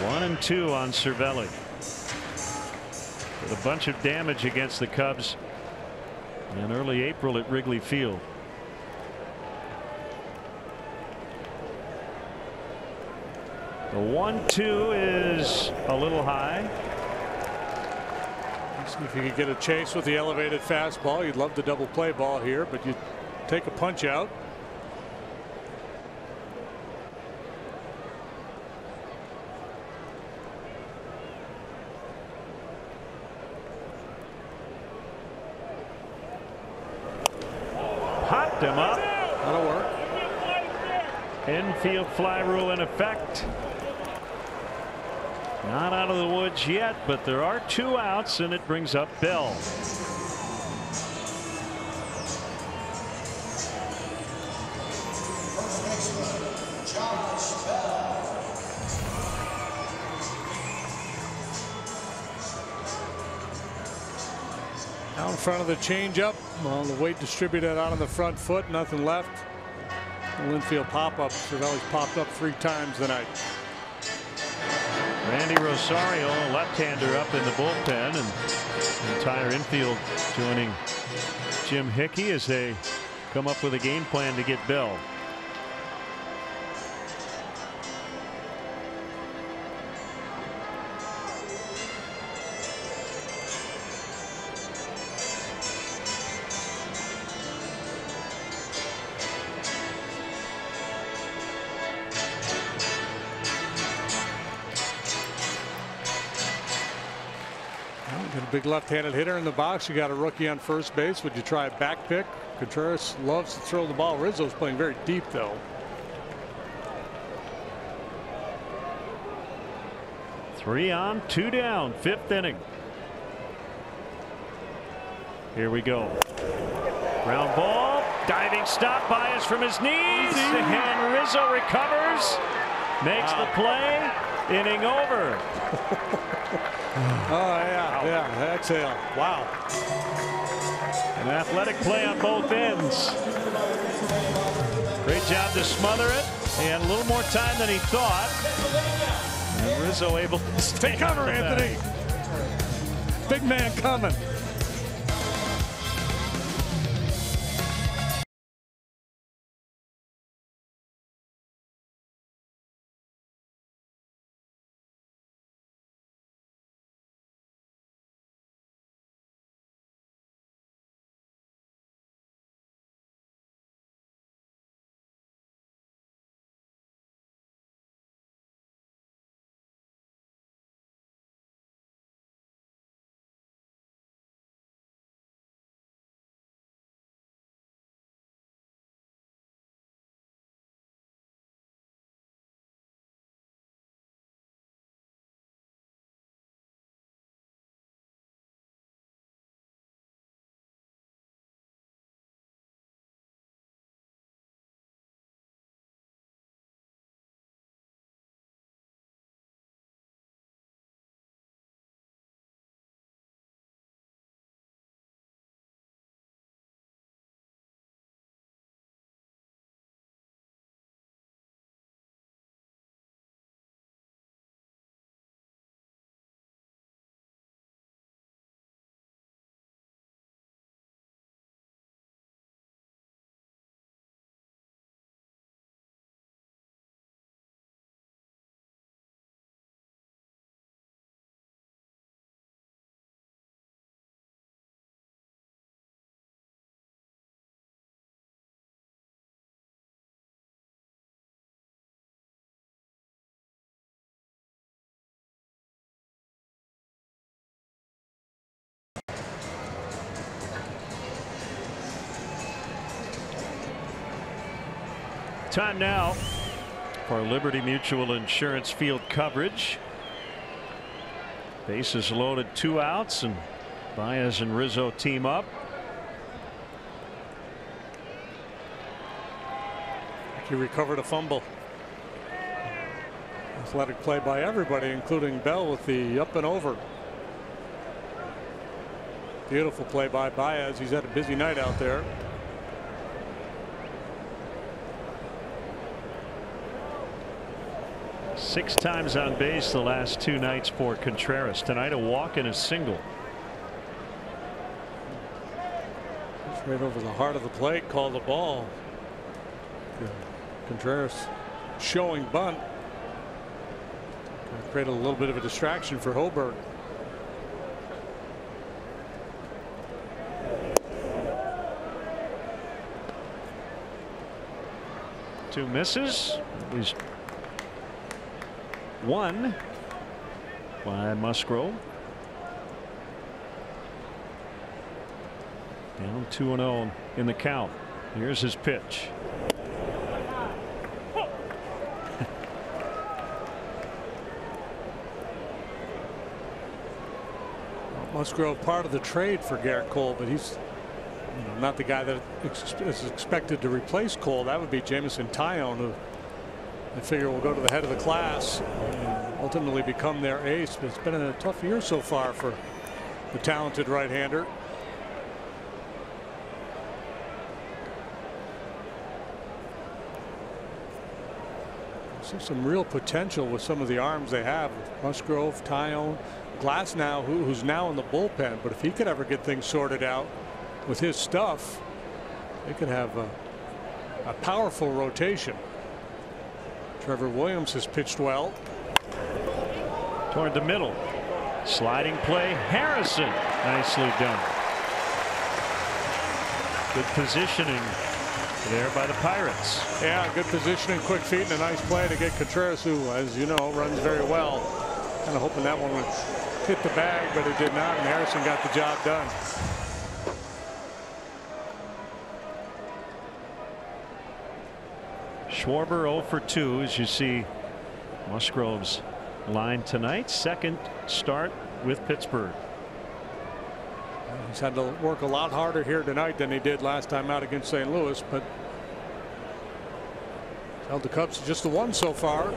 One and 2 on Cervelli. With a bunch of damage against the Cubs in early April at Wrigley Field. The 1-2 is a little high. See if you could get a chase with the elevated fastball. You'd love the double play ball here, but you take a punch out. Popped him up. That'll work. Infield fly rule in effect. Not out of the woods yet, but there are 2 outs, and it brings up Bell. Out in front of the changeup. Well, the weight distributed out on the front foot, nothing left. The infield pop-up. Cervelli's popped up 3 times tonight. Randy Rosario, a left-hander, up in the bullpen, and the entire infield joining Jim Hickey as they come up with a game plan to get Bell. Got a big left-handed hitter in the box. You got a rookie on first base. Would you try a back pick? Contreras loves to throw the ball. Rizzo's playing very deep, though. Three on, 2 down, 5th inning. Here we go. Ground ball, diving stop, Bias from his knees, and Rizzo recovers, makes the play, inning over. Oh yeah, exhale. Wow. An athletic play on both ends. Great job to smother it. He had a little more time than he thought. And Rizzo able to stay cover, Anthony. Big man coming. Time now for Liberty Mutual Insurance field coverage. Bases loaded, 2 outs, and Baez and Rizzo team up. He recovered a fumble. Athletic play by everybody, including Bell with the up and over. Beautiful play by Baez. He's had a busy night out there. Six times on base the last 2 nights for Contreras. Tonight a walk and a single. It's right over the heart of the plate. Call the ball. Contreras showing bunt. Created a little bit of a distraction for Hoberg. Two misses. At least one by Musgrove. Down 2-0 in the count. Here's his pitch. Musgrove part of the trade for Garrett Cole, but he's not the guy that is expected to replace Cole. That would be Jameson Taillon, who I figure will go to the head of the class and ultimately become their ace. But it's been a tough year so far for the talented right-hander. See some real potential with some of the arms they have with Musgrove, Taillon, Glass now, who's now in the bullpen. But if he could ever get things sorted out with his stuff, they could have a powerful rotation. Trevor Williams has pitched well. Toward the middle. Sliding play. Harrison. Nicely done. Good positioning there by the Pirates. Yeah, good positioning, quick feet, and a nice play to get Contreras, who, as you know, runs very well. Kind of hoping that one would hit the bag, but it did not, and Harrison got the job done. Schwarber 0 for 2, as you see Musgrove's line tonight. Second start with Pittsburgh. He's had to work a lot harder here tonight than he did last time out against St. Louis, but held the Cubs to just the 1 so far.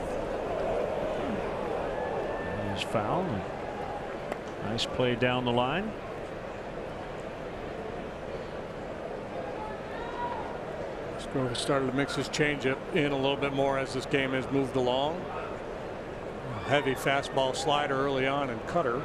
He's foul. Nice play down the line. Musgrove started to mix his changeup in a little bit more as this game has moved along. A heavy fastball slider early on and cutter.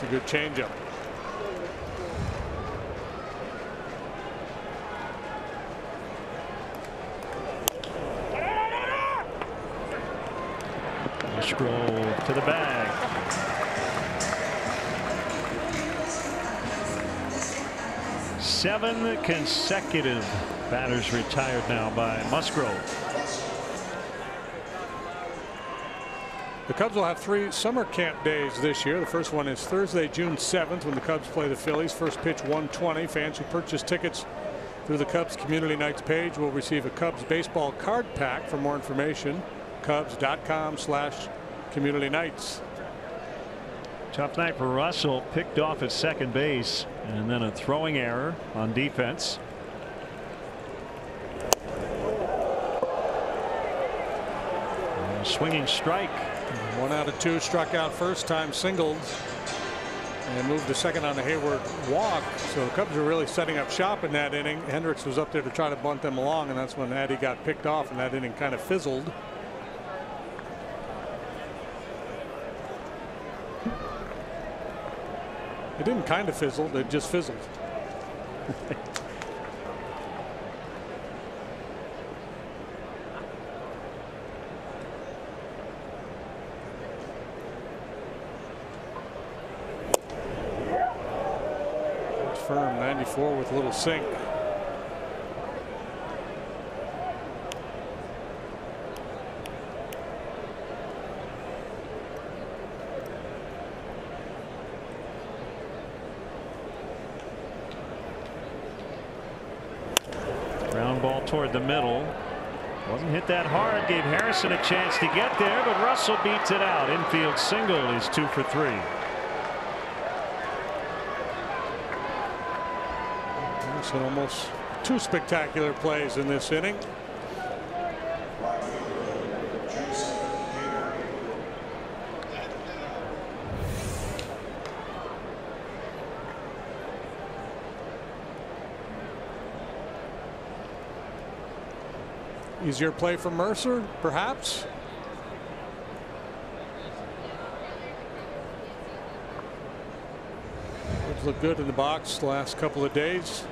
A good changeup. Musgrove to the bag. Seven consecutive batters retired now by Musgrove. The Cubs will have 3 summer camp days this year. The first one is Thursday, June 7th, when the Cubs play the Phillies. First pitch 1:20. Fans who purchase tickets through the Cubs Community Nights page will receive a Cubs baseball card pack. For more information, Cubs.com/Community Nights. Tough night for Russell. Picked off at second base, and then a throwing error on defense. Swinging strike. 1 out of 2, struck out first time, singled, and moved to second on the Hayward walk. So the Cubs were really setting up shop in that inning. Hendricks was up there to try to bunt them along, and that's when Addy got picked off, and that inning kind of fizzled. It didn't kind of fizzle, it just fizzled. firm. 94 with a little sink. Ground ball toward the middle. Wasn't hit that hard. Gave Harrison a chance to get there, but Russell beats it out. Infield single is 2 for 3. So almost 2 spectacular plays in this inning. Easier play for Mercer, perhaps. It's looked good in the box the last couple of days.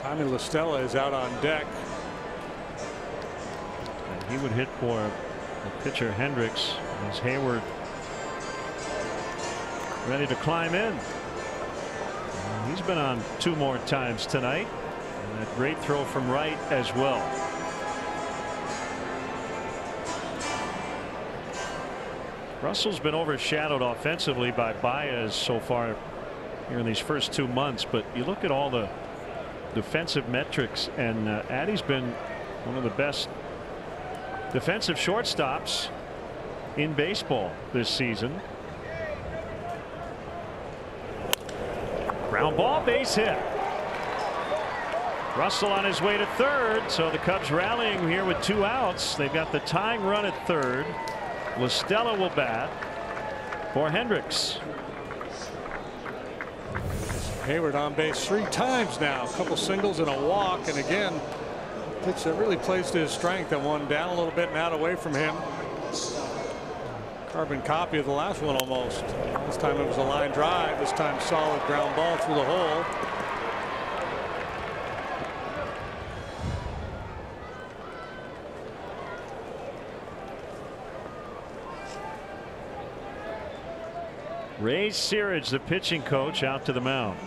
Tommy La Stella is out on deck. And he would hit for the pitcher Hendricks as Hayward ready to climb in. And he's been on 2 more times tonight. And a great throw from right as well. Russell's been overshadowed offensively by Baez so far here in these first 2 months, but you look at all the defensive metrics, and Addy's been one of the best defensive shortstops in baseball this season. Ground ball, base hit. Russell on his way to third, so the Cubs rallying here with 2 outs. They've got the tying run at third. La Stella will bat for Hendricks. Hayward on base 3 times now. A couple singles and a walk, and again, pitch that really plays to his strength. That one down a little bit and out away from him. Carbon copy of the last one almost. This time it was a line drive. This time solid ground ball through the hole. Ray Searage, the pitching coach, out to the mound.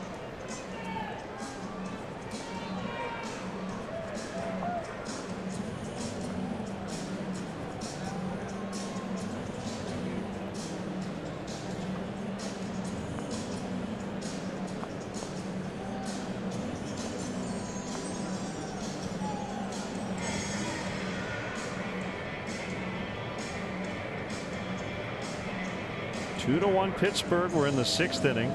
Two to 1 Pittsburgh. We're in the 6th inning.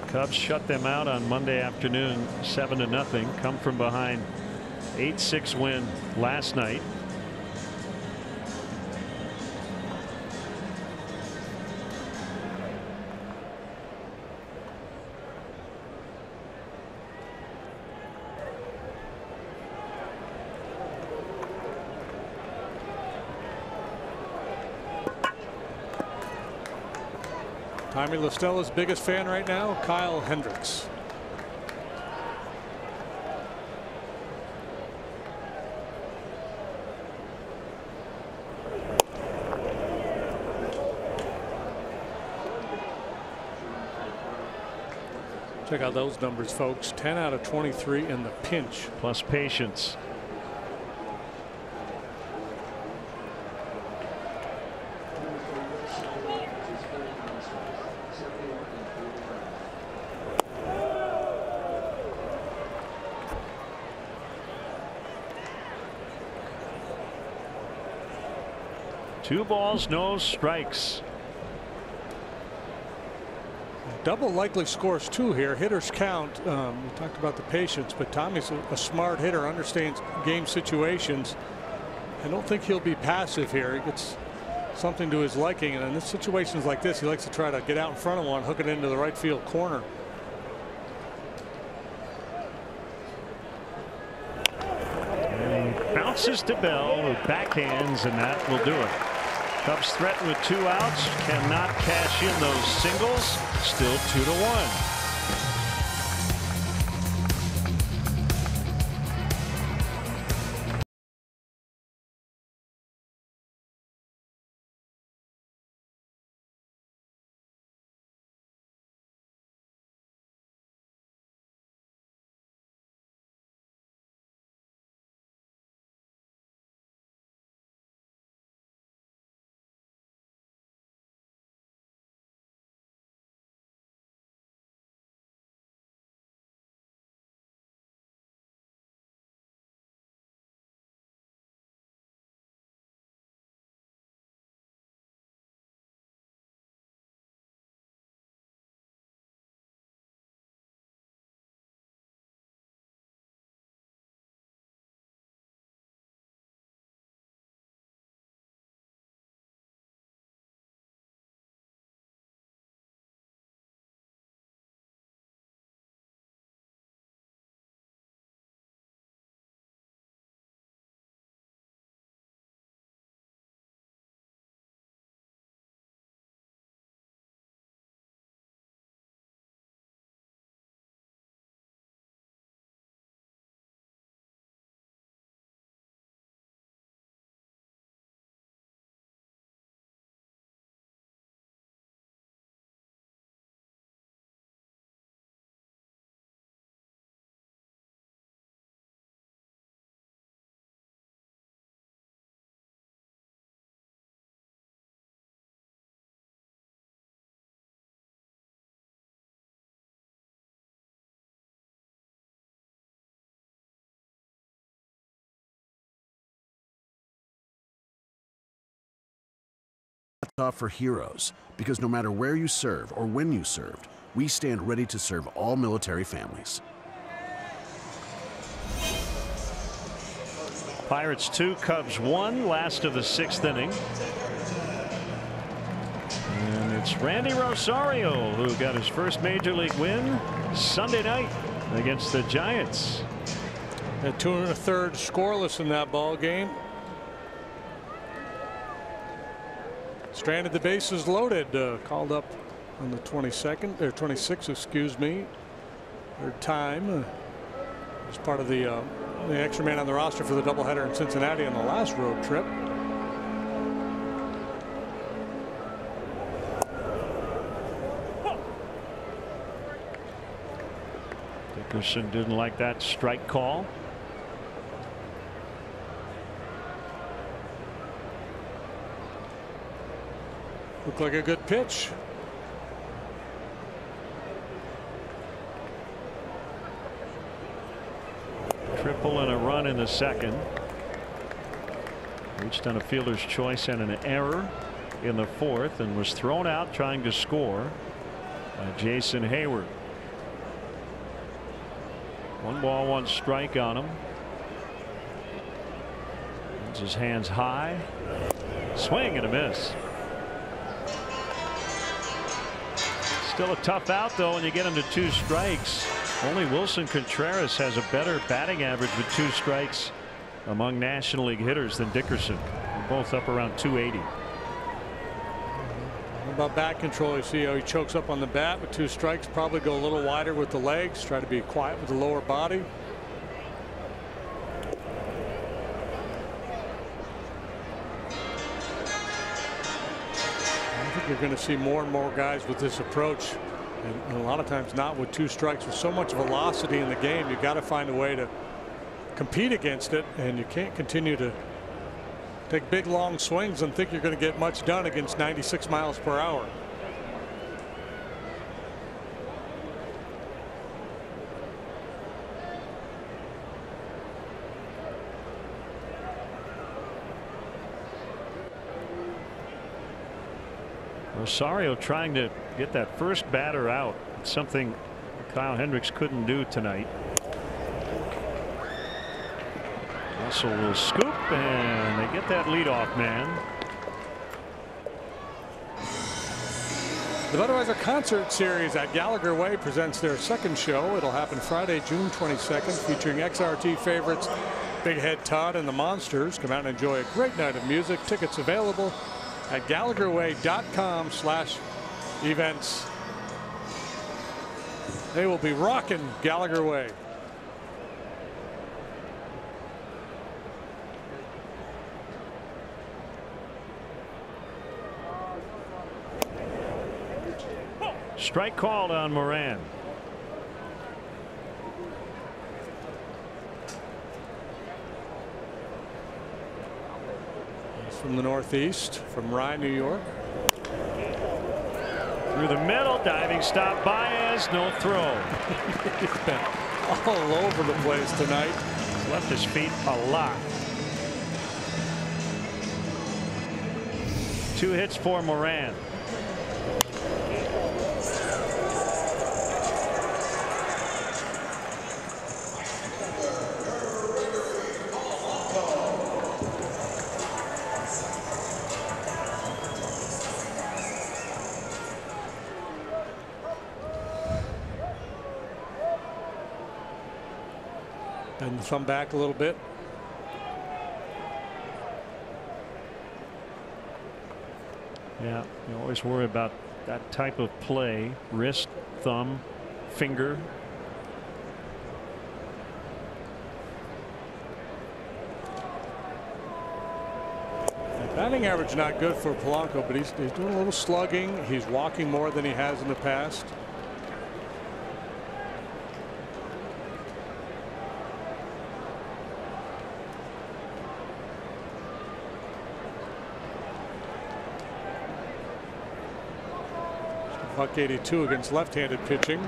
Cubs shut them out on Monday afternoon 7-0. Come from behind 8-6 win last night. Tommy La Stella's biggest fan right now, Kyle Hendricks. Check out those numbers, folks. 10 out of 23 in the pinch. Plus patience. Two balls, no strikes. Double likely scores 2 here. Hitters count. We talked about the patience, but Tommy's a smart hitter, understands game situations. I don't think he'll be passive here. He gets something to his liking, and in situations like this, he likes to try to get out in front of one, hook it into the right field corner. And bounces to Bell with backhands, and that will do it. Cubs threatened with 2 outs, cannot cash in those singles. Still 2-1. off for heroes, because no matter where you serve or when you served, we stand ready to serve all military families. Pirates 2, Cubs 1, last of the 6th inning. And it's Randy Rosario who got his first major league win Sunday night against the Giants. At 2 1/3 scoreless in that ball game. Stranded, the bases loaded, called up on the 22nd or 26th, excuse me. Third time as part of the extra man on the roster for the doubleheader in Cincinnati on the last road trip. Dickerson didn't like that strike call. Looked like a good pitch. Triple and a run in the second. Reached on a fielder's choice and an error in the fourth, and was thrown out trying to score by Jason Hayward. 1 ball, 1 strike on him. Holds his hands high. Swing and a miss. Still a tough out though when you get him to 2 strikes. Only Wilson Contreras has a better batting average with 2 strikes among National League hitters than Dickerson. They're both up around 280. What about bat control? You see how he chokes up on the bat with 2 strikes. Probably go a little wider with the legs. Try to be quiet with the lower body. I think you're going to see more and more guys with this approach. And a lot of times not with 2 strikes. With so much velocity in the game, you've got to find a way to compete against it, and you can't continue to take big long swings and think you're going to get much done against 96 miles per hour. Rosario trying to get that first batter out. It's something Kyle Hendricks couldn't do tonight. Russell will scoop, and they get that leadoff man. The Budweiser Concert Series at Gallagher Way presents their 2nd show. It'll happen Friday, June 22nd, featuring XRT favorites Big Head Todd and the Monsters. Come out and enjoy a great night of music. Tickets available at GallagherWay.com/events. They will be rocking Gallagher Way. Strike called on Moran. From the northeast, from Rye, New York. Through the middle, diving stop. Baez, no throw. He's been all over the place tonight. He's left his feet a lot. 2 hits for Moran. And thumb back a little bit. Yeah, you always worry about that type of play. Wrist, thumb, finger. Batting average not good for Polanco, but he's doing a little slugging. He's walking more than he has in the past. .82 against left-handed pitching.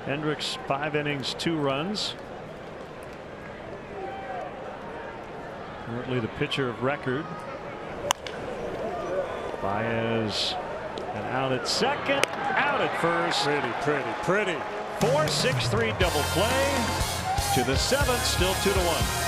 Hendricks 5 innings, 2 runs. Currently the pitcher of record. Baez and out at second, out at first. Pretty. 4-6-3 double play to the 7th, still 2-1.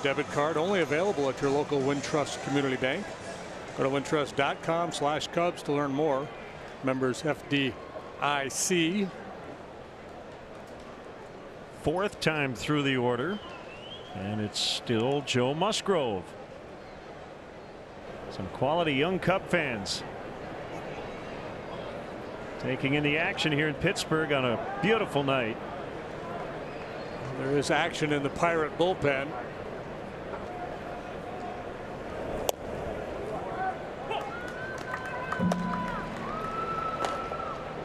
Debit card only available at your local Wintrust Community Bank. Go to wintrust.com/Cubs to learn more. Members FDIC. 4th time through the order, and it's still Joe Musgrove. Some quality young Cub fans taking in the action here in Pittsburgh on a beautiful night. There is action in the Pirate bullpen.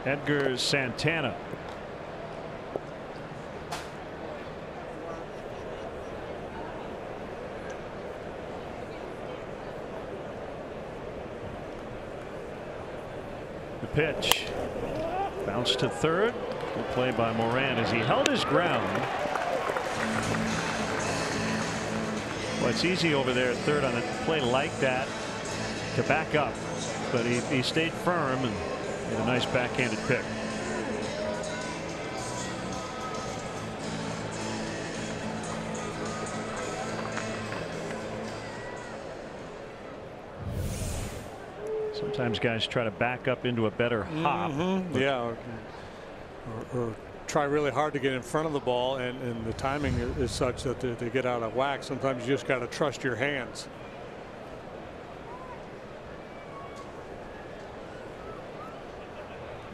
Edgar Santana. The pitch. Bounce to third. Good play by Moran as he held his ground. Well, it's easy over there at third on a play like that to back up, but he stayed firm and made a nice backhanded pick. Sometimes guys try to back up into a better hop. Yeah, or try really hard to get in front of the ball, and the timing is such that they get out of whack. Sometimes you just got to trust your hands.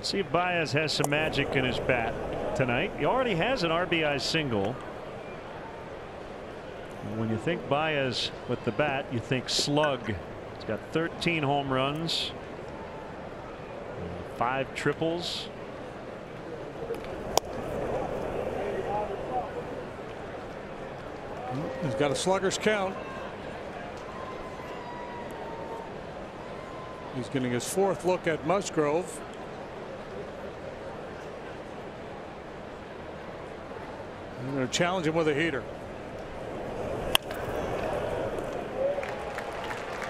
See if Baez has some magic in his bat tonight. He already has an RBI single. And when you think Baez with the bat, you think slug. He's got 13 home runs, 5 triples. He's got a slugger's count. He's getting his 4th look at Musgrove. I'm going to challenge him with a heater.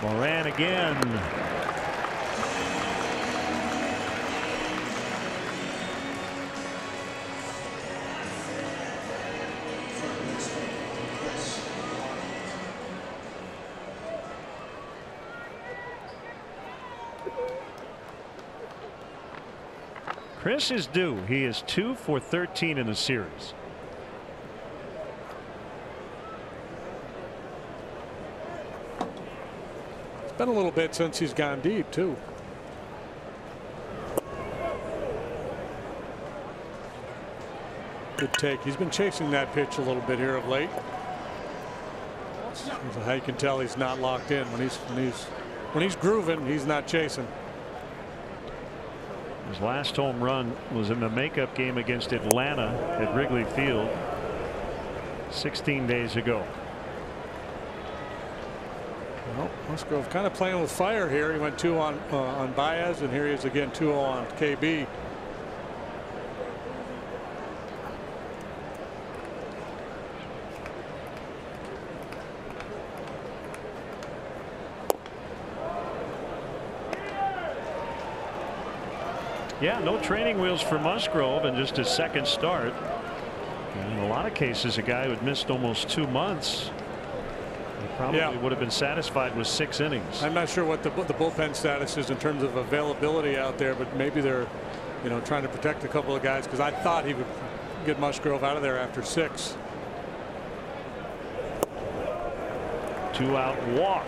Moran again. Chris is due. He is 2 for 13 in the series. Been a little bit since he's gone deep, too. Good take. He's been chasing that pitch a little bit here of late. So how you can tell he's not locked in when he's grooving. He's not chasing. His last home run was in the makeup game against Atlanta at Wrigley Field 16 days ago. Well, Musgrove kind of playing with fire here. He went 2 on Baez, and here he is again 2-0 on KB. Yeah, no training wheels for Musgrove and just his second start. And in a lot of cases, a guy who had missed almost 2 months probably would have been satisfied with 6 innings. I'm not sure what the bullpen status is in terms of availability out there, but maybe they're, trying to protect a couple of guys, because I thought he would get Musgrove out of there after 6. 2-out walk.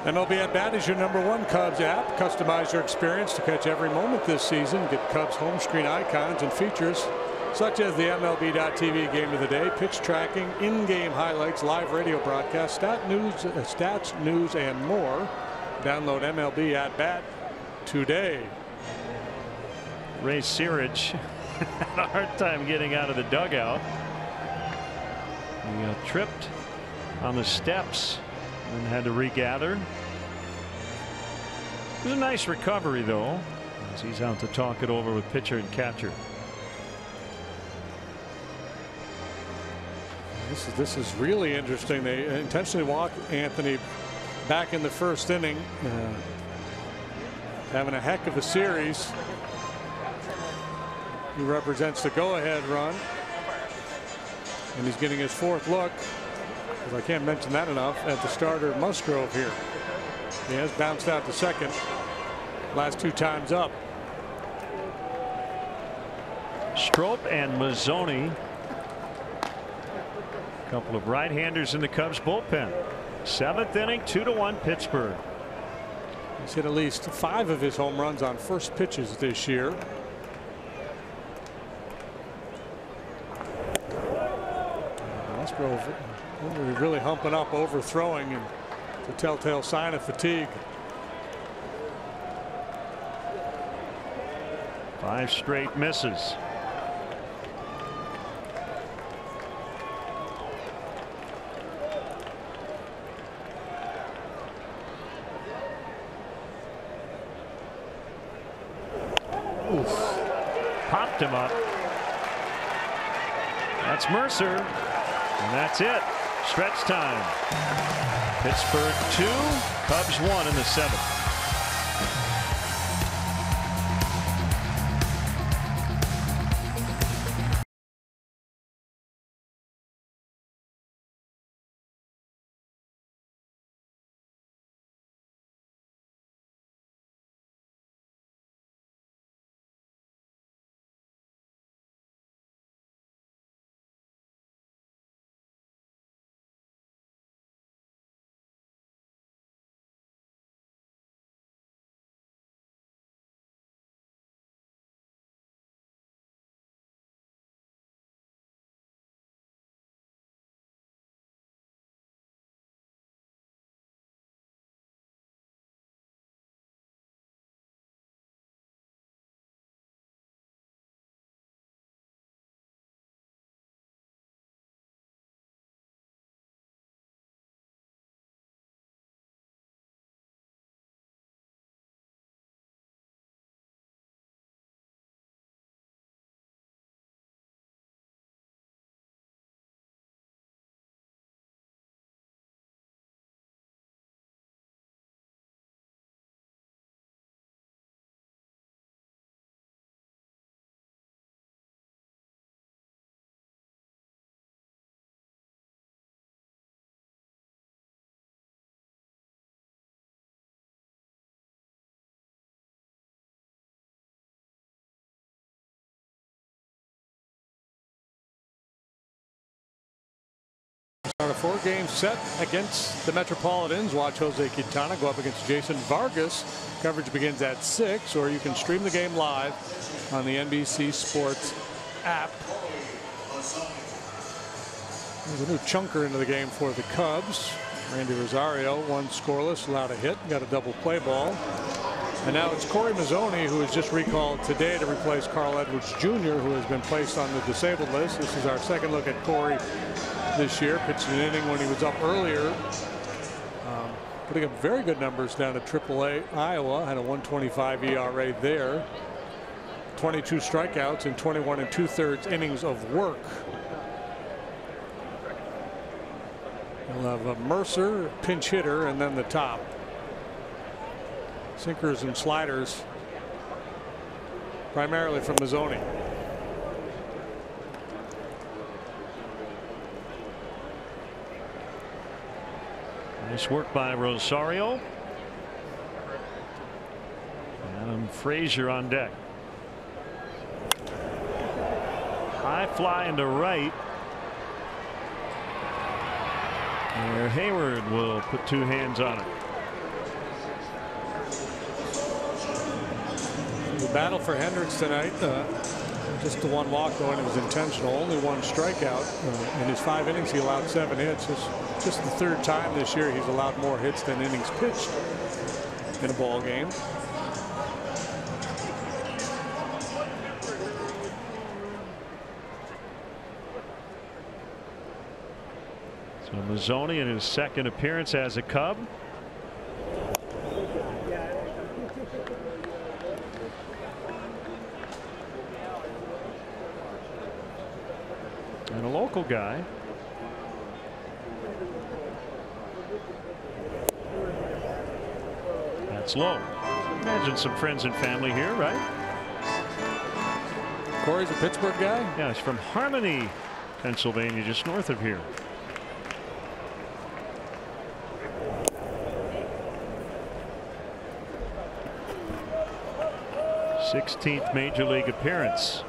MLB At Bat is your #1 Cubs app. Customize your experience to catch every moment this season. Get Cubs home screen icons and features such as the MLB.TV Game of the Day, pitch tracking, in-game highlights, live radio broadcasts, stats, news, and more. Download MLB At Bat today. Ray Searage had a hard time getting out of the dugout. He tripped on the steps and had to regather. It was a nice recovery, though, as he's out to talk it over with pitcher and catcher. This is really interesting. They intentionally walked Anthony back in the first inning, having a heck of a series. He represents the go-ahead run, and he's getting his 4th look, because I can't mention that enough, at the starter Musgrove here. He has bounced out to second last 2 times up. Strop and Mazzoni, a couple of right-handers in the Cubs bullpen. 7th inning, 2-1 Pittsburgh. He's hit at least 5 of his home runs on first pitches this year. Musgrove really humping up, overthrowing, and it's a telltale sign of fatigue. 5 straight misses. Oof. Popped him up. That's Mercer, and that's it. Stretch time. Pittsburgh 2, Cubs 1 in the 7th. On a 4-game set against the Metropolitans, watch Jose Quintana go up against Jason Vargas. Coverage begins at 6, or you can stream the game live on the NBC Sports app. There's a new chunker into the game for the Cubs. Randy Rosario, 1 scoreless, allowed a hit, got a double play ball. And now it's Corey Mazzoni, who was just recalled today to replace Carl Edwards Jr., who has been placed on the disabled list. This is our second look at Corey this year. Pitched an inning when he was up earlier. Putting up very good numbers down at AAA Iowa. Had a 1.25 ERA there. 22 strikeouts in 21 2/3 innings of work. We'll have a Mercer, pinch hitter, and then the top. Sinkers and sliders primarily from Mazzoni. Nice work by Rosario. Adam Frazier on deck. High fly into right. Where Hayward will put 2 hands on it. The battle for Hendricks tonight. Just the 1 walk, though, and it was intentional. Only 1 strikeout. In his 5 innings, he allowed 7 hits. It's just the 3rd time this year he's allowed more hits than innings pitched in a ball game. So Mazzoni in his 2nd appearance as a Cub. And a local guy. That's low. Imagine some friends and family here, right? Corey's a Pittsburgh guy? Yeah, he's from Harmony, Pennsylvania, just north of here. th major league appearance.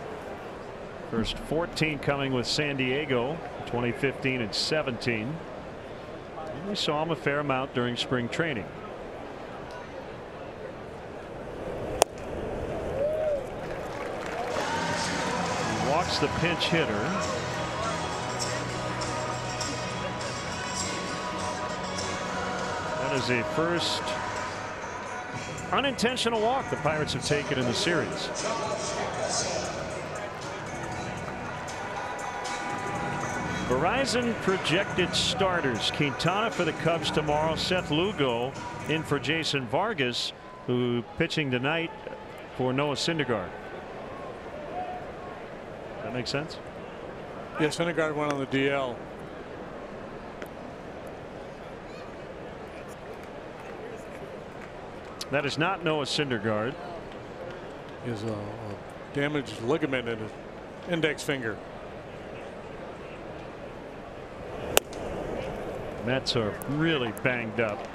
First 14 coming with San Diego, 2015 and 17. And we saw him a fair amount during spring training. He walks the pinch hitter. That is a first unintentional walk the Pirates have taken in the series. Verizon projected starters. Quintana for the Cubs tomorrow. Seth Lugo in for Jason Vargas, who pitching tonight for Noah Syndergaard. That makes sense? Yeah, Syndergaard went on the DL. That is not Noah Syndergaard. He has a damaged ligament in his index finger. Mets are really banged up.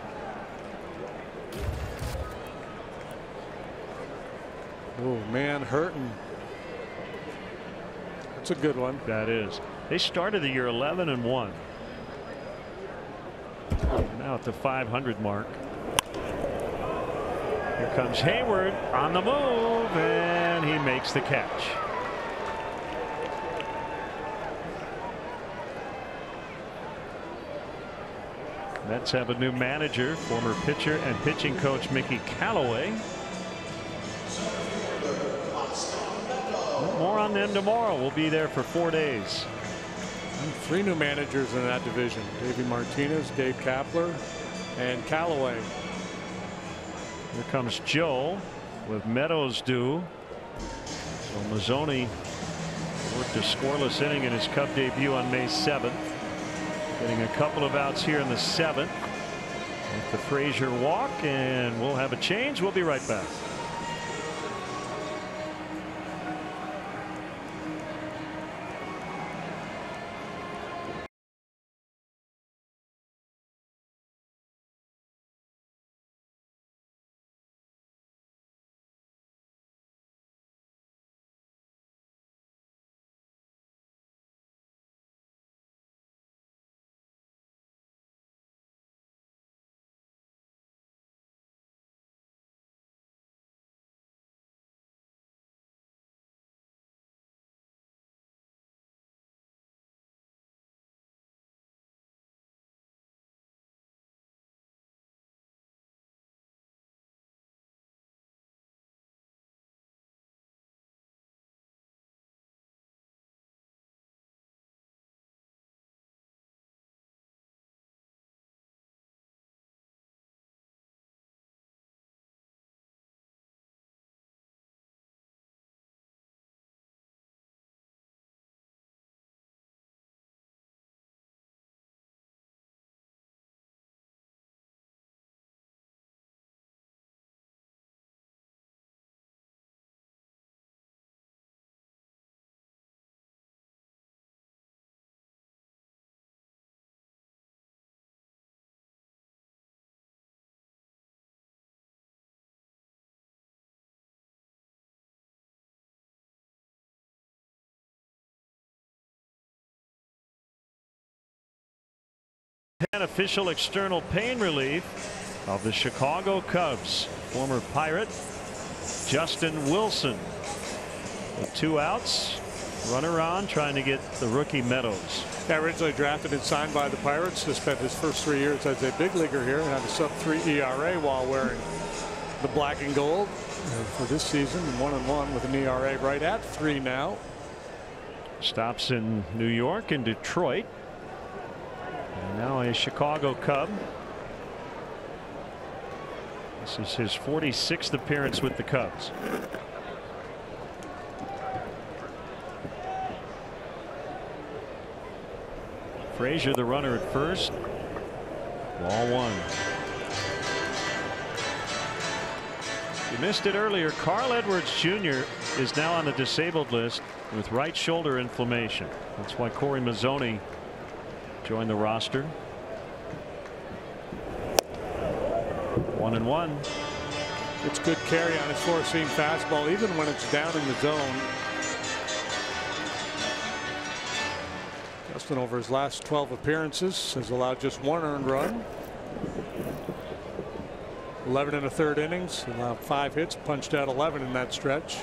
Oh, man, hurting. That's a good one. That is. They started the year 11-1. Now at the 500 mark. Here comes Hayward on the move, and he makes the catch. Mets have a new manager, former pitcher and pitching coach Mickey Callaway. More on them tomorrow. We'll be there for 4 days. And 3 new managers in that division: Davey Martinez, Dave Kapler, and Callaway. Here comes Joe with Meadows due. So Mazzoni worked a scoreless inning in his Cub debut on May 7th. Getting a couple of outs here in the 7th with the Frazier walk, and we'll have a change. We'll be right back. And official external pain relief of the Chicago Cubs. Former Pirate Justin Wilson with 2 outs. Runner on, trying to get the rookie Meadows. Yeah, originally drafted and signed by the Pirates. Has spent his first 3 years as a big leaguer here and had a sub-3 ERA while wearing the black and gold. And for this season, 1-1 with an ERA right at 3 now. Stops in New York and Detroit. And now a Chicago Cub. This is his 46th appearance with the Cubs. Frazier, the runner at first. Ball 1. You missed it earlier. Carl Edwards Jr. is now on the disabled list with right shoulder inflammation. That's why Corey Mazzoni joined the roster. 1-1. It's good carry on his four-seam fastball, even when it's down in the zone. Justin, over his last 12 appearances, has allowed just 1 earned run. 11 1/3 innings, allowed 5 hits, punched out 11 in that stretch.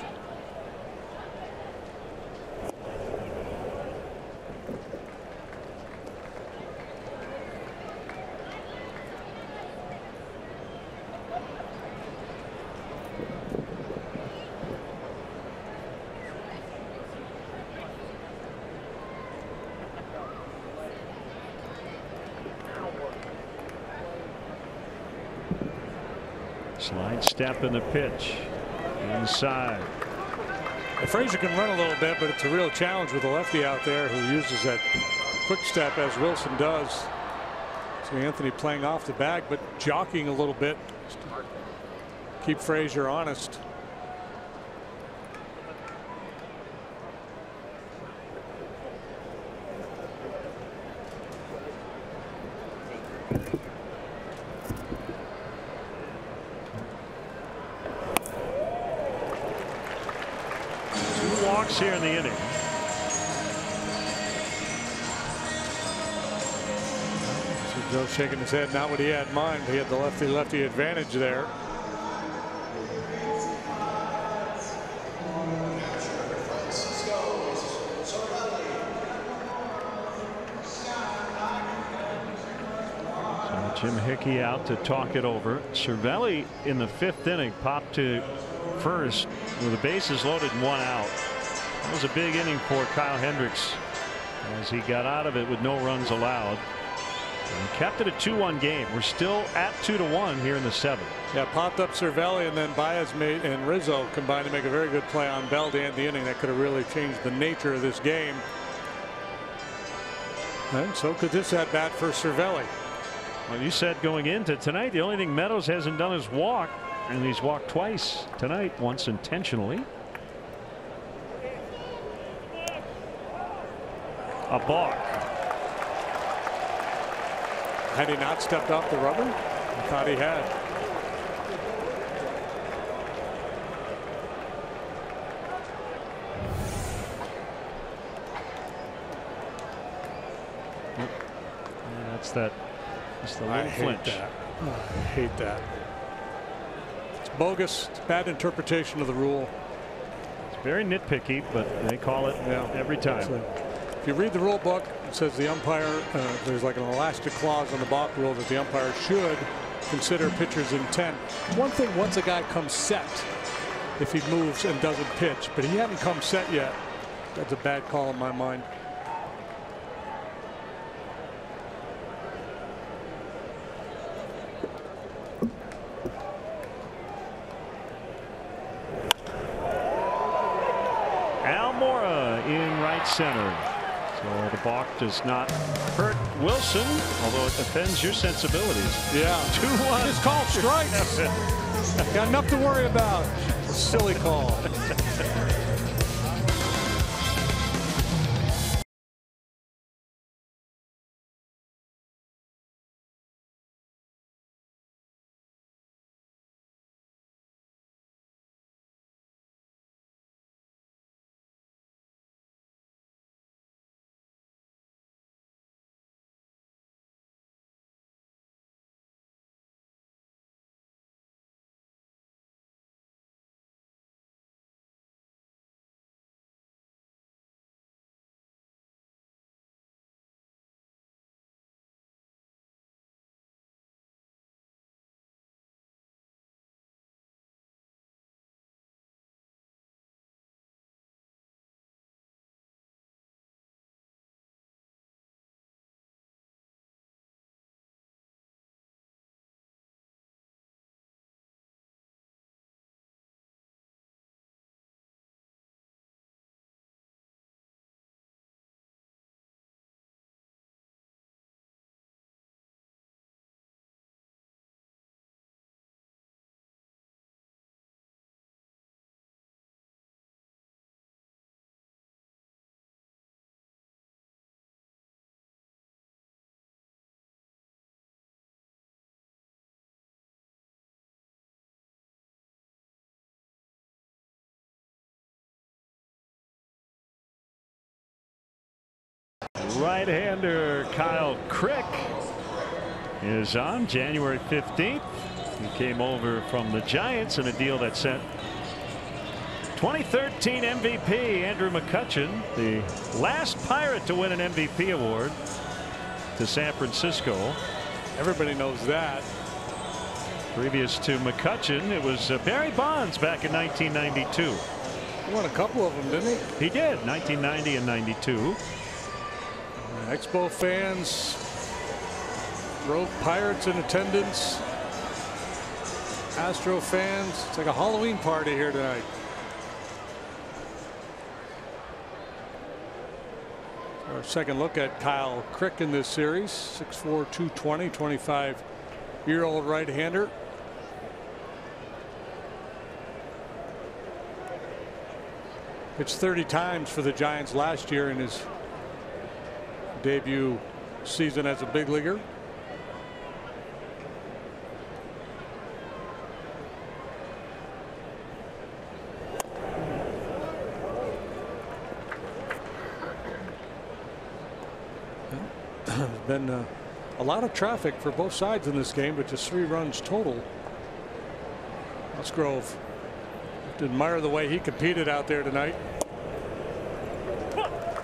Slide step in the pitch. Inside. Frazier can run a little bit, but it's a real challenge with a lefty out there who uses that quick step as Wilson does. So Anthony playing off the bag, but jockeying a little bit. Keep Frazier honest. Here in the inning. So Joe shaking his head, not what he had in mind. He had the lefty advantage there. So Jim Hickey out to talk it over. Cervelli in the 5th inning popped to first with the bases loaded and 1 out. That was a big inning for Kyle Hendricks as he got out of it with no runs allowed and kept it a 2-1 game. We're still at 2-1 here in the 7th. Yeah, popped up Cervelli, and then Baez and Rizzo combined to make a very good play on Bell to end the inning. That could have really changed the nature of this game. And so could this at bat for Cervelli. Well, you said going into tonight the only thing Meadows hasn't done is walk, and he's walked twice tonight, once intentionally. A balk. Had he not stepped off the rubber? I thought he had. Yeah, that's the little flinch. That. Oh, I hate that. It's bogus. It's bad interpretation of the rule. It's very nitpicky, but they call it every time. If you read the rule book, it says the umpire, there's like an elastic clause on the balk rule that the umpire should consider pitcher's intent. One thing, once a guy comes set, if he moves and doesn't pitch, but he hadn't come set yet, that's a bad call in my mind. Almora in right center. So the balk does not hurt Wilson, although it offends your sensibilities. Yeah. 2-1. Just called strikes. Got enough to worry about. Silly call. right-hander Kyle Crick is on January 15th. He came over from the Giants in a deal that sent 2013 MVP Andrew McCutchen, the last Pirate to win an MVP award, to San Francisco. Everybody knows that. Previous to McCutchen, it was Barry Bonds back in 1992. He won a couple of them, didn't he? He did, 1990 and 92. Expo fans, drove Pirates in attendance. Astro fans, it's like a Halloween party here tonight. Our second look at Kyle Crick in this series. 6'4", 220, 25-year-old right-hander. Pitched 30 times for the Giants last year in his debut season as a big leaguer. There's been a lot of traffic for both sides in this game, but just 3 runs total. Musgrove, to admire the way he competed out there tonight.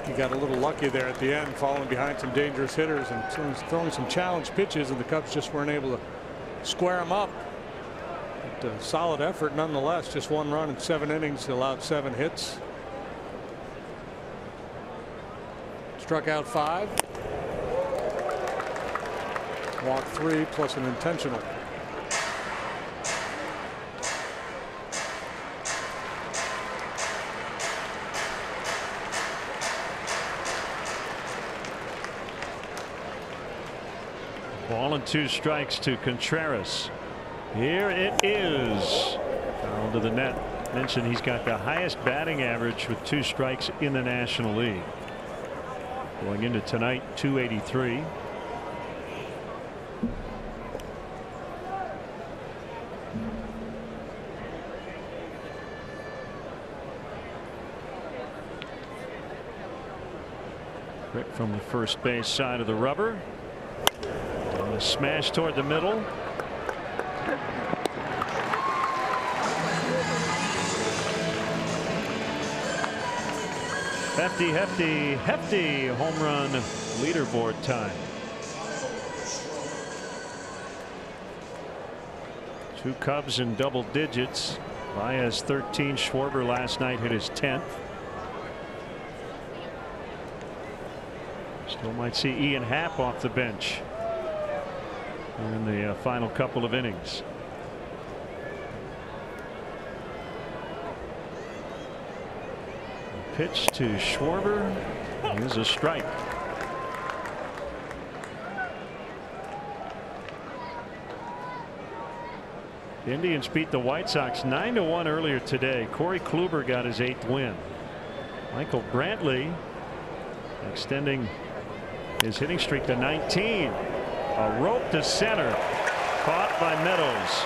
He got a little lucky there at the end, falling behind some dangerous hitters and throwing some challenge pitches, and the Cubs just weren't able to square him up. But a solid effort nonetheless. Just 1 run in 7 innings, allowed 7 hits. Struck out 5. Walk 3 plus an intentional. Ball and 2 strikes to Contreras. Here it is. Foul to the net. Mentioned he's got the highest batting average with 2 strikes in the National League. Going into tonight, 283. Right from the first base side of the rubber. And a smash toward the middle. Hefty home run leaderboard time. 2 Cubs in double digits. Baez 13. Schwarber last night hit his 10th. Still might see Ian Happ off the bench in the final couple of innings. Pitch to Schwarber is a strike. The Indians beat the White Sox 9-1 earlier today. Corey Kluber got his 8th win. Michael Brantley extending his hitting streak to 19. A rope to center, caught by Meadows.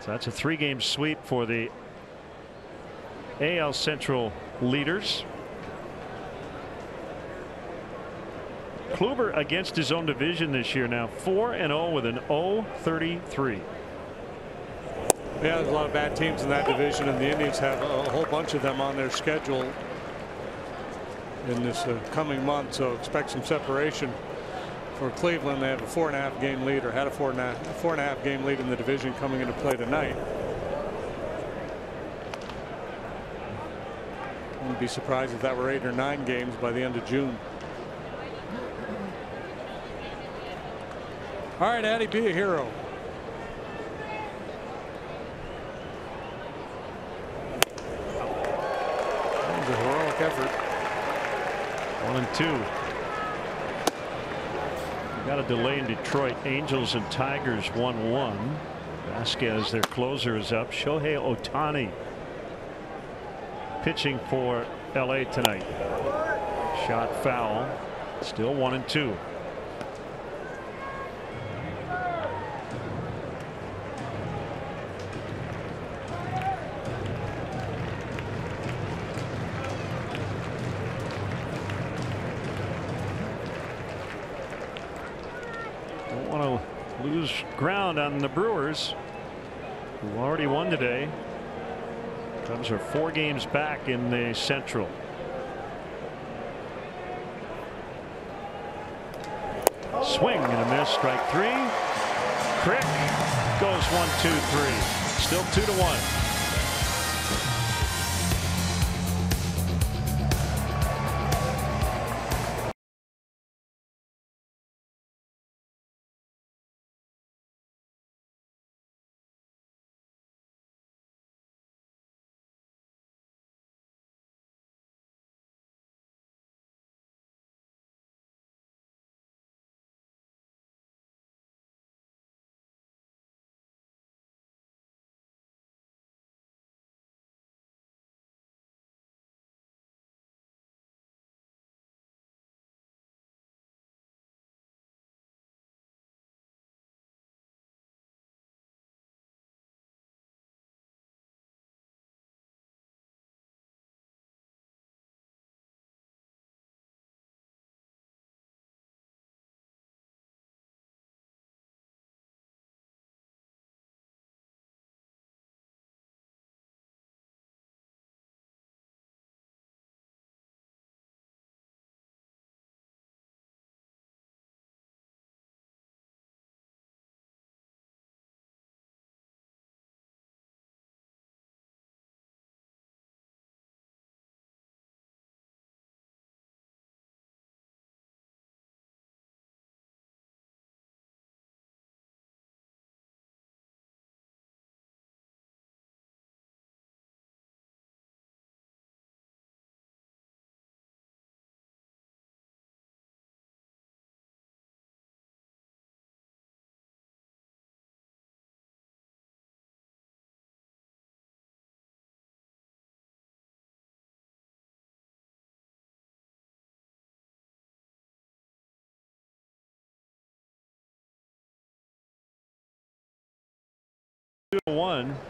So that's a 3-game sweep for the AL Central leaders. Kluber against his own division this year now 4-0 with an 0.33. Yeah, there's a lot of bad teams in that division, and the Indians have a whole bunch of them on their schedule in this coming month, so expect some separation for Cleveland. They have a 4.5 game lead, or had a 4.5 game lead in the division coming into play tonight. Wouldn't be surprised if that were 8 or 9 games by the end of June. All right, Addie, be a hero. That was a heroic effort. 1-2. Got a delay in Detroit. Angels and Tigers 1-1. Vasquez, their closer, is up. Shohei Ohtani pitching for LA tonight. Shot foul. Still 1-2. want to lose ground on the Brewers, who already won today. Cubs are 4 games back in the Central. Swing and a miss. Strike 3. Crick goes 1-2-3. Still 2-1.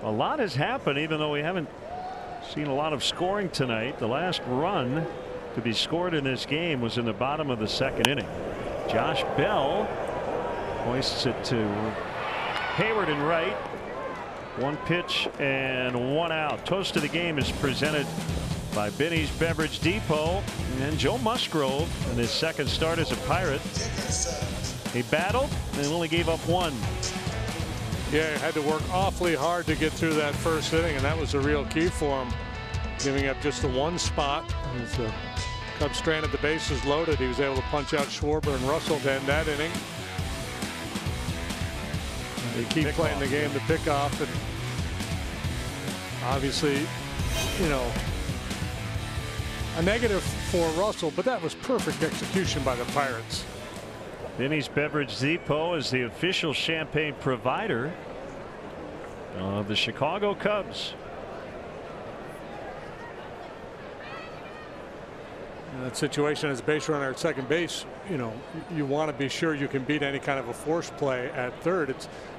A lot has happened, even though we haven't seen a lot of scoring tonight. The last run to be scored in this game was in the bottom of the 2nd inning. Josh Bell hoists it to Hayward in right. 1 pitch and 1 out. Toast of the game is presented by Benny's Beverage Depot and Joe Musgrove in his 2nd start as a Pirate. He battled and only gave up 1. Yeah, he had to work awfully hard to get through that 1st inning, and that was the real key for him. Giving up just the 1 spot. As the Cubs stranded the bases loaded, he was able to punch out Schwarber and Russell to end that inning. They keep playing the game to pick off, and obviously, you know, a negative for Russell, but that was perfect execution by the Pirates. Benny's Beverage Depot is the official champagne provider of the Chicago Cubs. In that situation as a base runner at 2nd base, you know, you want to be sure you can beat any kind of a force play at 3rd.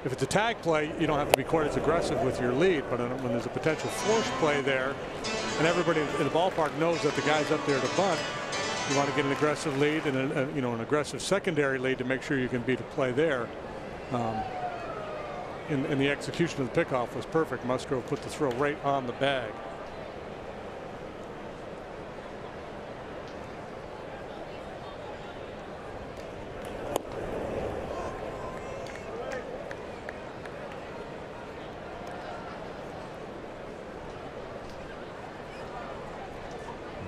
If it's a tag play, you don't have to be quite as aggressive with your lead, but when there's a potential force play there and everybody in the ballpark knows that the guy's up there to bunt, you want to get an aggressive lead and an aggressive secondary lead to make sure you can beat a play there. And the execution of the pickoff was perfect. Musgrove put the throw right on the bag.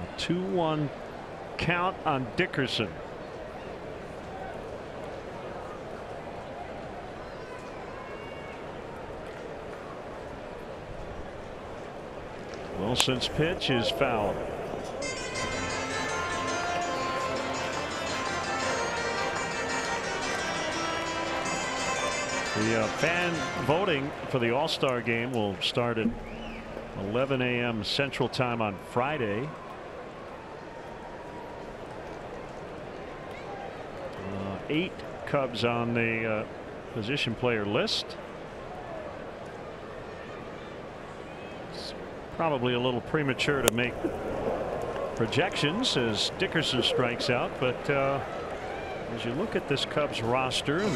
A 2-1 count on Dickerson. Wilson's pitch is foul. The fan voting for the All-Star game will start at 11 a.m. Central Time on Friday. 8 Cubs on the position player list. It's probably a little premature to make projections as Dickerson strikes out, but as you look at this Cubs roster and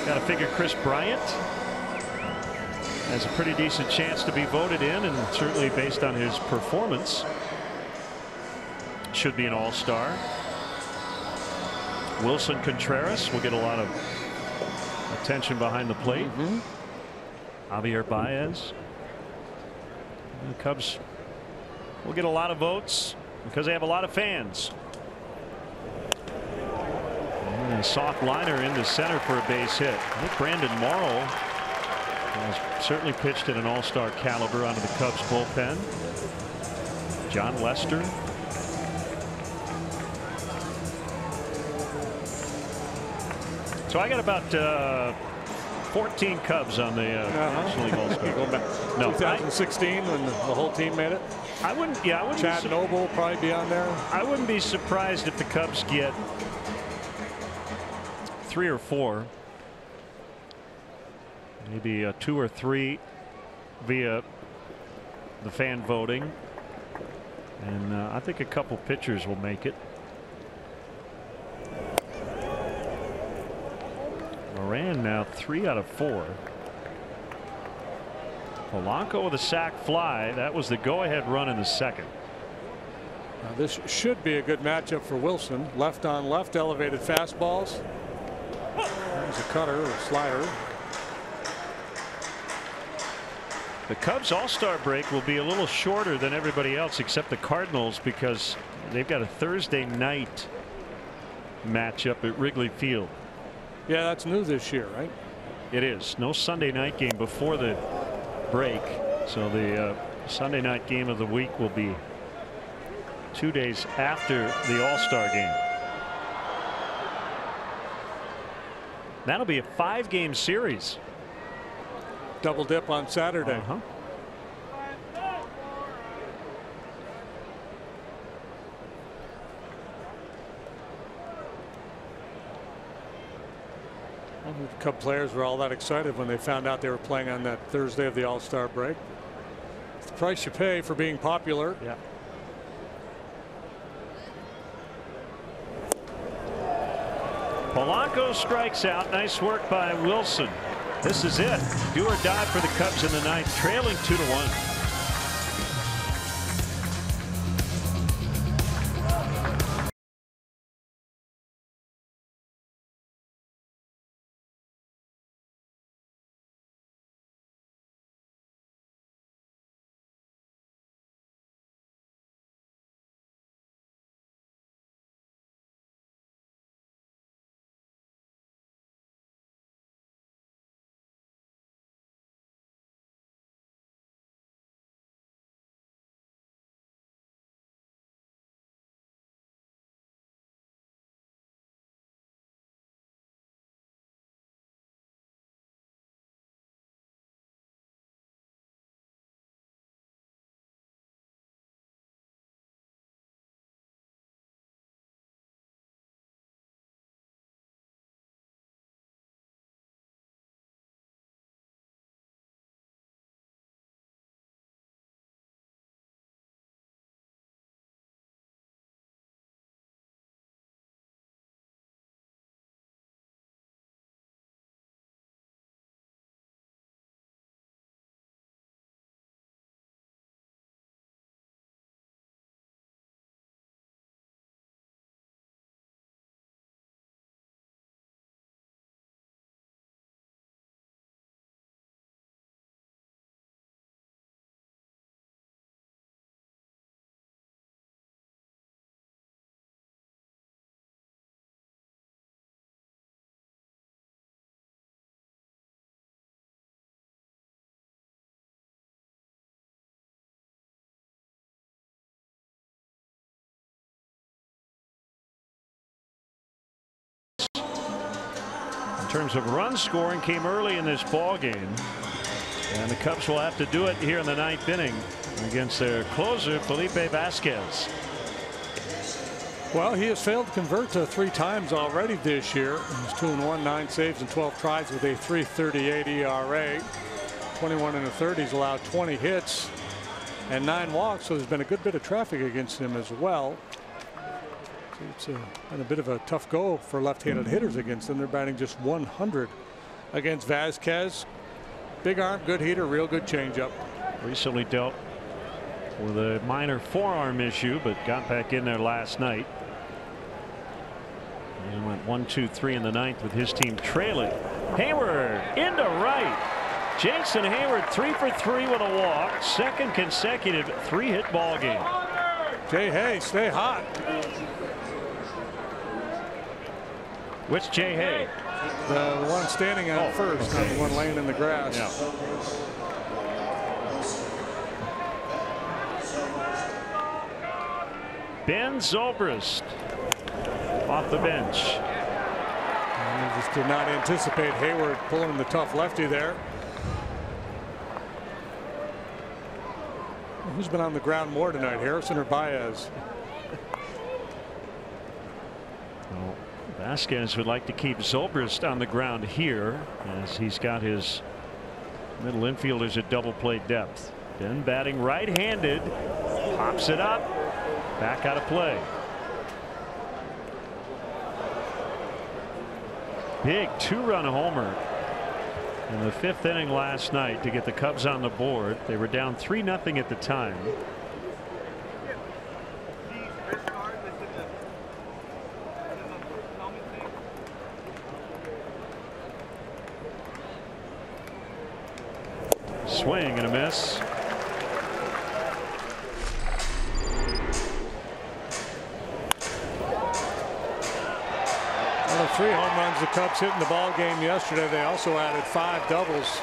Got to figure Chris Bryant has a pretty decent chance to be voted in, and certainly based on his performance should be an all-star. Wilson Contreras will get a lot of attention behind the plate. Javier Baez. And the Cubs will get a lot of votes because they have a lot of fans. And a soft liner into center for a base hit. I think Brandon Morrow has certainly pitched at an all-star caliber onto the Cubs bullpen. John Lester. So I got about 14 Cubs on the National League All-Star. Go back. No, 2016 when the whole team made it. I wouldn't. Yeah, I wouldn't. Chad Noble will probably be on there. I wouldn't be surprised if the Cubs get 3 or 4, maybe 2 or 3 via the fan voting, and I think a couple pitchers will make it. Moran now 3 out of 4. Polanco with a sac fly. That was the go-ahead run in the second. Now this should be a good matchup for Wilson. Left on left, elevated fastballs. There's a cutter or slider. The Cubs all-star break will be a little shorter than everybody else except the Cardinals because they've got a Thursday night matchup at Wrigley Field. Yeah, that's new this year, right? It is. No Sunday night game before the break. So the Sunday night game of the week will be 2 days after the All-Star game. That'll be a 5-game series. Double dip on Saturday. The Cub players were all that excited when they found out they were playing on that Thursday of the All-Star break. It's the price you pay for being popular. Yeah. Polanco strikes out. Nice work by Wilson. This is it. Do or die for the Cubs in the ninth, trailing 2-1. In terms of run scoring, came early in this ball game, and the Cubs will have to do it here in the ninth inning against their closer Felipe Vasquez. Well, he has failed to convert 3 times already this year. He's 2-1, 9 saves and 12 tries with a .338 ERA. 21 in the third. He's allowed 20 hits and 9 walks, so there's been a good bit of traffic against him as well. It's been a bit of a tough go for left-handed hitters against them. They're batting just 100 against Vasquez. Big arm, good heater, real good changeup. Recently dealt with a minor forearm issue, but got back in there last night. And went 1-2-3 in the ninth with his team trailing. Hayward into right. Jason Hayward 3 for 3 with a walk. Second consecutive 3-hit ball game. Jay Hay, stay hot. Which Jay Hay? The one standing on first, not the one laying in the grass. Yeah. Ben Zobrist off the bench. And he just did not anticipate Hayward pulling the tough lefty there. Who's been on the ground more tonight, Harrison or Baez? Well, Vasquez would like to keep Zobrist on the ground here, as he's got his middle infielders at double play depth. Ben batting right-handed, pops it up, back out of play. Big 2-run homer in the 5th inning last night to get the Cubs on the board. They were down 3-0 at the time. Swing and a miss. Well, the 3 home runs the Cubs hit in the ball game yesterday. They also added 5 doubles.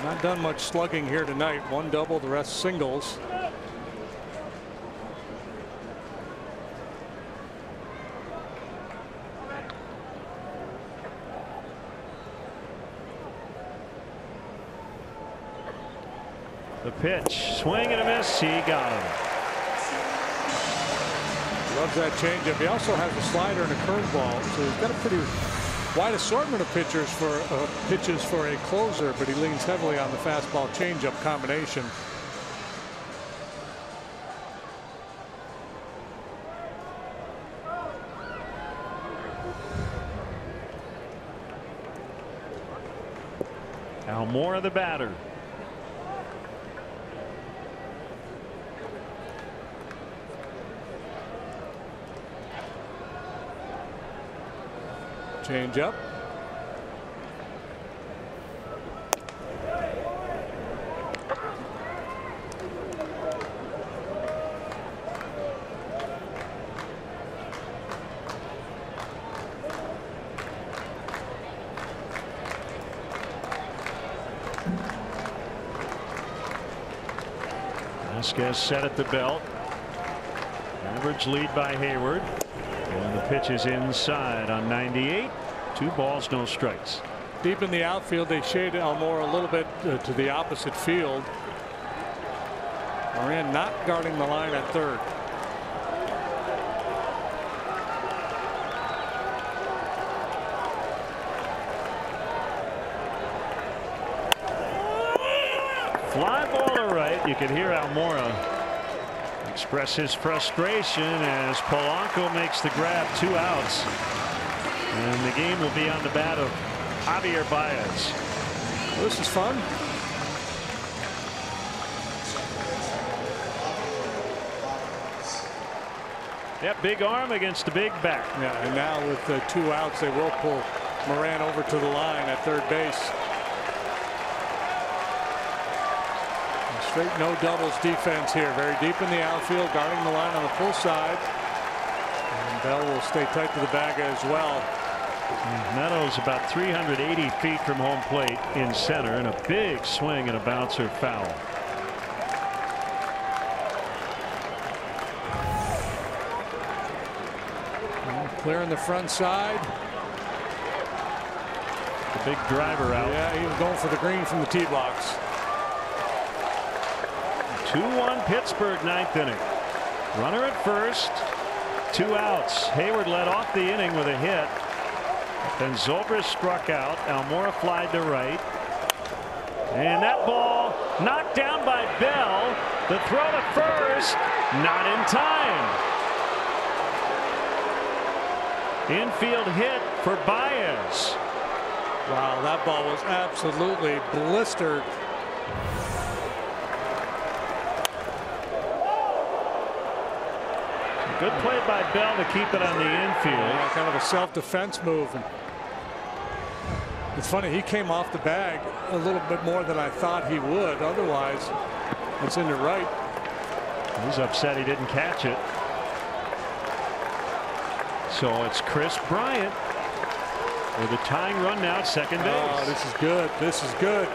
Not done much slugging here tonight. 1 double, the rest singles. The pitch, swing and a miss. He got him. Loves that changeup. He also has a slider and a curveball, so he's got a pretty wide assortment of pitches for a closer, but he leans heavily on the fastball changeup combination. Almora the batter. Change up. Vasquez set at the belt. Average lead by Hayward. And the pitch is inside on 98. 2 balls, no strikes. Deep in the outfield, they shade Almora a little bit to the opposite field. Moran not guarding the line at third. Fly ball to right. You can hear Almora express his frustration as Polanco makes the grab. 2 outs. And the game will be on the bat of Javier Baez. Well, this is fun. Yep, big arm against the big bat. Yeah, and now with the 2 outs, they will pull Moran over to the line at third base. Straight no doubles defense here. Very deep in the outfield, guarding the line on the pull side. And Bell will stay tight to the bag as well. Meadows about 380 feet from home plate in center, and a big swing and a bouncer foul. Clearing the front side. The big driver out. Yeah, he was going for the green from the tee box. 2-1 Pittsburgh, 9th inning. Runner at first. 2 outs. Hayward led off the inning with a hit. Then Zobrist struck out. Almora flied to right. And that ball knocked down by Bell. The throw to first. Not in time. Infield hit for Baez. Wow, that ball was absolutely blistered. Good play by Bell to keep it on the infield. Yeah, kind of a self-defense move. And it's funny, he came off the bag a little bit more than I thought he would. Otherwise, it's into right. He's upset he didn't catch it. So it's Chris Bryant with a tying run now at second base. Oh, this is good. This is good.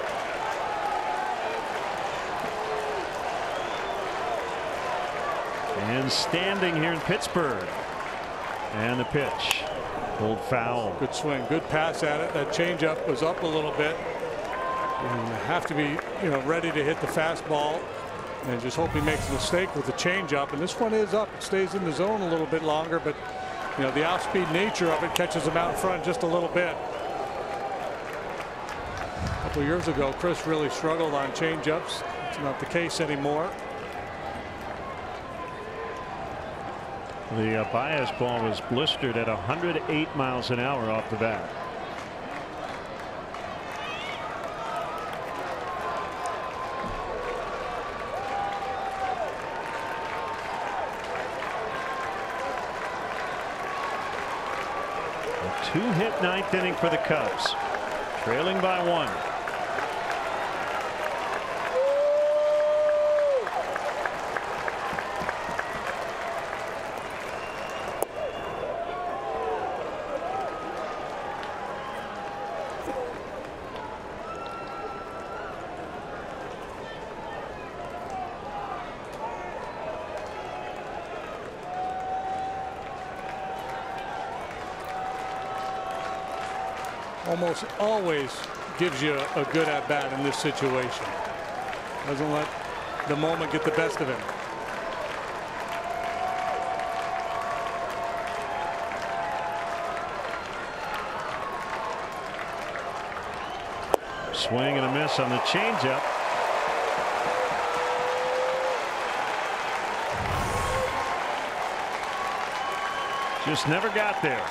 And standing here in Pittsburgh. And the pitch. Pulled foul. Good swing. Good pass at it. That changeup was up a little bit. And you have to be, ready to hit the fastball. And just hope he makes a mistake with the changeup. And this one is up. It stays in the zone a little bit longer, but the off-speed nature of it catches him out in front just a little bit. A couple of years ago, Chris really struggled on changeups. It's not the case anymore. The Baez ball was blistered at 108 miles an hour off the bat. A two-hit ninth inning for the Cubs, trailing by 1. Almost always gives you a good at bat in this situation. Doesn't let the moment get the best of him. Swing and a miss on the changeup. Just never got there.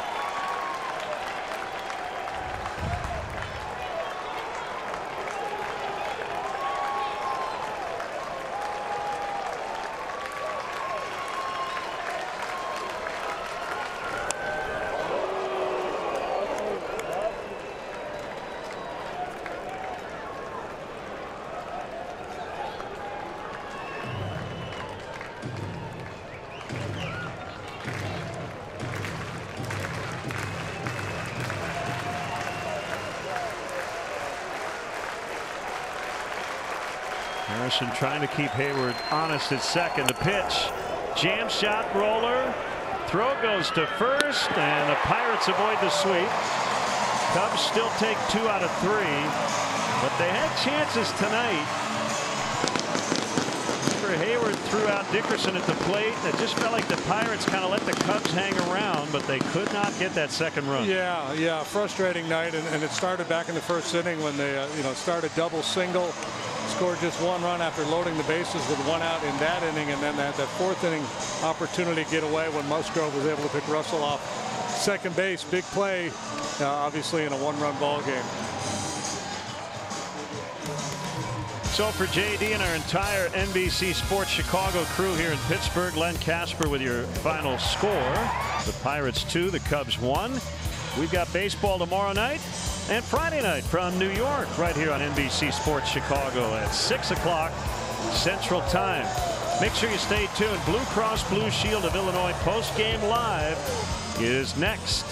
Harrison trying to keep Hayward honest at second. The pitch, jam shot, roller, throw goes to first, and the Pirates avoid the sweep. Cubs still take 2 out of 3, but they had chances tonight. Hayward threw out Dickerson at the plate. It just felt like the Pirates kind of let the Cubs hang around, but they could not get that second run. Yeah, frustrating night, and it started back in the first inning when they started double single, scored just 1 run after loading the bases with 1 out in that inning, and then that 4th inning opportunity to get away when Musgrove was able to pick Russell off second base. Big play, obviously in a 1-run ball game. So for JD and our entire NBC Sports Chicago crew here in Pittsburgh, Len Casper with your final score. The Pirates 2, the Cubs 1. We've got baseball tomorrow night and Friday night from New York right here on NBC Sports Chicago at 6 o'clock Central Time. Make sure you stay tuned. Blue Cross Blue Shield of Illinois post-game live is next.